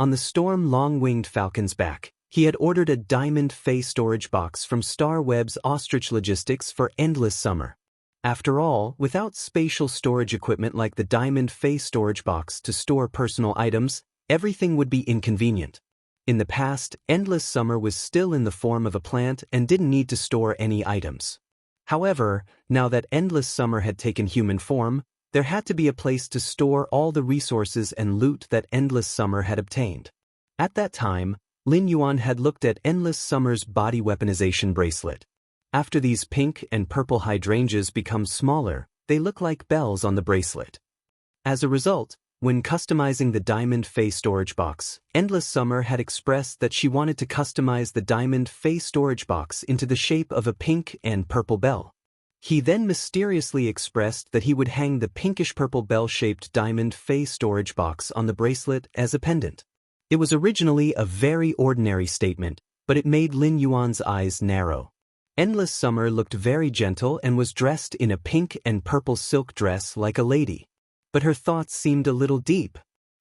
On the storm long-winged falcon's back, he had ordered a diamond fay storage box from Starweb's Ostrich Logistics for endless summer. After all, without spatial storage equipment like the diamond fay storage box to store personal items, everything would be inconvenient. In the past, Endless Summer was still in the form of a plant and didn't need to store any items. However, now that Endless Summer had taken human form, there had to be a place to store all the resources and loot that Endless Summer had obtained. At that time, Lin Yuan had looked at Endless Summer's body weaponization bracelet. After these pink and purple hydrangeas become smaller, they look like bells on the bracelet. As a result, when customizing the Diamond Fay storage box, Endless Summer had expressed that she wanted to customize the Diamond Fay storage box into the shape of a pink and purple bell. He then mysteriously expressed that he would hang the pinkish-purple bell-shaped Diamond Fay storage box on the bracelet as a pendant. It was originally a very ordinary statement, but it made Lin Yuan's eyes narrow. Endless Summer looked very gentle and was dressed in a pink and purple silk dress like a lady. But her thoughts seemed a little deep.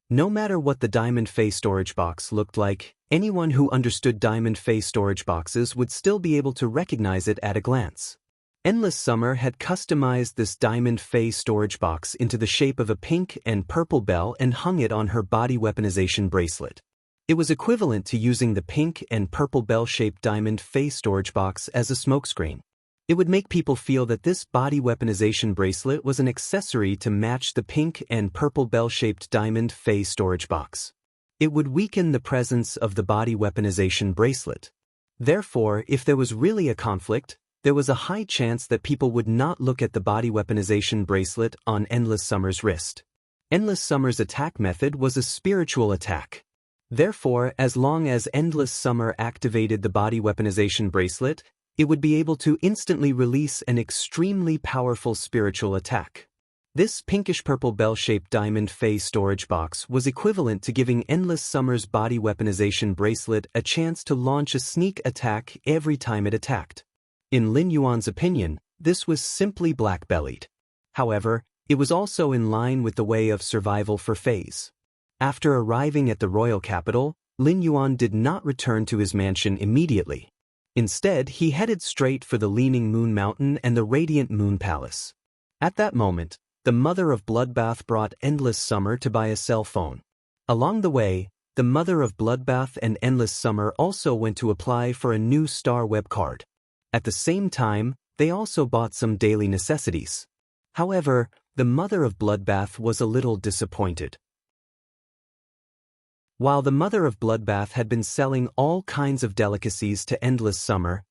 No matter what the Diamond Fay storage box looked like, anyone who understood Diamond Fay storage boxes would still be able to recognize it at a glance. Endless Summer had customized this Diamond Fay storage box into the shape of a pink and purple bell and hung it on her body weaponization bracelet. It was equivalent to using the pink and purple bell-shaped Diamond Fay storage box as a smokescreen. It would make people feel that this body weaponization bracelet was an accessory to match the pink and purple bell-shaped Diamond Fay storage box. It would weaken the presence of the body weaponization bracelet. Therefore, if there was really a conflict, there was a high chance that people would not look at the body weaponization bracelet on Endless Summer's wrist. Endless Summer's attack method was a spiritual attack. Therefore, as long as Endless Summer activated the body weaponization bracelet, it would be able to instantly release an extremely powerful spiritual attack. This pinkish-purple bell-shaped Diamond Fay storage box was equivalent to giving Endless Summer's body weaponization bracelet a chance to launch a sneak attack every time it attacked. In Lin Yuan's opinion, this was simply black-bellied. However, it was also in line with the way of survival for fays. After arriving at the royal capital, Lin Yuan did not return to his mansion immediately. Instead, he headed straight for the Leaning Moon Mountain and the Radiant Moon Palace. At that moment, the mother of Bloodbath brought Endless Summer to buy a cell phone. Along the way, the mother of Bloodbath and Endless Summer also went to apply for a new Star Web card. At the same time, they also bought some daily necessities. However, the mother of Bloodbath was a little disappointed. While the mother of Bloodbath had been selling all kinds of delicacies to Endless Summer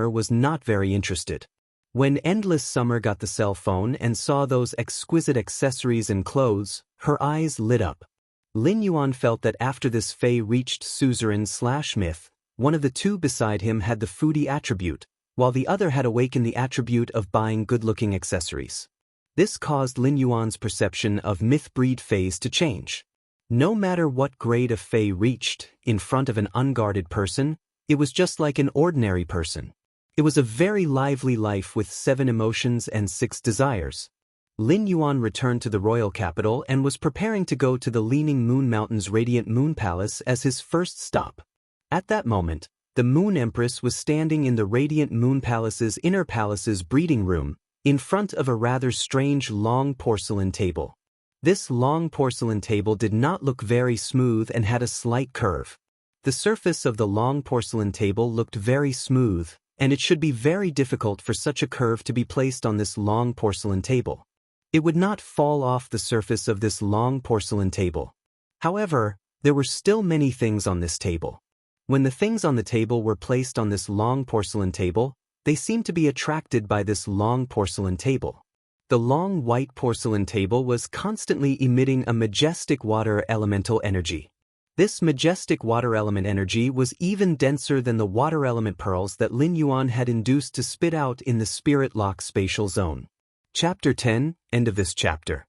was not very interested. When Endless Summer got the cell phone and saw those exquisite accessories and clothes, her eyes lit up. Lin Yuan felt that after this Fae reached Suzerain/Myth, one of the two beside him had the foodie attribute, while the other had awakened the attribute of buying good-looking accessories. This caused Lin Yuan's perception of myth-breed Faes to change. No matter what grade a Fae reached, in front of an unguarded person, it was just like an ordinary person. It was a very lively life with 7 emotions and 6 desires. Lin Yuan returned to the royal capital and was preparing to go to the Leaning Moon Mountain's Radiant Moon Palace as his first stop. At that moment, the Moon Empress was standing in the Radiant Moon Palace's inner palace's breeding room, in front of a rather strange long porcelain table. This long porcelain table did not look very smooth and had a slight curve. The surface of the long porcelain table looked very smooth, and it should be very difficult for such a curve to be placed on this long porcelain table. It would not fall off the surface of this long porcelain table. However, there were still many things on this table. When the things on the table were placed on this long porcelain table, they seemed to be attracted by this long porcelain table. The long white porcelain table was constantly emitting a majestic water elemental energy. This majestic water element energy was even denser than the water element pearls that Lin Yuan had induced to spit out in the spirit lock spatial zone. Chapter 10, end of this chapter.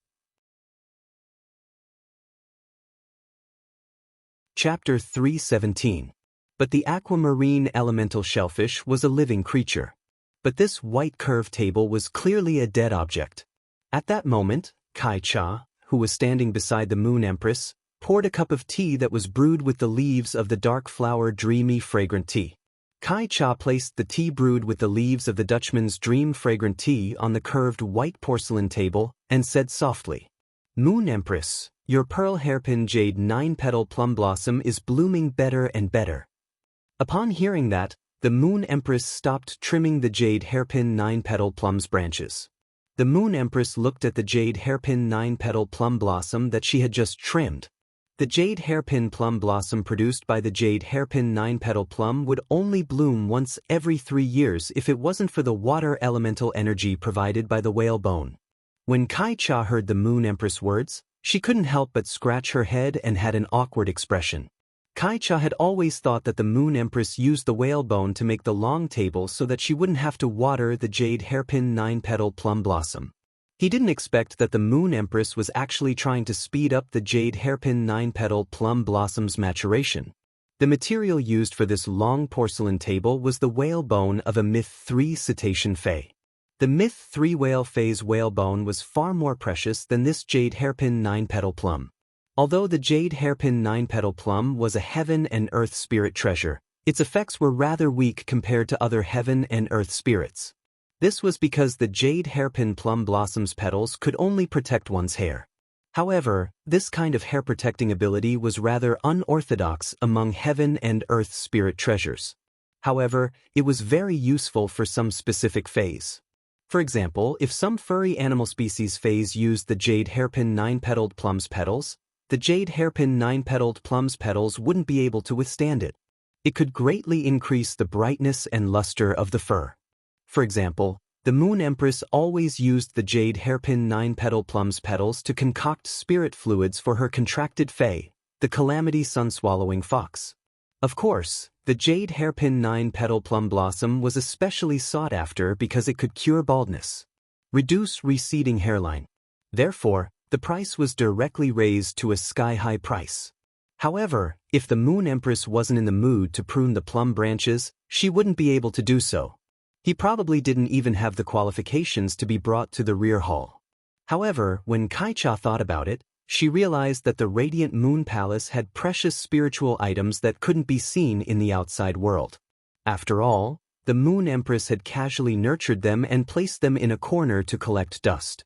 Chapter 317. But the aquamarine elemental shellfish was a living creature. But this white curved table was clearly a dead object. At that moment, Kai Cha, who was standing beside the Moon Empress, poured a cup of tea that was brewed with the leaves of the dark flower dreamy fragrant tea. Kai Cha placed the tea brewed with the leaves of the Dutchman's dream fragrant tea on the curved white porcelain table and said softly, "Moon Empress, your pearl hairpin jade 9-petal plum blossom is blooming better and better." Upon hearing that, the Moon Empress stopped trimming the jade hairpin 9-petal plum's branches. The Moon Empress looked at the jade hairpin 9-petal plum blossom that she had just trimmed. The jade hairpin plum blossom produced by the jade hairpin 9-petal plum would only bloom once every 3 years if it wasn't for the water elemental energy provided by the whalebone. When Kai Cha heard the Moon Empress words, she couldn't help but scratch her head and had an awkward expression. Kai Cha had always thought that the Moon Empress used the whalebone to make the long table so that she wouldn't have to water the jade hairpin 9-petal plum blossom. He didn't expect that the Moon Empress was actually trying to speed up the jade hairpin 9-petal plum blossom's maturation. The material used for this long porcelain table was the whalebone of a Myth 3 cetacean fay. The Myth 3 whale fay's whalebone was far more precious than this jade hairpin 9-petal plum. Although the jade hairpin 9-petal plum was a heaven and earth spirit treasure, its effects were rather weak compared to other heaven and earth spirits. This was because the jade hairpin plum blossom's petals could only protect one's hair. However, this kind of hair protecting ability was rather unorthodox among heaven and earth spirit treasures. However, it was very useful for some specific fays. For example, if some furry animal species fays used the jade hairpin 9-petaled plum's petals, the jade hairpin 9-petaled plum's petals wouldn't be able to withstand it. It could greatly increase the brightness and luster of the fur. For example, the Moon Empress always used the jade hairpin 9-petal plum's petals to concoct spirit fluids for her contracted fae, the calamity sun-swallowing fox. Of course, the jade hairpin 9-petal plum blossom was especially sought after because it could cure baldness, reduce receding hairline. Therefore, the price was directly raised to a sky-high price. However, if the Moon Empress wasn't in the mood to prune the plum branches, she wouldn't be able to do so. He probably didn't even have the qualifications to be brought to the rear hall. However, when Kai Cha thought about it, she realized that the Radiant Moon Palace had precious spiritual items that couldn't be seen in the outside world. After all, the Moon Empress had casually nurtured them and placed them in a corner to collect dust.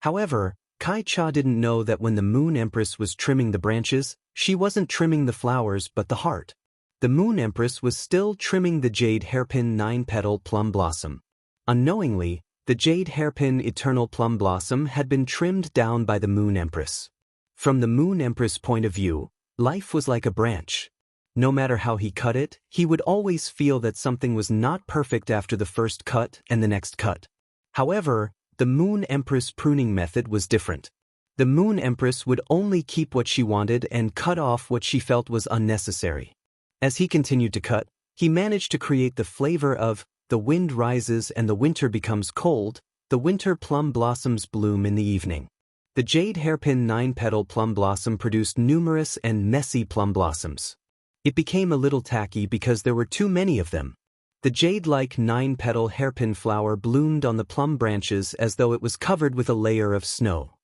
However, Kai Cha didn't know that when the Moon Empress was trimming the branches, she wasn't trimming the flowers but the heart. The Moon Empress was still trimming the jade hairpin 9-petal plum blossom. Unknowingly, the jade hairpin eternal plum blossom had been trimmed down by the Moon Empress. From the Moon Empress' point of view, life was like a branch. No matter how he cut it, he would always feel that something was not perfect after the first cut and the next cut. However, the Moon Empress pruning method was different. The Moon Empress would only keep what she wanted and cut off what she felt was unnecessary. As he continued to cut, he managed to create the flavor of "the wind rises and the winter becomes cold, the winter plum blossoms bloom in the evening." The jade hairpin 9-petal plum blossom produced numerous and messy plum blossoms. It became a little tacky because there were too many of them. The jade-like 9-petal hairpin flower bloomed on the plum branches as though it was covered with a layer of snow.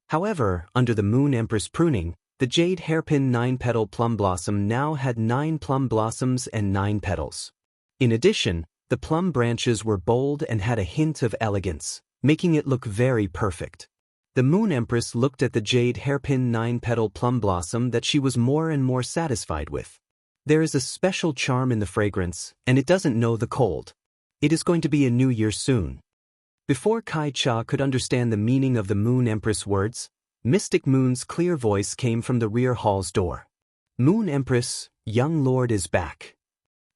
However, under the Moon Empress pruning, the jade hairpin 9-petal plum blossom now had 9 plum blossoms and 9 petals. In addition, the plum branches were bold and had a hint of elegance, making it look very perfect. The Moon Empress looked at the jade hairpin 9-petal plum blossom that she was more and more satisfied with. There is a special charm in the fragrance, and it doesn't know the cold. It is going to be a new year soon. Before Kai Cha could understand the meaning of the Moon Empress words, Mystic Moon's clear voice came from the rear hall's door. Moon Empress, young lord is back.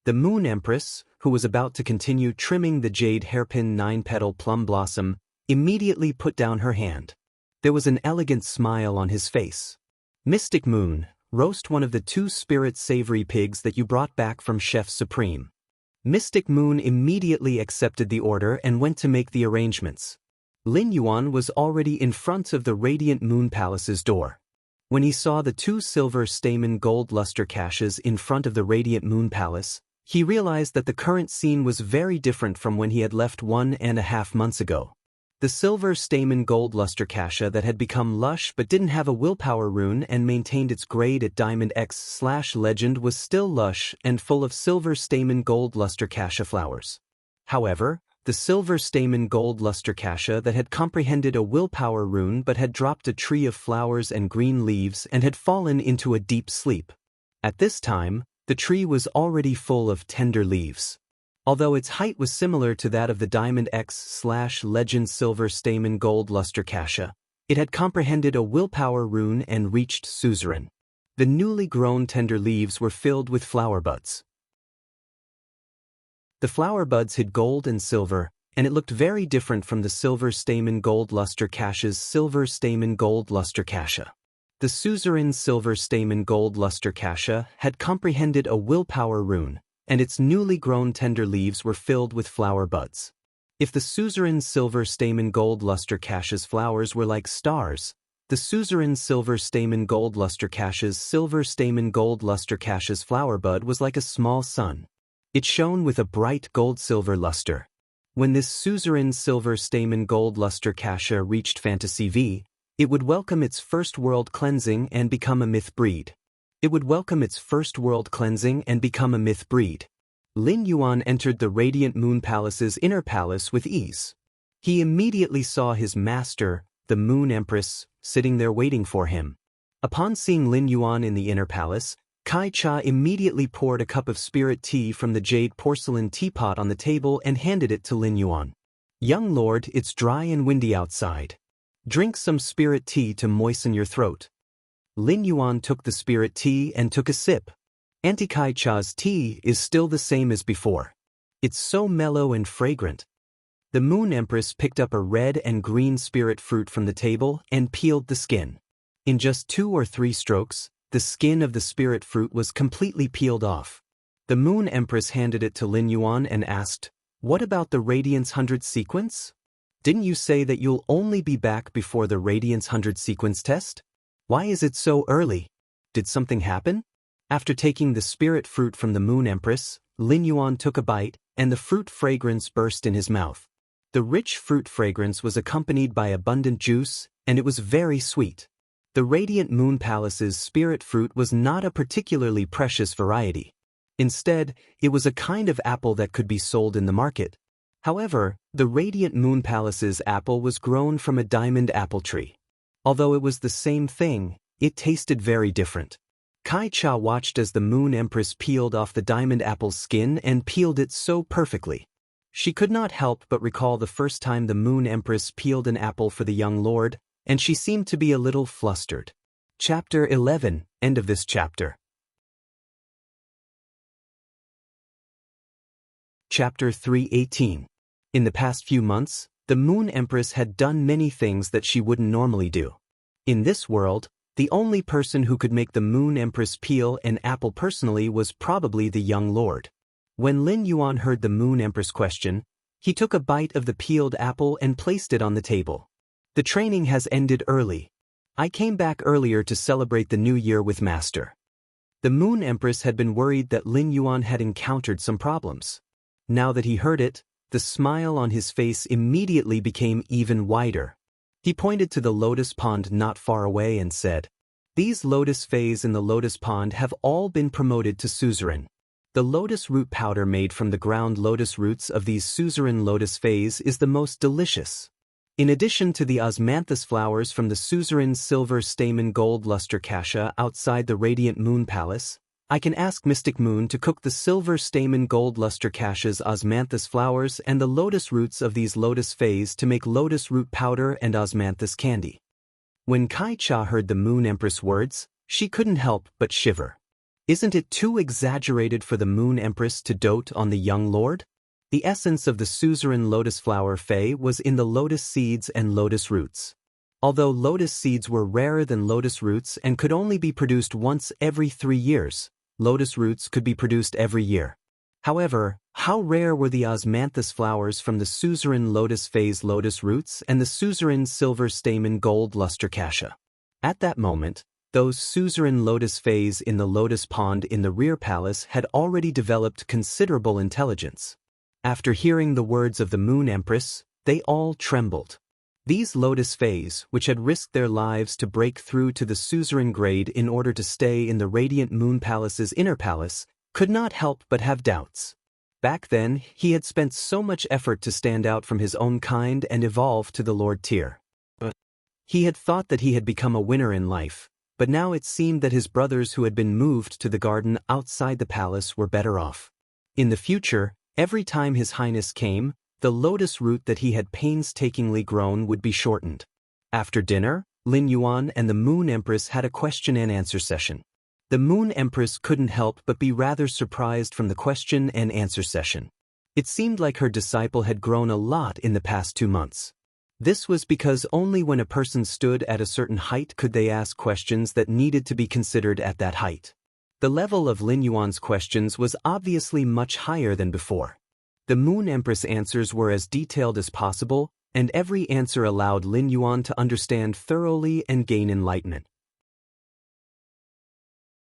The Moon Empress, who was about to continue trimming the jade hairpin 9-petal plum blossom, immediately put down her hand. There was an elegant smile on his face. Mystic Moon, roast one of the 2 spirit savory pigs that you brought back from Chef Supreme. Mystic Moon immediately accepted the order and went to make the arrangements. Lin Yuan was already in front of the Radiant Moon Palace's door. When he saw the 2 silver stamen gold luster caches in front of the Radiant Moon Palace, he realized that the current scene was very different from when he had left 1.5 months ago. The silver stamen gold luster cache that had become lush but didn't have a willpower rune and maintained its grade at Diamond X/Legend was still lush and full of silver stamen gold luster cache flowers. However, the silver stamen gold luster cache that had comprehended a willpower rune but had dropped a tree of flowers and green leaves and had fallen into a deep sleep. At this time, the tree was already full of tender leaves. Although its height was similar to that of the Diamond X/Legend silver stamen gold luster cache, it had comprehended a willpower rune and reached suzerain. The newly grown tender leaves were filled with flower buds. The flower buds hid gold and silver, and it looked very different from the silver stamen gold luster cache's silver stamen gold luster cache. The suzerain silver stamen gold luster cache had comprehended a willpower rune, and its newly grown tender leaves were filled with flower buds. If the suzerain silver stamen gold luster cache's flowers were like stars, the suzerain silver stamen gold luster cache's silver stamen gold luster cache's flower bud was like a small sun. It shone with a bright gold-silver luster. When this suzerain silver stamen gold luster cache reached Fantasy V, it would welcome its first world cleansing and become a myth breed. Lin Yuan entered the Radiant Moon Palace's inner palace with ease. He immediately saw his master, the Moon Empress, sitting there waiting for him. Upon seeing Lin Yuan in the inner palace, Kai Cha immediately poured a cup of spirit tea from the jade porcelain teapot on the table and handed it to Lin Yuan. Young lord, it's dry and windy outside. Drink some spirit tea to moisten your throat. Lin Yuan took the spirit tea and took a sip. Auntie Kai Cha's tea is still the same as before. It's so mellow and fragrant. The Moon Empress picked up a red and green spirit fruit from the table and peeled the skin. In just 2 or 3 strokes, the skin of the spirit fruit was completely peeled off. The Moon Empress handed it to Lin Yuan and asked, "What about the Radiance 100 sequence? Didn't you say that you'll only be back before the Radiance 100 sequence test? Why is it so early? Did something happen?" After taking the spirit fruit from the Moon Empress, Lin Yuan took a bite, and the fruit fragrance burst in his mouth. The rich fruit fragrance was accompanied by abundant juice, and it was very sweet. The Radiant Moon Palace's spirit fruit was not a particularly precious variety. Instead, it was a kind of apple that could be sold in the market. However, the Radiant Moon Palace's apple was grown from a diamond apple tree. Although it was the same thing, it tasted very different. Kai Cha watched as the Moon Empress peeled off the diamond apple's skin and peeled it so perfectly. She could not help but recall the first time the Moon Empress peeled an apple for the young lord, and she seemed to be a little flustered. Chapter 11, end of this chapter. Chapter 318. In the past few months, the Moon Empress had done many things that she wouldn't normally do. In this world, the only person who could make the Moon Empress peel an apple personally was probably the young lord. When Lin Yuan heard the Moon Empress question, he took a bite of the peeled apple and placed it on the table. The training has ended early. I came back earlier to celebrate the new year with Master. The Moon Empress had been worried that Lin Yuan had encountered some problems. Now that he heard it, the smile on his face immediately became even wider. He pointed to the lotus pond not far away and said, "These lotus fays in the lotus pond have all been promoted to suzerain. The lotus root powder made from the ground lotus roots of these suzerain lotus fays is the most delicious. In addition to the osmanthus flowers from the suzerain silver stamen gold luster cassia outside the radiant moon palace, I can ask Mystic Moon to cook the silver stamen gold luster cassia's osmanthus flowers and the lotus roots of these lotus phase to make lotus root powder and osmanthus candy. When Kai Cha heard the Moon Empress words, she couldn't help but shiver. Isn't it too exaggerated for the Moon Empress to dote on the young lord? The essence of the suzerain lotus flower fei was in the lotus seeds and lotus roots. Although lotus seeds were rarer than lotus roots and could only be produced once every 3 years, lotus roots could be produced every year. However, how rare were the osmanthus flowers from the suzerain lotus phase lotus roots and the suzerain silver stamen gold luster cassia? At that moment, those suzerain lotus phase in the lotus pond in the rear palace had already developed considerable intelligence. After hearing the words of the Moon Empress, they all trembled. These lotus phase, which had risked their lives to break through to the suzerain grade in order to stay in the radiant Moon Palace's inner palace, could not help but have doubts. Back then, he had spent so much effort to stand out from his own kind and evolve to the Lord tier. He had thought that he had become a winner in life, but now it seemed that his brothers who had been moved to the garden outside the palace were better off. In the future, every time His Highness came, the lotus root that he had painstakingly grown would be shortened. After dinner, Lin Yuan and the Moon Empress had a question-and-answer session. The Moon Empress couldn't help but be rather surprised from the question-and-answer session. It seemed like her disciple had grown a lot in the past 2 months. This was because only when a person stood at a certain height could they ask questions that needed to be considered at that height. The level of Lin Yuan's questions was obviously much higher than before. The Moon Empress answers were as detailed as possible, and every answer allowed Lin Yuan to understand thoroughly and gain enlightenment.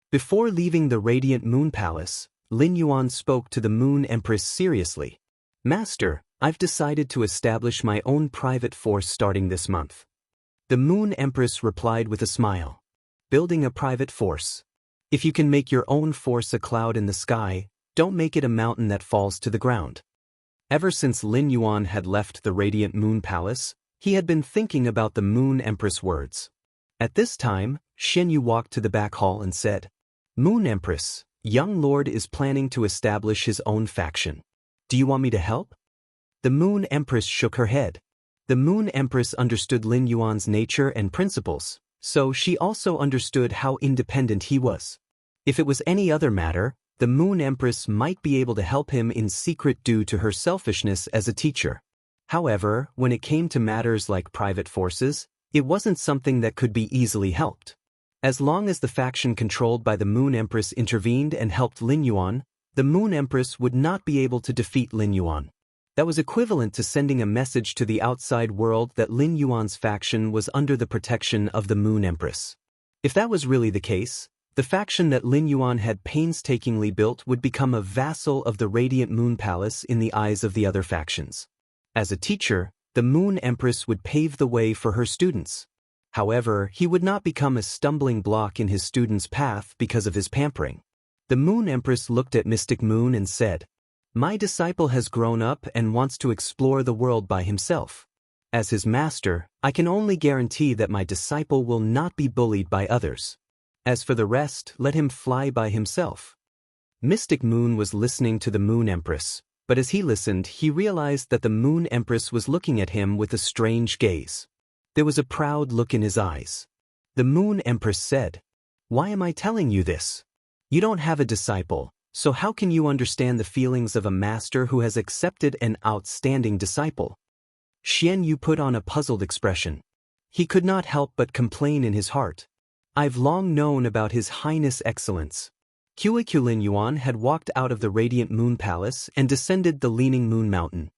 Before leaving the Radiant Moon Palace, Lin Yuan spoke to the Moon Empress seriously. "Master, I've decided to establish my own private force starting this month." The Moon Empress replied with a smile. "Building a private force. If you can make your own force a cloud in the sky, don't make it a mountain that falls to the ground." Ever since Lin Yuan had left the Radiant Moon Palace, he had been thinking about the Moon Empress' words. At this time, Shen Yu walked to the back hall and said, "Moon Empress, young lord is planning to establish his own faction. Do you want me to help?" The Moon Empress shook her head. The Moon Empress understood Lin Yuan's nature and principles, so she also understood how independent he was. If it was any other matter, the Moon Empress might be able to help him in secret due to her selfishness as a teacher. However, when it came to matters like private forces, it wasn't something that could be easily helped. As long as the faction controlled by the Moon Empress intervened and helped Lin Yuan, the Moon Empress would not be able to defeat Lin Yuan. That was equivalent to sending a message to the outside world that Lin Yuan's faction was under the protection of the Moon Empress. If that was really the case, the faction that Lin Yuan had painstakingly built would become a vassal of the Radiant Moon Palace in the eyes of the other factions. As a teacher, the Moon Empress would pave the way for her students. However, he would not become a stumbling block in his students' path because of his pampering. The Moon Empress looked at Mystic Moon and said, "My disciple has grown up and wants to explore the world by himself. As his master, I can only guarantee that my disciple will not be bullied by others. As for the rest, let him fly by himself." Mystic Moon was listening to the Moon Empress, but as he listened, he realized that the Moon Empress was looking at him with a strange gaze. There was a proud look in his eyes. The Moon Empress said, "Why am I telling you this? You don't have a disciple, so how can you understand the feelings of a master who has accepted an outstanding disciple?" Xian Yu put on a puzzled expression. He could not help but complain in his heart. "I've long known about His Highness' excellence." Lin Yuan had walked out of the Radiant Moon Palace and descended the Leaning Moon Mountain.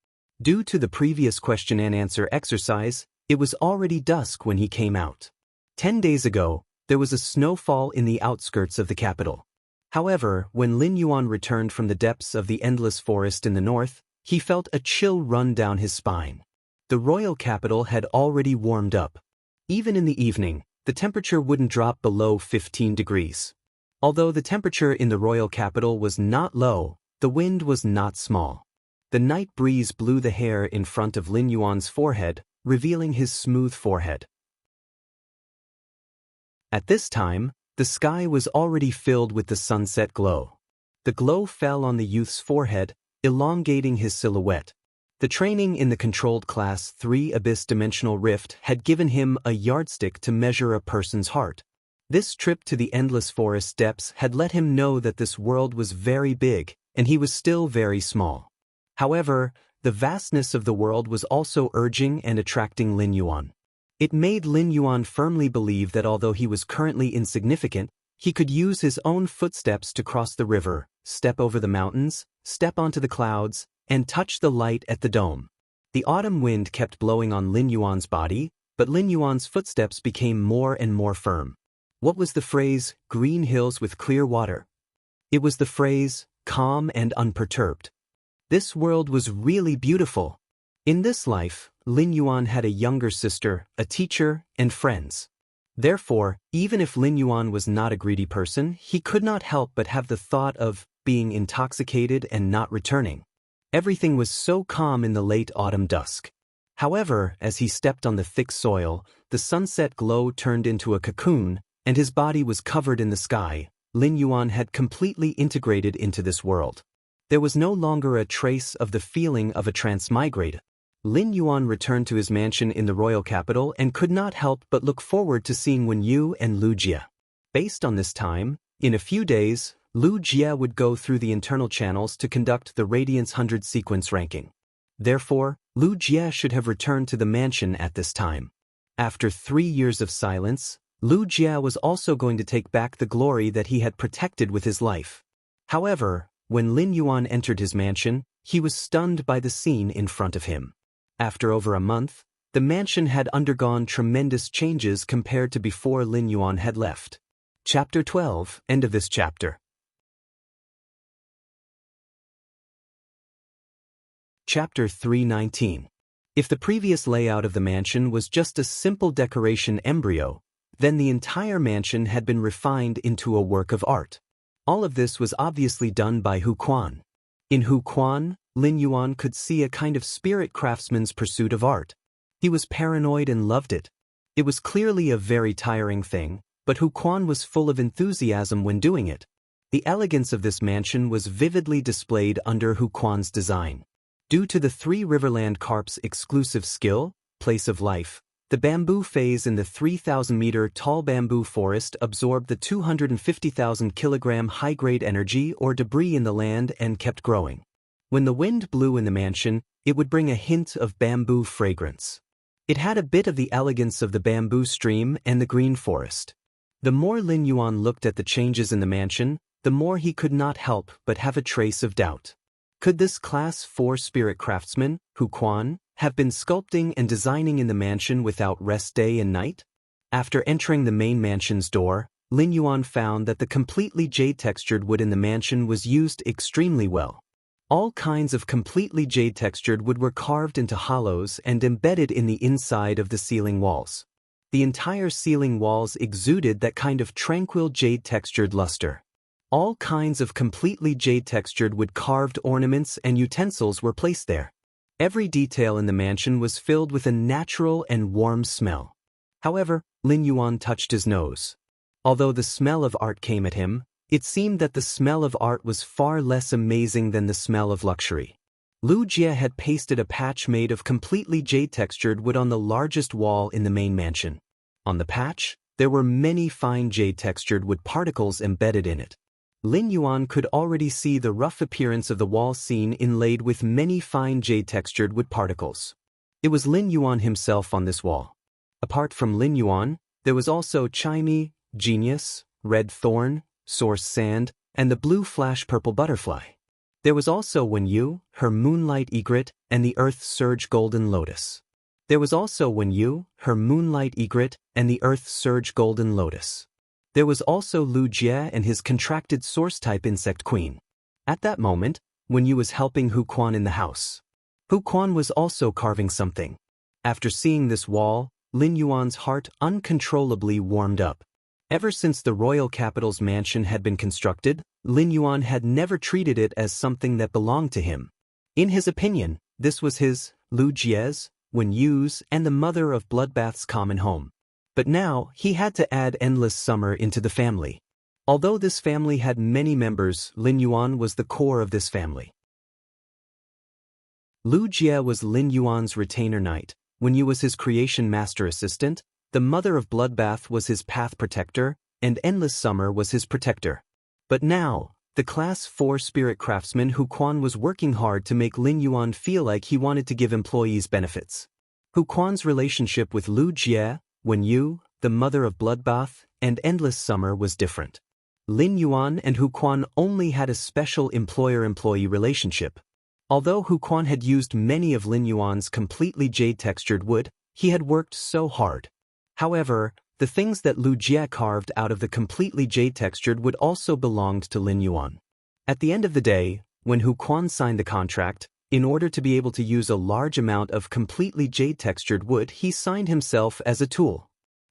Due to the previous question-and-answer exercise, it was already dusk when he came out. 10 days ago, there was a snowfall in the outskirts of the capital. However, when Lin Yuan returned from the depths of the endless forest in the north, he felt a chill run down his spine. The royal capital had already warmed up. Even in the evening, the temperature wouldn't drop below 15 degrees. Although the temperature in the royal capital was not low, the wind was not small. The night breeze blew the hair in front of Lin Yuan's forehead, revealing his smooth forehead. At this time, the sky was already filled with the sunset glow. The glow fell on the youth's forehead, elongating his silhouette. The training in the controlled Class 3 abyss-dimensional rift had given him a yardstick to measure a person's heart. This trip to the endless forest depths had let him know that this world was very big, and he was still very small. However, the vastness of the world was also urging and attracting Lin Yuan. It made Lin Yuan firmly believe that although he was currently insignificant, he could use his own footsteps to cross the river, step over the mountains, step onto the clouds, and touch the light at the dome. The autumn wind kept blowing on Lin Yuan's body, but Lin Yuan's footsteps became more and more firm. What was the phrase, green hills with clear water? It was the phrase, calm and unperturbed. This world was really beautiful. In this life, Lin Yuan had a younger sister, a teacher, and friends. Therefore, even if Lin Yuan was not a greedy person, he could not help but have the thought of being intoxicated and not returning. Everything was so calm in the late autumn dusk. However, as he stepped on the thick soil, the sunset glow turned into a cocoon, and his body was covered in the sky. Lin Yuan had completely integrated into this world. There was no longer a trace of the feeling of a transmigrate. Lin Yuan returned to his mansion in the royal capital and could not help but look forward to seeing Wen Yu and Lu Jie. Based on this time, in a few days, Lu Jie would go through the internal channels to conduct the Radiance 100 sequence ranking. Therefore, Lu Jie should have returned to the mansion at this time. After 3 years of silence, Lu Jie was also going to take back the glory that he had protected with his life. However, when Lin Yuan entered his mansion, he was stunned by the scene in front of him. After over a month, the mansion had undergone tremendous changes compared to before Lin Yuan had left. Chapter 12, end of this chapter. Chapter 319. If the previous layout of the mansion was just a simple decoration embryo, then the entire mansion had been refined into a work of art. All of this was obviously done by Hu Quan. In Hu Quan, Lin Yuan could see a kind of spirit craftsman's pursuit of art. He was paranoid and loved it. It was clearly a very tiring thing, but Hu Quan was full of enthusiasm when doing it. The elegance of this mansion was vividly displayed under Hu Quan's design. Due to the 3 Riverland Carp's exclusive skill, Place of Life, the bamboo phase in the 3,000-meter tall bamboo forest absorbed the 250,000 kilogram high-grade energy or debris in the land and kept growing. When the wind blew in the mansion, it would bring a hint of bamboo fragrance. It had a bit of the elegance of the bamboo stream and the green forest. The more Lin Yuan looked at the changes in the mansion, the more he could not help but have a trace of doubt. Could this Class 4 spirit craftsman, Hu Quan, have been sculpting and designing in the mansion without rest day and night? After entering the main mansion's door, Lin Yuan found that the completely jade-textured wood in the mansion was used extremely well. All kinds of completely jade-textured wood were carved into hollows and embedded in the inside of the ceiling walls. The entire ceiling walls exuded that kind of tranquil jade-textured luster. All kinds of completely jade-textured wood carved ornaments and utensils were placed there. Every detail in the mansion was filled with a natural and warm smell. However, Lin Yuan touched his nose. Although the smell of art came at him, it seemed that the smell of art was far less amazing than the smell of luxury. Lu Jie had pasted a patch made of completely jade-textured wood on the largest wall in the main mansion. On the patch, there were many fine jade-textured wood particles embedded in it. Lin Yuan could already see the rough appearance of the wall scene inlaid with many fine jade-textured wood particles. It was Lin Yuan himself on this wall. Apart from Lin Yuan, there was also Chimey, Genius, Red Thorn, Source Sand, and the blue flash purple butterfly. There was also Wen Yu, her moonlight egret, and the earth surge golden lotus. There was also Wen Yu, her moonlight egret, and the earth surge golden lotus. There was also Lu Jie and his contracted source-type insect queen. At that moment, Wen Yu was helping Hu Quan in the house. Hu Quan was also carving something. After seeing this wall, Lin Yuan's heart uncontrollably warmed up. Ever since the royal capital's mansion had been constructed, Lin Yuan had never treated it as something that belonged to him. In his opinion, this was his, Lu Jie's, Wen Yu's, and the mother of Bloodbath's common home. But now, he had to add Endless Summer into the family. Although this family had many members, Lin Yuan was the core of this family. Lu Jie was Lin Yuan's retainer knight, Wen Yu was his creation master assistant, the mother of Bloodbath was his path protector, and Endless Summer was his protector. But now, the Class 4 spirit craftsman Hu Quan was working hard to make Lin Yuan feel like he wanted to give employees benefits. Hu Quan's relationship with Lu Jie, Wen Yu, the mother of Bloodbath, and Endless Summer was different. Lin Yuan and Hu Quan only had a special employer-employee relationship. Although Hu Quan had used many of Lin Yuan's completely jade-textured wood, he had worked so hard. However, the things that Lu Jie carved out of the completely jade-textured wood also belonged to Lin Yuan. At the end of the day, when Hu Quan signed the contract, in order to be able to use a large amount of completely jade-textured wood, he signed himself as a tool.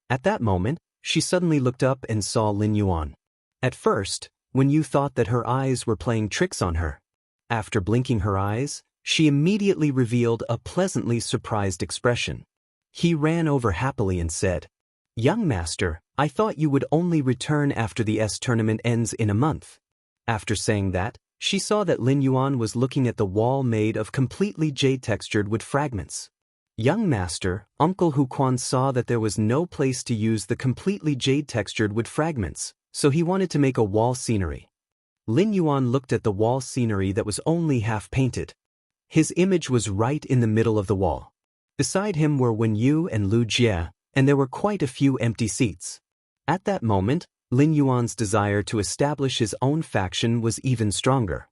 At that moment, she suddenly looked up and saw Lin Yuan. At first, Wen Yu thought that her eyes were playing tricks on her. After blinking her eyes, she immediately revealed a pleasantly surprised expression. He ran over happily and said, "Young master, I thought you would only return after the tournament ends in a month." After saying that, she saw that Lin Yuan was looking at the wall made of completely jade-textured wood fragments. Young master, Uncle Hu Quan saw that there was no place to use the completely jade-textured wood fragments, so he wanted to make a wall scenery. Lin Yuan looked at the wall scenery that was only half painted. His image was right in the middle of the wall. Beside him were Wen Yu and Lu Jie, and there were quite a few empty seats. At that moment, Lin Yuan's desire to establish his own faction was even stronger.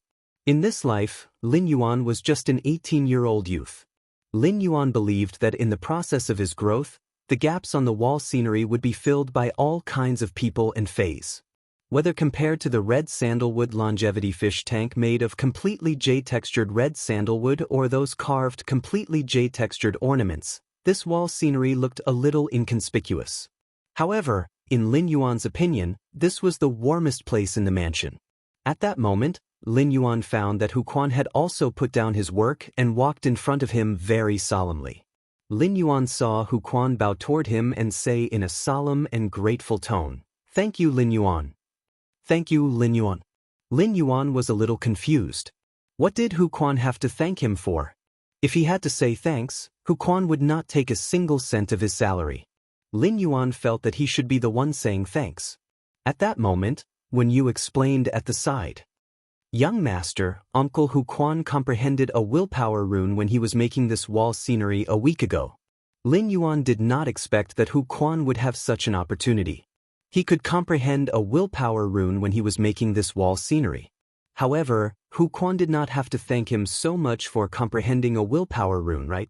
In this life, Lin Yuan was just an 18-year-old youth. Lin Yuan believed that in the process of his growth, the gaps on the wall scenery would be filled by all kinds of people and phase. Whether compared to the red sandalwood longevity fish tank made of completely jade-textured red sandalwood or those carved completely jade-textured ornaments, this wall scenery looked a little inconspicuous. However, in Lin Yuan's opinion, this was the warmest place in the mansion. At that moment, Lin Yuan found that Hu Quan had also put down his work and walked in front of him very solemnly. Lin Yuan saw Hu Quan bow toward him and say in a solemn and grateful tone, "Thank you, Lin Yuan." "Thank you, Lin Yuan." Lin Yuan was a little confused. What did Hu Quan have to thank him for? If he had to say thanks, Hu Quan would not take a single cent of his salary. Lin Yuan felt that he should be the one saying thanks. At that moment, Wen Yu explained at the side. "Young master, Uncle Hu Quan comprehended a willpower rune when he was making this wall scenery a week ago." Lin Yuan did not expect that Hu Quan would have such an opportunity. He could comprehend a willpower rune when he was making this wall scenery. However, Hu Quan did not have to thank him so much for comprehending a willpower rune, right?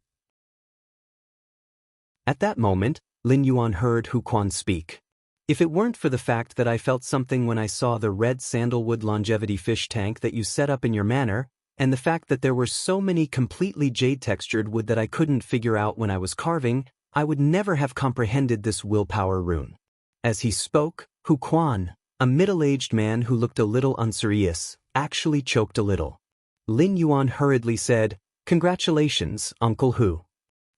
At that moment, Lin Yuan heard Hu Quan speak. "If it weren't for the fact that I felt something when I saw the red sandalwood longevity fish tank that you set up in your manor, and the fact that there were so many completely jade-textured wood that I couldn't figure out when I was carving, I would never have comprehended this willpower rune." As he spoke, Hu Quan, a middle-aged man who looked a little unserious, actually choked a little. Lin Yuan hurriedly said, "Congratulations, Uncle Hu."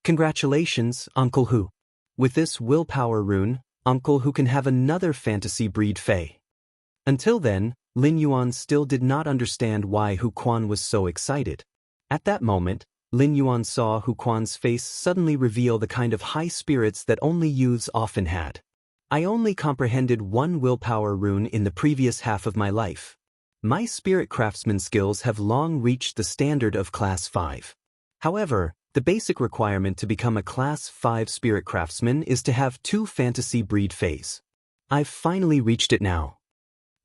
"Congratulations, Uncle Hu. With this willpower rune, Uncle Hu can have another fantasy breed fae." Until then, Lin Yuan still did not understand why Hu Quan was so excited. At that moment, Lin Yuan saw Hu Quan's face suddenly reveal the kind of high spirits that only youths often had. "I only comprehended one willpower rune in the previous half of my life. My spirit craftsman skills have long reached the standard of Class 5. However, the basic requirement to become a Class 5 spirit craftsman is to have 2 fantasy breed faes. I've finally reached it now."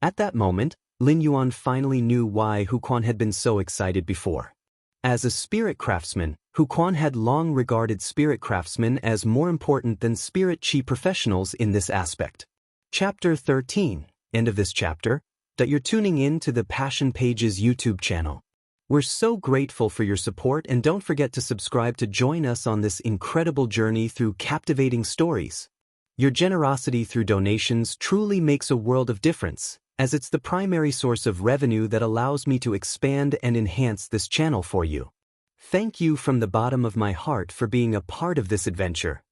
At that moment, Lin Yuan finally knew why Hu Quan had been so excited before. As a spirit craftsman, Hu Quan had long regarded spirit craftsmen as more important than spirit chi professionals in this aspect. Chapter 13, end of this chapter, that you're tuning in to the Passion Pages YouTube channel. We're so grateful for your support, and don't forget to subscribe to join us on this incredible journey through captivating stories. Your generosity through donations truly makes a world of difference, as it's the primary source of revenue that allows me to expand and enhance this channel for you. Thank you from the bottom of my heart for being a part of this adventure.